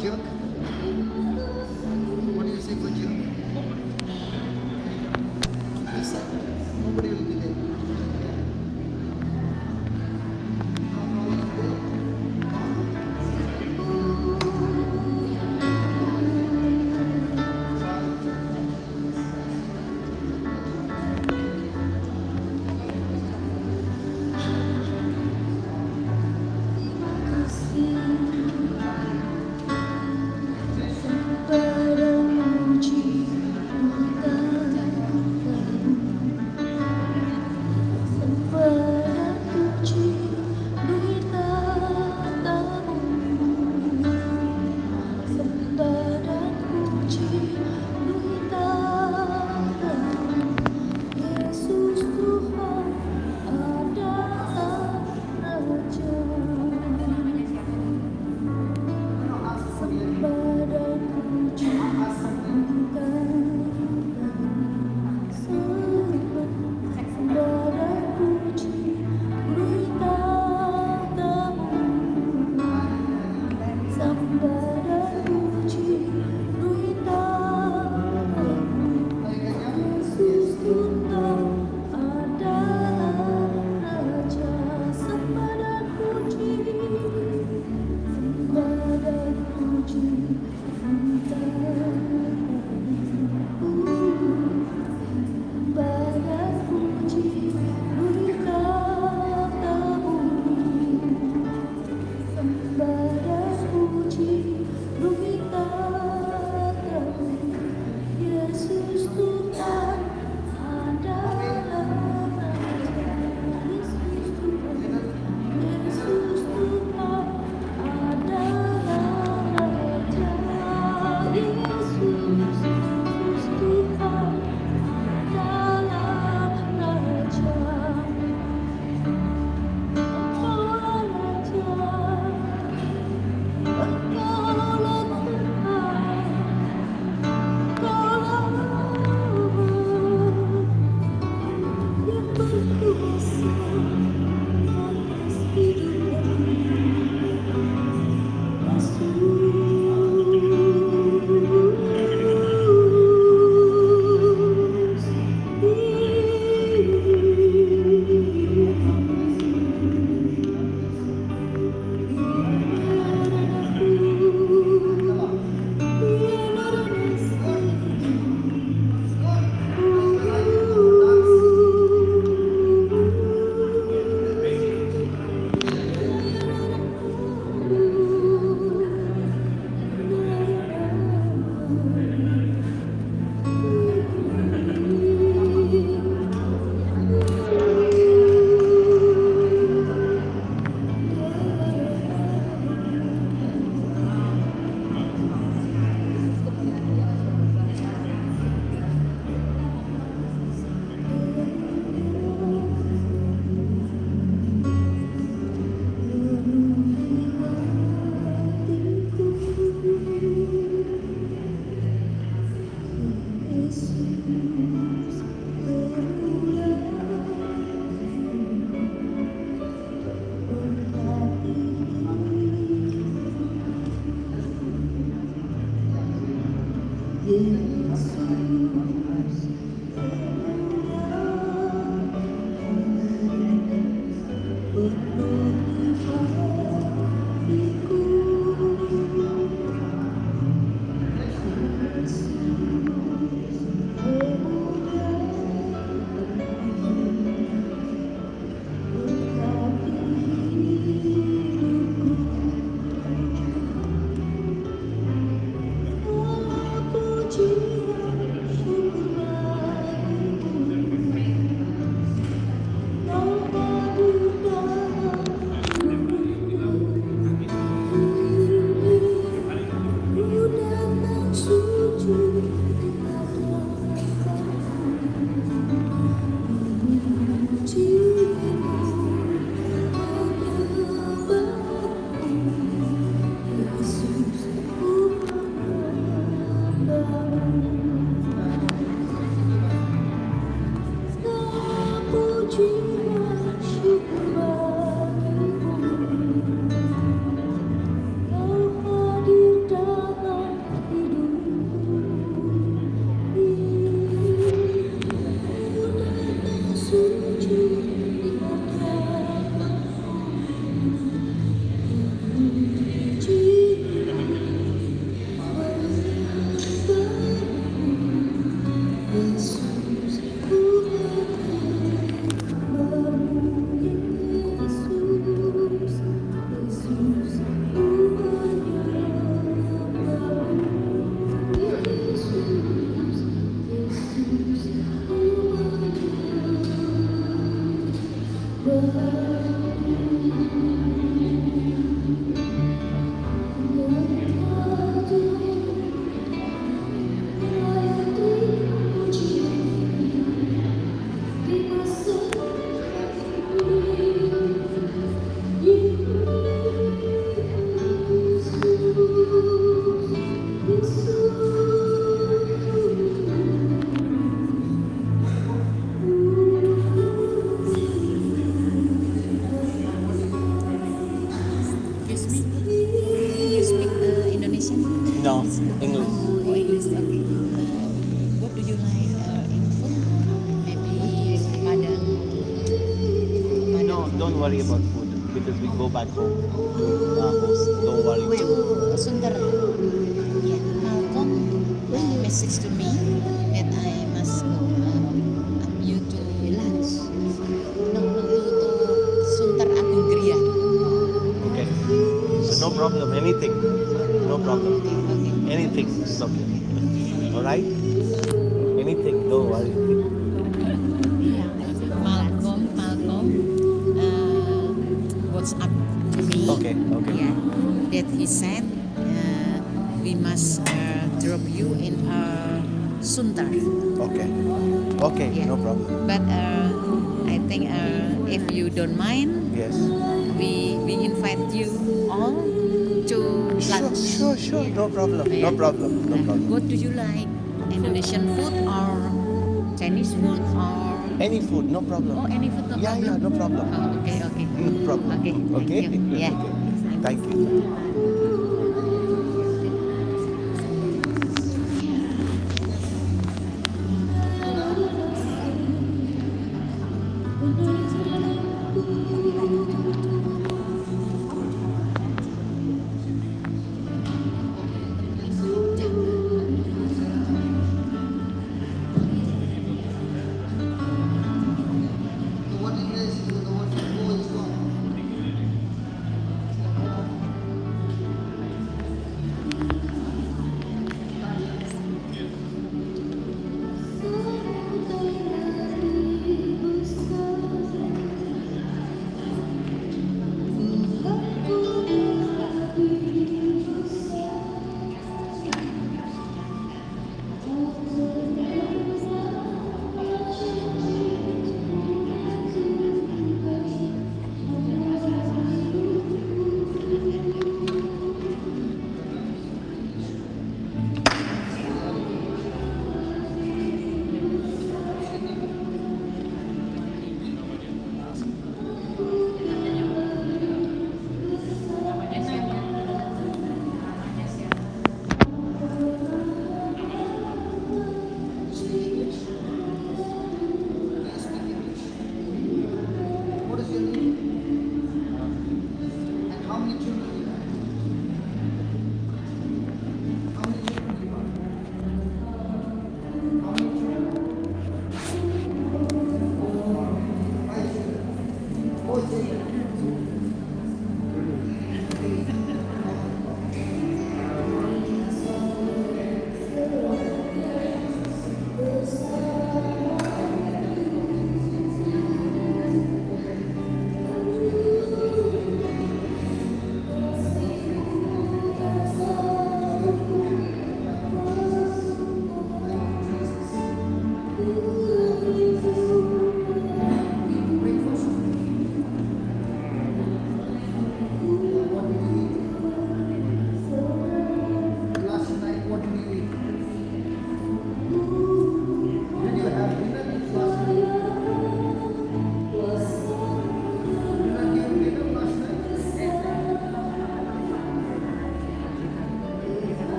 jerk? What do you say for jerk? This side. Nobody will be there. You speak Indonesian? No, English. Oh, English, okay. What do you like in food? Maybe Padang. No, don't worry about food because we go back home. Host. Don't worry. To Sunter. Yeah, Malcolm message to me that I must go up you to lunch. No, to Sunter Agung Gria. Okay. So no problem. Anything. No problem. Okay. Anything. It's okay. Alright? Anything. Don't worry. Malcolm, WhatsApp to me. Okay. Okay. Yeah, that he said we must drop you in Sunter. Okay. Okay. Yeah. No problem. But I think if you don't mind, Yes. we invite you all to lunch. Sure. No problem. Yeah. No problem. No problem. What do you like? Indonesian food or Chinese food or Any food. No problem. any food? No Yeah. problem? No problem. Oh, okay. No problem. Okay. Okay. Thank you. Yeah. Okay. Thank you. The word is the word go is gone. What is your name? And how many children you have? How many children you have? How many children? 5 children. 4 children.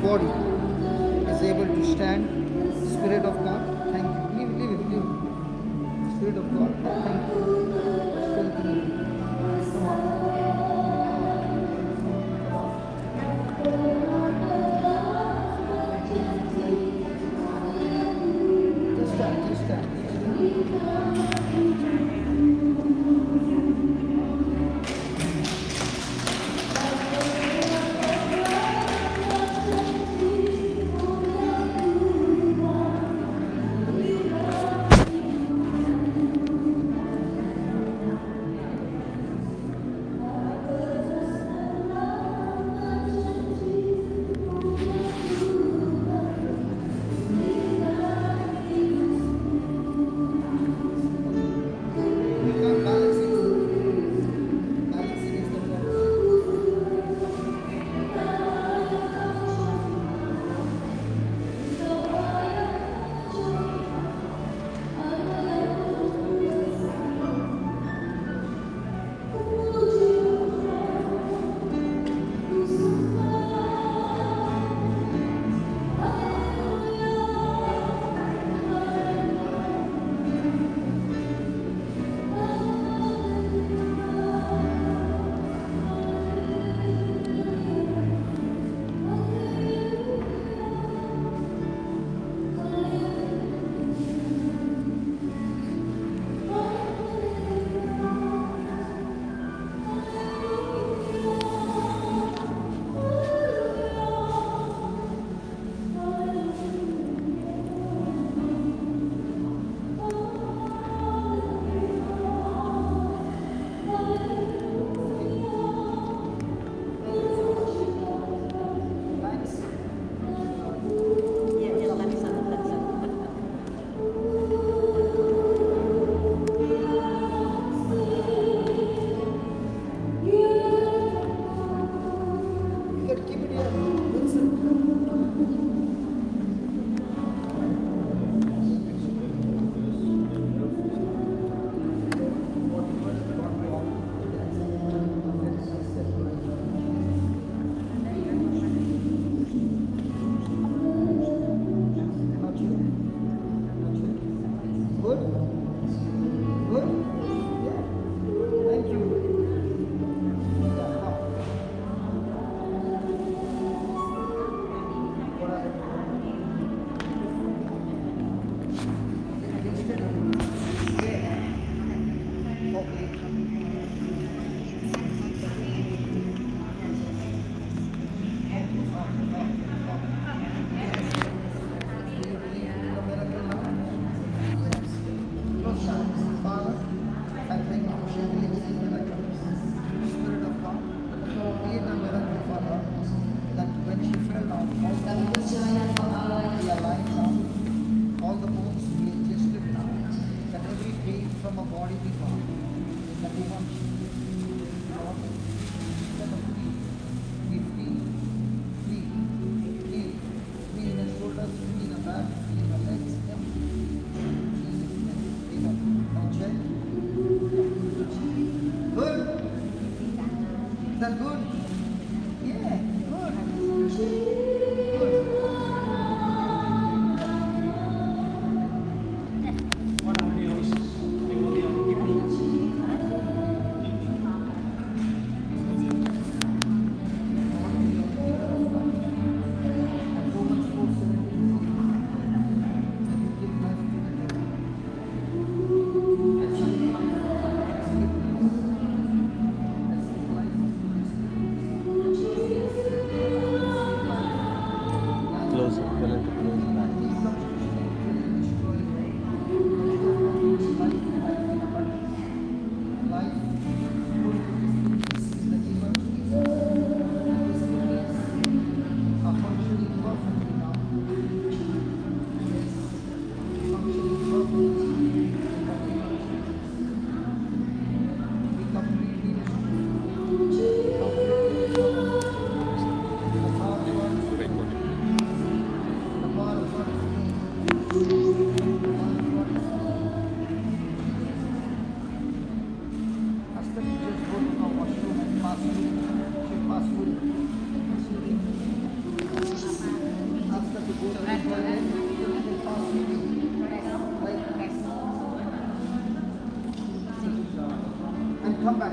body is able to stand. Spirit of God, thank you. Leave it. Spirit of God, thank you. Strengthen you. Come on. Just stand.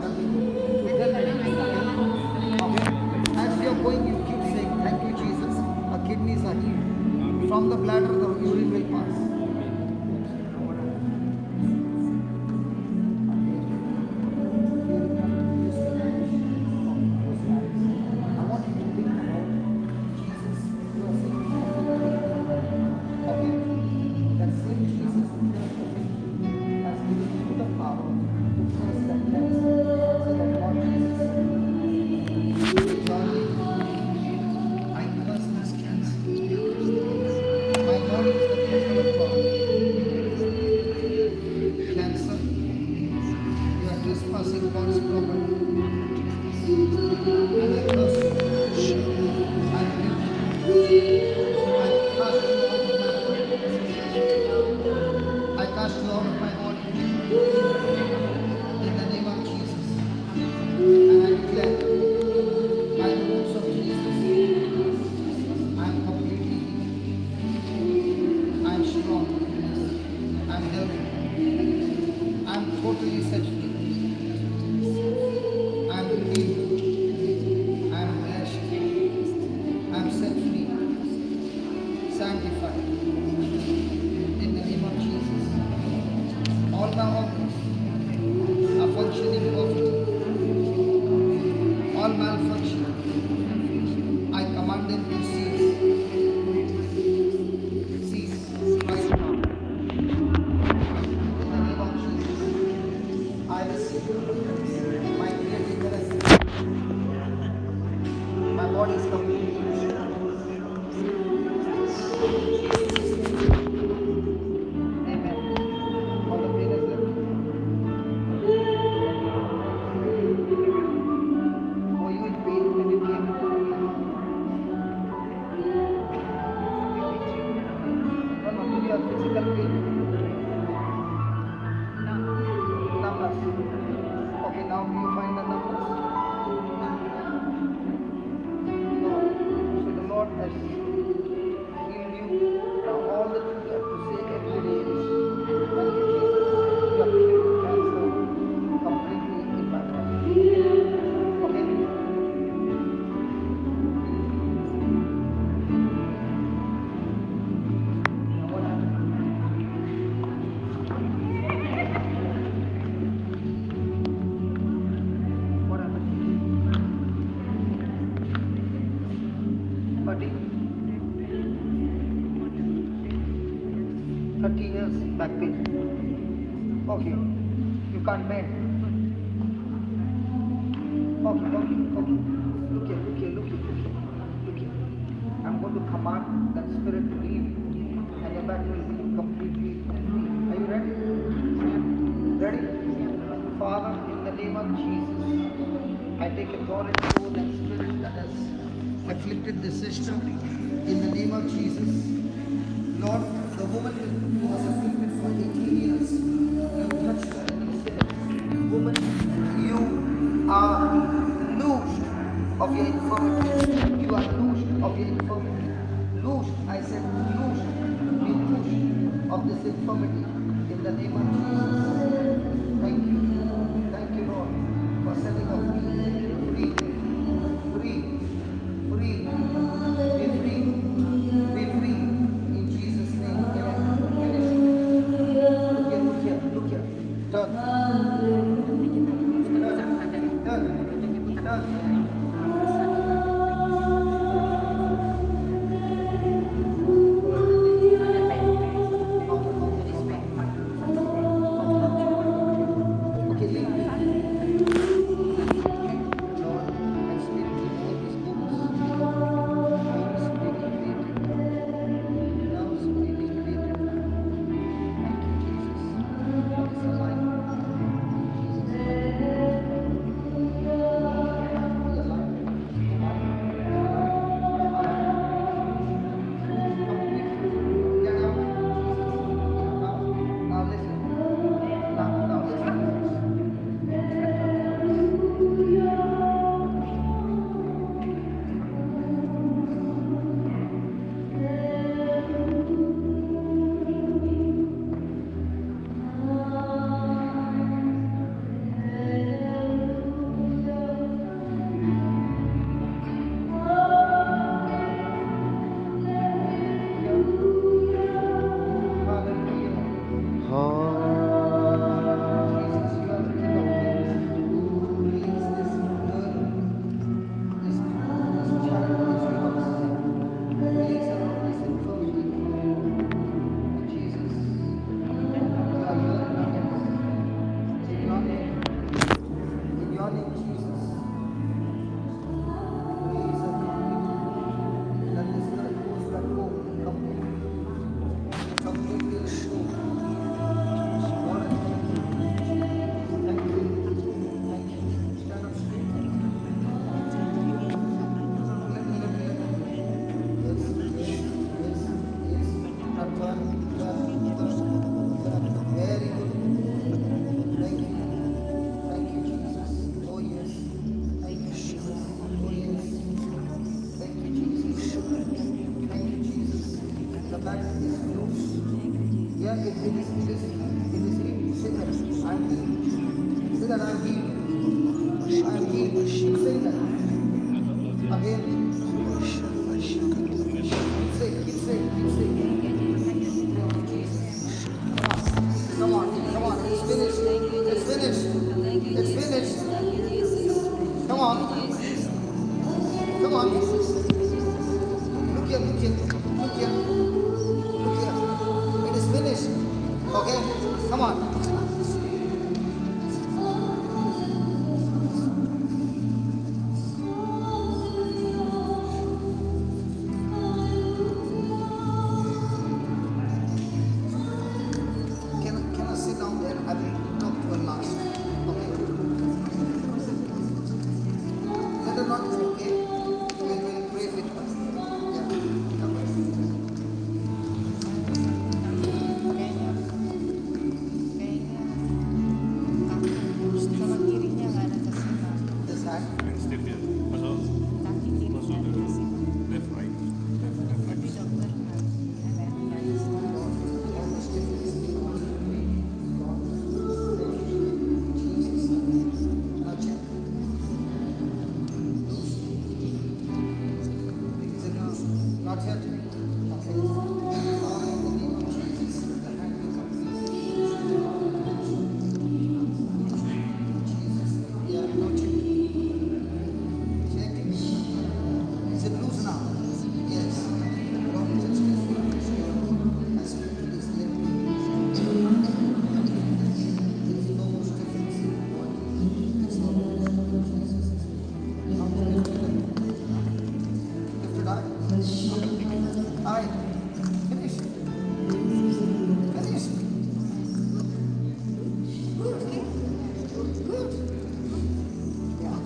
Okay? As you are going, you keep saying, thank you, Jesus. Our kidneys are healed. From the bladder, the urine will pass. I want you to think about Jesus. You are saying, okay? That same Jesus has given you the power to curse that cancer. So that Lord Jesus, I curse this cancer. My body is the temple of God. Cancer, you are trespassing God's property. And I curse you. I rebuke you. I cast you out of my body. I cast you out of my body. In the name of Jesus. And I declare, by the roots of Jesus, I am completely healed. I am strong. I am healthy. I am totally set free. I am redeemed. I am blessed. I am set free. Sanctified. In the name of Jesus. All my organs are functioning perfectly. All malfunction, I command them to cease. Cease right now. In the name of Jesus, I receive my creative blessing. My body is completely healed. Amen. All the pain is left. Were you in pain when you came? No, do you have physical pain? Numbness. Okay, now do you find the numbness? No. So the Lord has healed you. Now all that you have to say every day is, thank you, Jesus. You have killed cancer completely in my body. Okay? Now what happened? What happened? Buddy? 30 years back pain. Okay. You can't bend. Okay. Look here. I'm going to command that spirit to leave you, and your back will be completely free. Are you ready? Ready? Father, in the name of Jesus, I take authority over that spirit that has afflicted the system. In the name of Jesus, Lord, the woman who was afflicted for 18 years, you touched her and you said, woman, you are loosed of your infirmity. You are loosed of your infirmity. Loosed, I said loosed, be loosed of this infirmity in the name of Jesus. Thank you, Lord, for setting us free, free, free, be free, be free in Jesus' name. Amen. Look here, turn. Say that I'm healed. I am healed. Say that. Again. Keep saying. Come on. It's finished. Come on. Look here. It is finished. Okay? Come on. Can I sit down there? I will talk to her last. Okay? Let her not go, okay? We will pray with her. Yeah. Come on. Sama kirinya nggak ada kesimbangan. This hand. And stiff here. Masuk. Kaki kirinya Masuk ada dulu. kesimbangan. Left, right. Left, Tapi right. dokter nggak ada Not yet. Yeah, no check. Is it loose now? Yes. Don't touch it. I speak to this limb. There is no stiffness. It's no lift it up. Alright. Finish. Good. Yeah.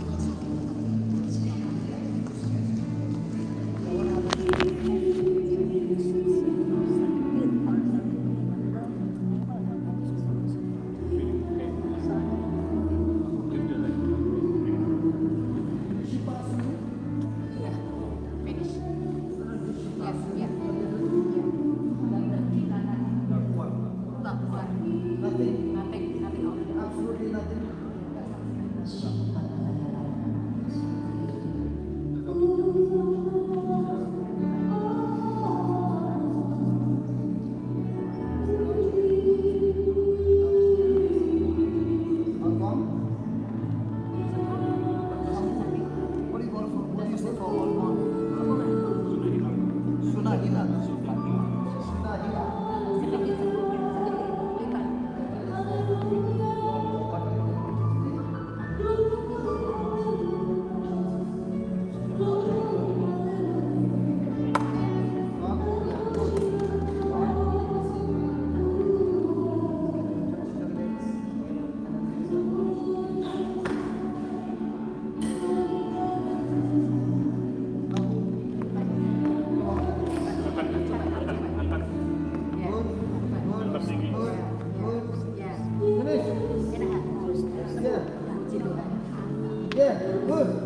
Nothing. Absolutely nothing. All gone? What do you want for? What do you say for all gone? Sunahila. Yeah, good.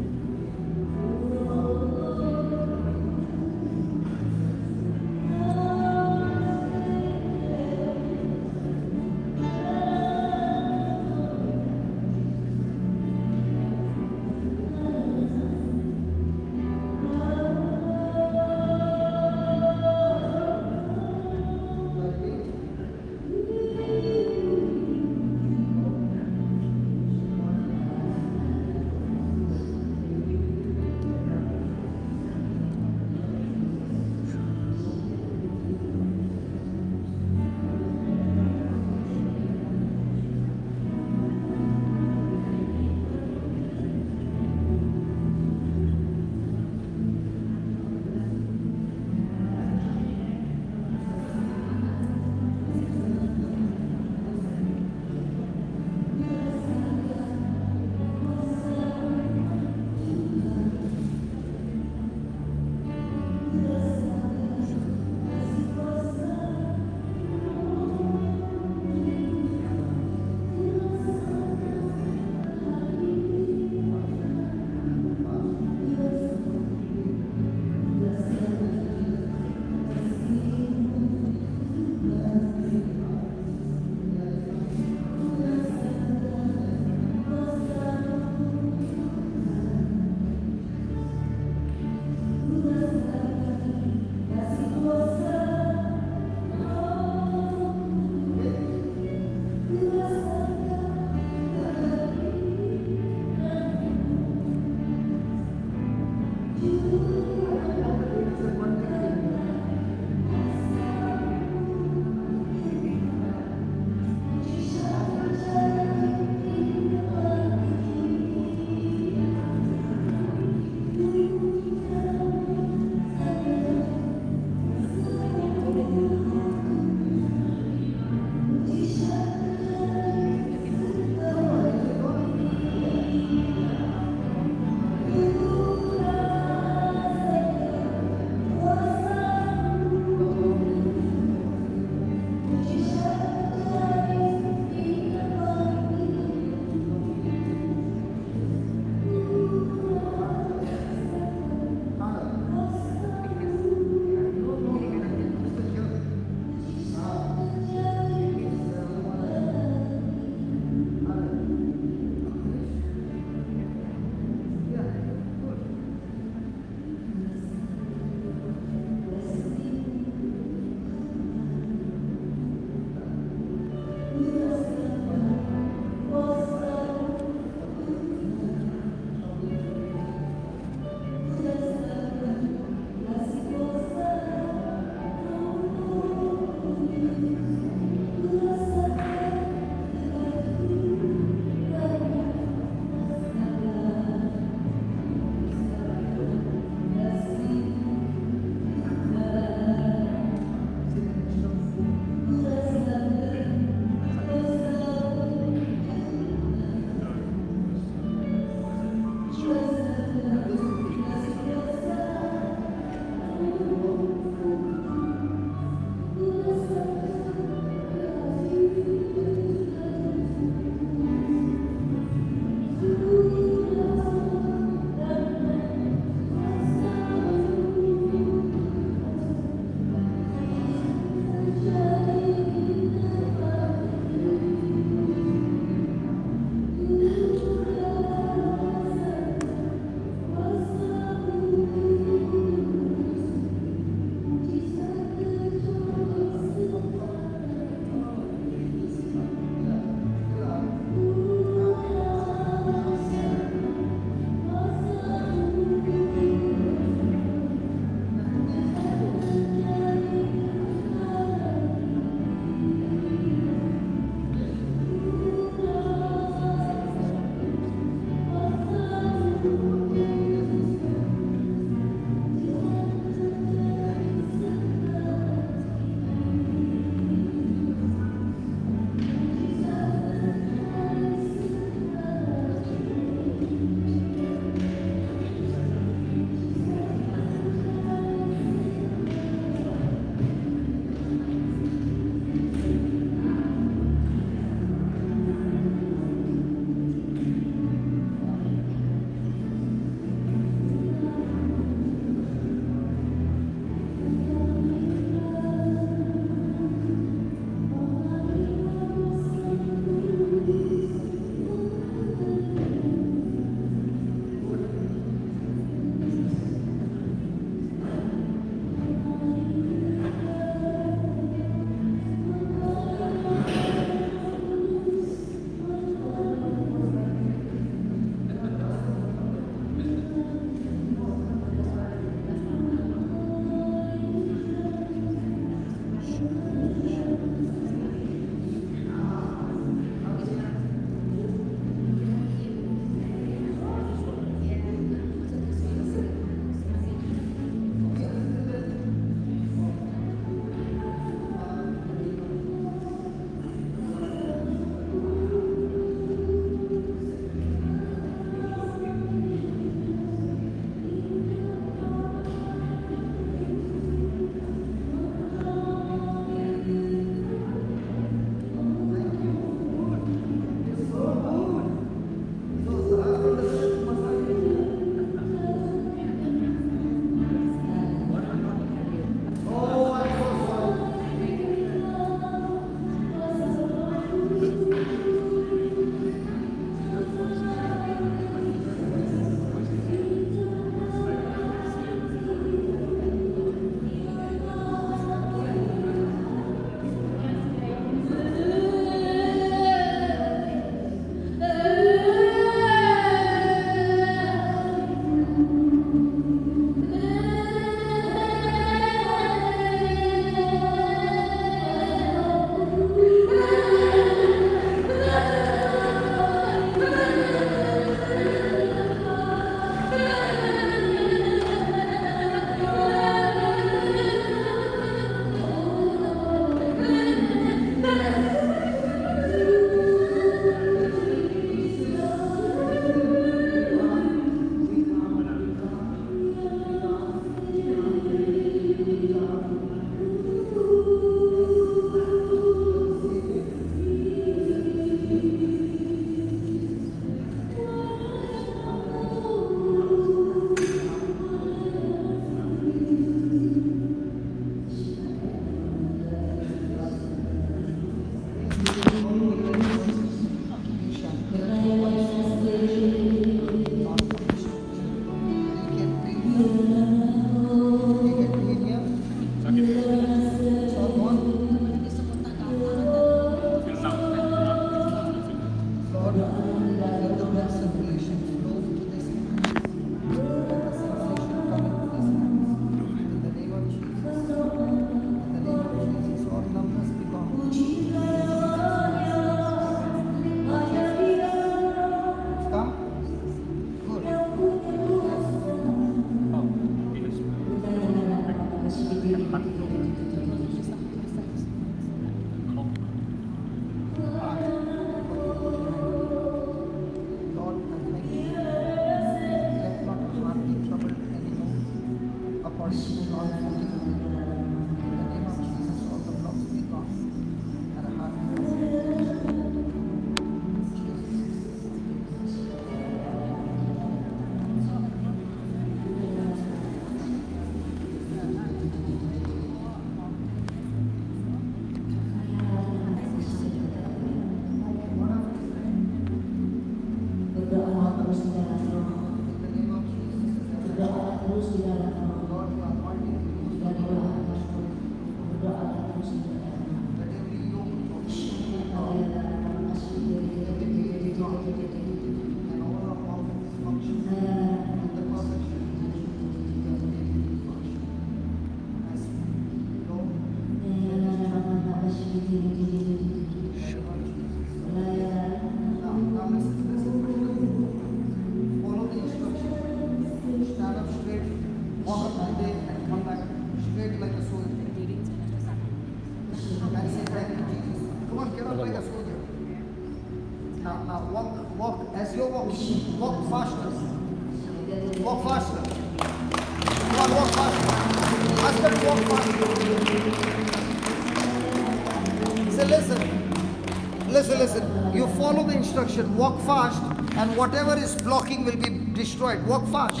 Walk fast, and whatever is blocking will be destroyed. Walk fast.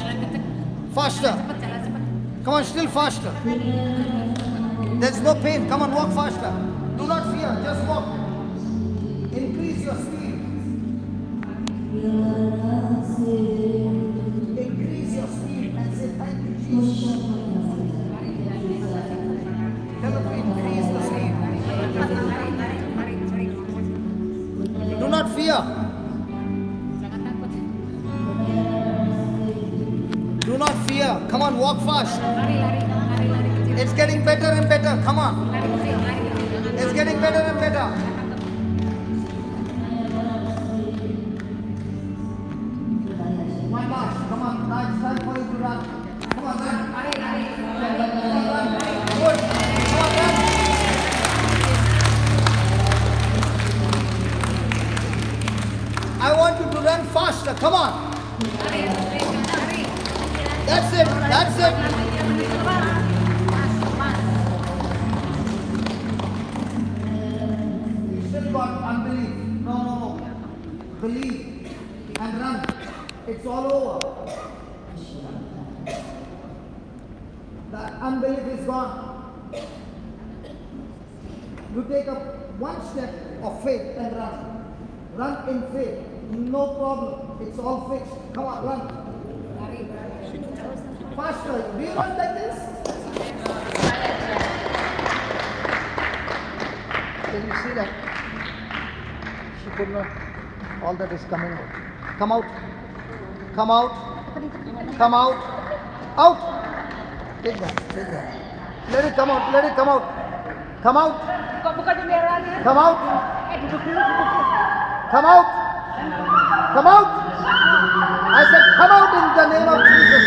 Faster. Come on, still faster. There's no pain. Come on, walk faster. Do not fear, just walk. Increase your speed. Increase your speed and say thank you, Jesus. Tell them to increase the speed. Do not fear. Do not fear. Come on, walk fast. It's getting better and better. Come on. It's getting better and better. My gosh, come on. Now it's time for you to run. Come on, run. Good. Come on, run. I want you to run faster. Come on. That's it. That's it. You still got unbelief. No. Believe and run. It's all over. The unbelief is gone. You take up one step of faith and run. Run in faith. No problem. It's all fixed. Come on, run. Faster. Do you run like this? Can you see that? She could not. All that is coming out. Come out. Come out. Come out. Out. Take that. Take that. Let it come out. Let it come out. Come out. Come out. Come out. Come out. I said, come out in the name of Jesus.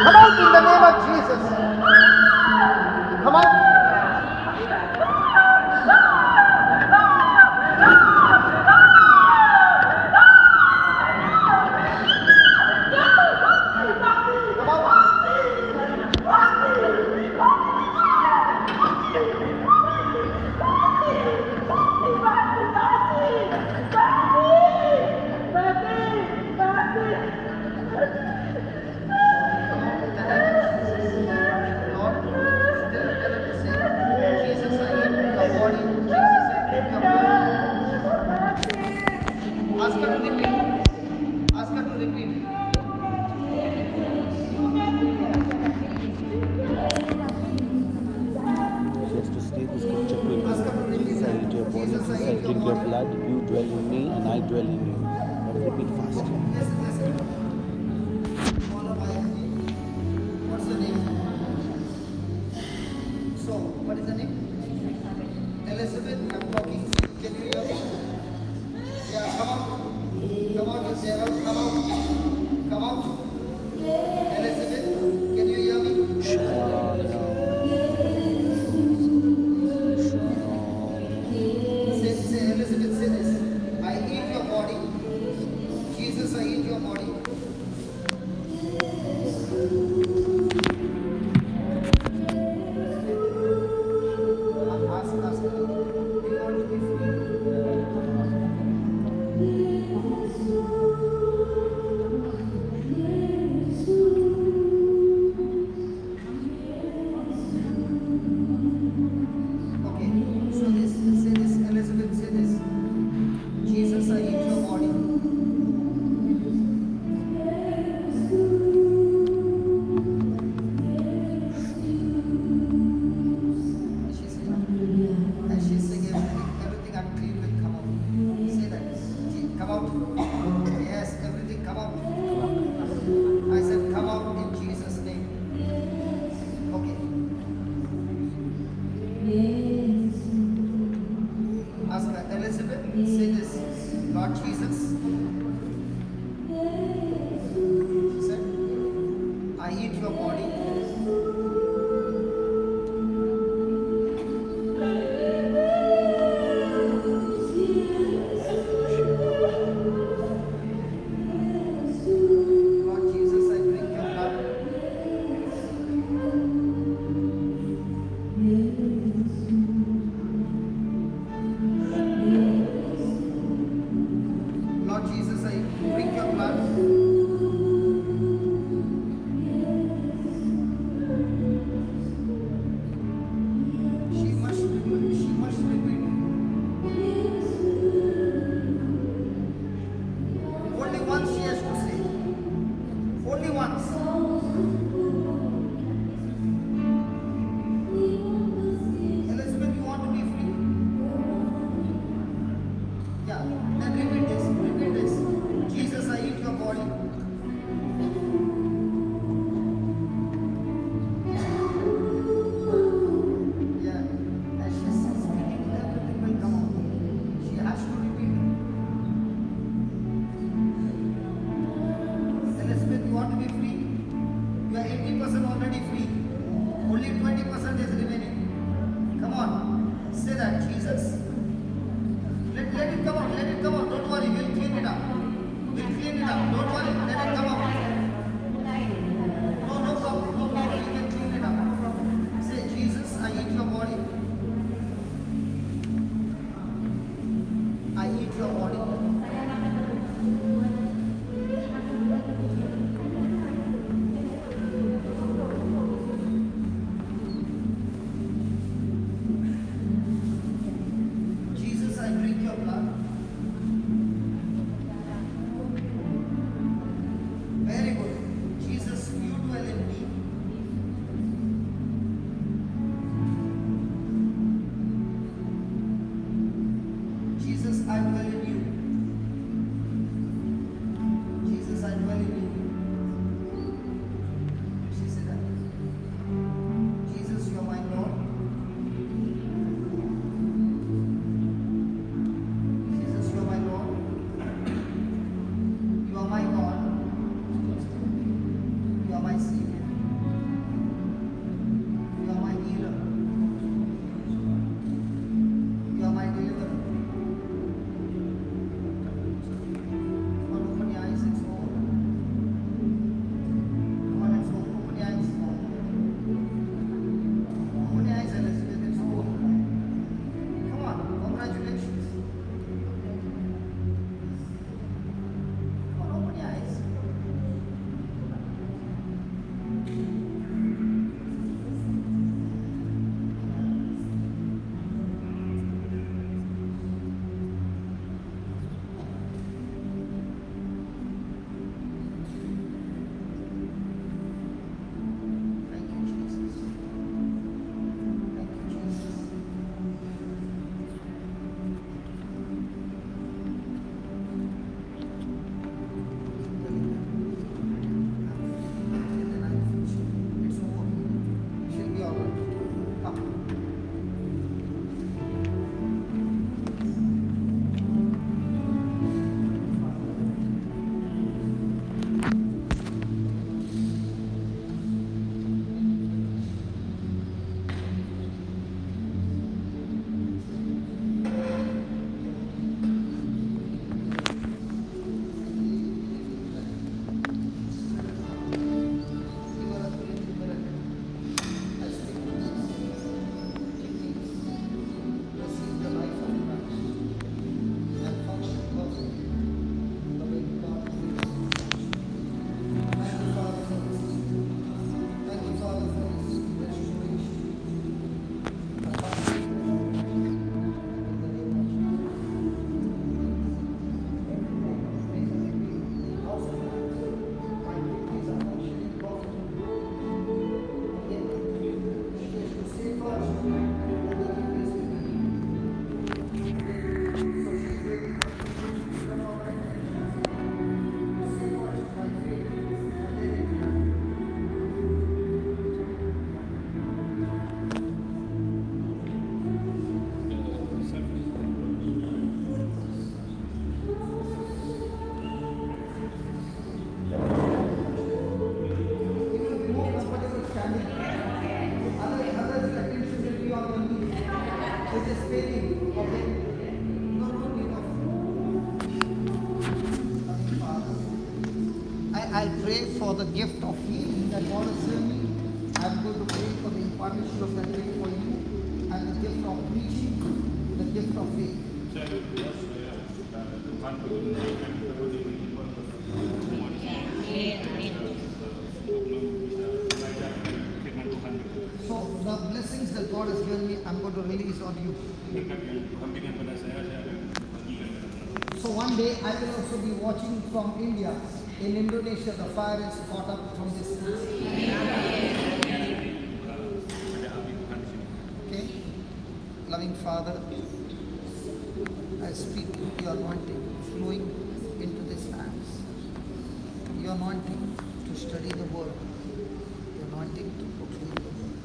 Come out in the name of Jesus. Come out. Only she said, drink your blood, you dwell in me and I dwell in you. But repeat fast. Follow my name. What's the name? So, what is the name? Elizabeth, I'm talking. Can you hear me? Yeah, come out. Come out, you devil. Come out. Come out. Elizabeth, can you hear me? Say, Elizabeth, say this. I eat your body. Jesus, I eat your body. Ask. Do you want to be free? Okay, so this, say this, Elizabeth, say this. Jesus, I eat your body. And she's saying everything unclean will come out. Say that. Come out. Yes, everything come out. I said come out in Jesus' name. Okay. Ask her, Elizabeth, say this. Lord Jesus. She said, I eat your body. Lord Jesus, I drink your blood. Lord Jesus, I drink your blood. She must repeat. Only once she has to say. Only once. Elizabeth, you want to be free? Yeah. Then repeat this. Repeat this. Jesus, I eat your body. Yeah. As she's speaking, everything will come out. She has to repeat. Elizabeth, you want to be free? You are 80% already free. Only 20% is remaining. Come on. Say that, Jesus. Let it come out. Let it come out. Don't worry. We'll clean it up. We'll clean it up. Don't worry. Let it come out. No problem. No problem. We can clean it up. No problem. Say, Jesus, I eat your body. I eat your body. Jesus, I drink your blood. Very good. Jesus, you dwell in me. Jesus, I dwell in you. Jesus, I dwell in you. She said that. Jesus, you are my Lord. I'll pray for the gift of healing that God has given me. I'm going to pray for the impartation of that gift for you, and the gift of preaching, the gift of faith. Saya berdoa supaya Tuhan memberikan terus So the blessings that God has given me, I'm going to release on you. So one day I will also be watching from India. In Indonesia, the fire is caught up from this place. Okay? Loving Father, I speak your anointing flowing into these hands. Your anointing to study the word. Your anointing to proclaim the word.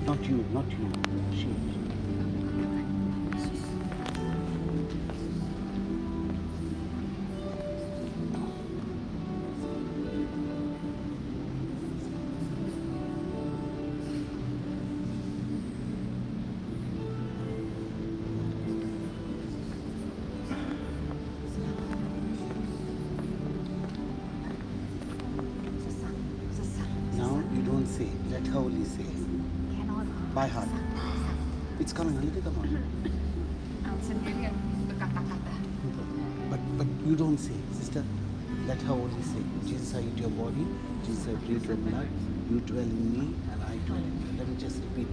Not you, not you. She. Now you don't say. Let her only say. By heart. It's coming. Let it come on. But you don't say, sister. Let her only say. Jesus, I eat your body. Jesus, I breathe your blood. You dwell in me, and I dwell in you. Let me just repeat.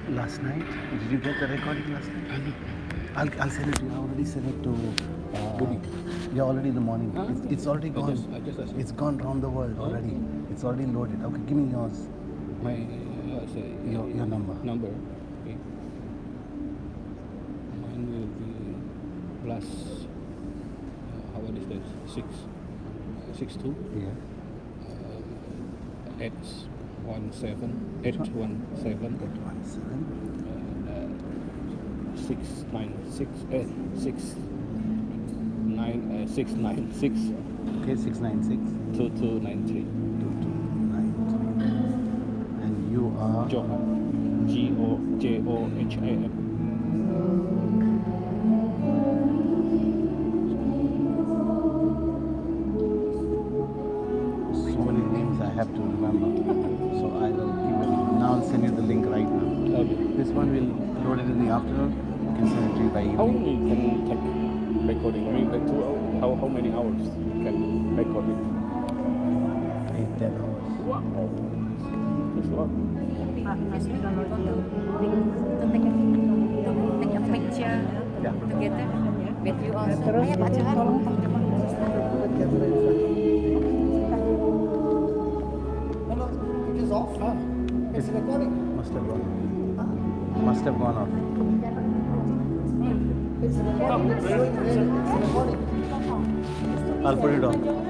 Last night? Did you get the recording last night? I'll send it to you. I already sent it to yeah, already in the morning. It's already gone. It's gone around the world already. It's already loaded. Okay, give me yours. Your number. Okay. Mine will be plus. What is that? 662. Yeah. 817. 696. Okay, 696. 2293. 2293. And you are? Joham. Joham. So many names I have to remember. So I will give it. Now I'll send you the link right now. Okay. This one will load it in the afternoon. You can send it to you by How evening. long can take recording? I mean, like 2 hours. How many hours can record it? 8 10 hours. Take a picture together with you also. Terus Ayo bacaan. Hello, it is off. It's recording. Must have gone off. Must have gone off. It's recording. It's showing red. It's recording. I'll put it on.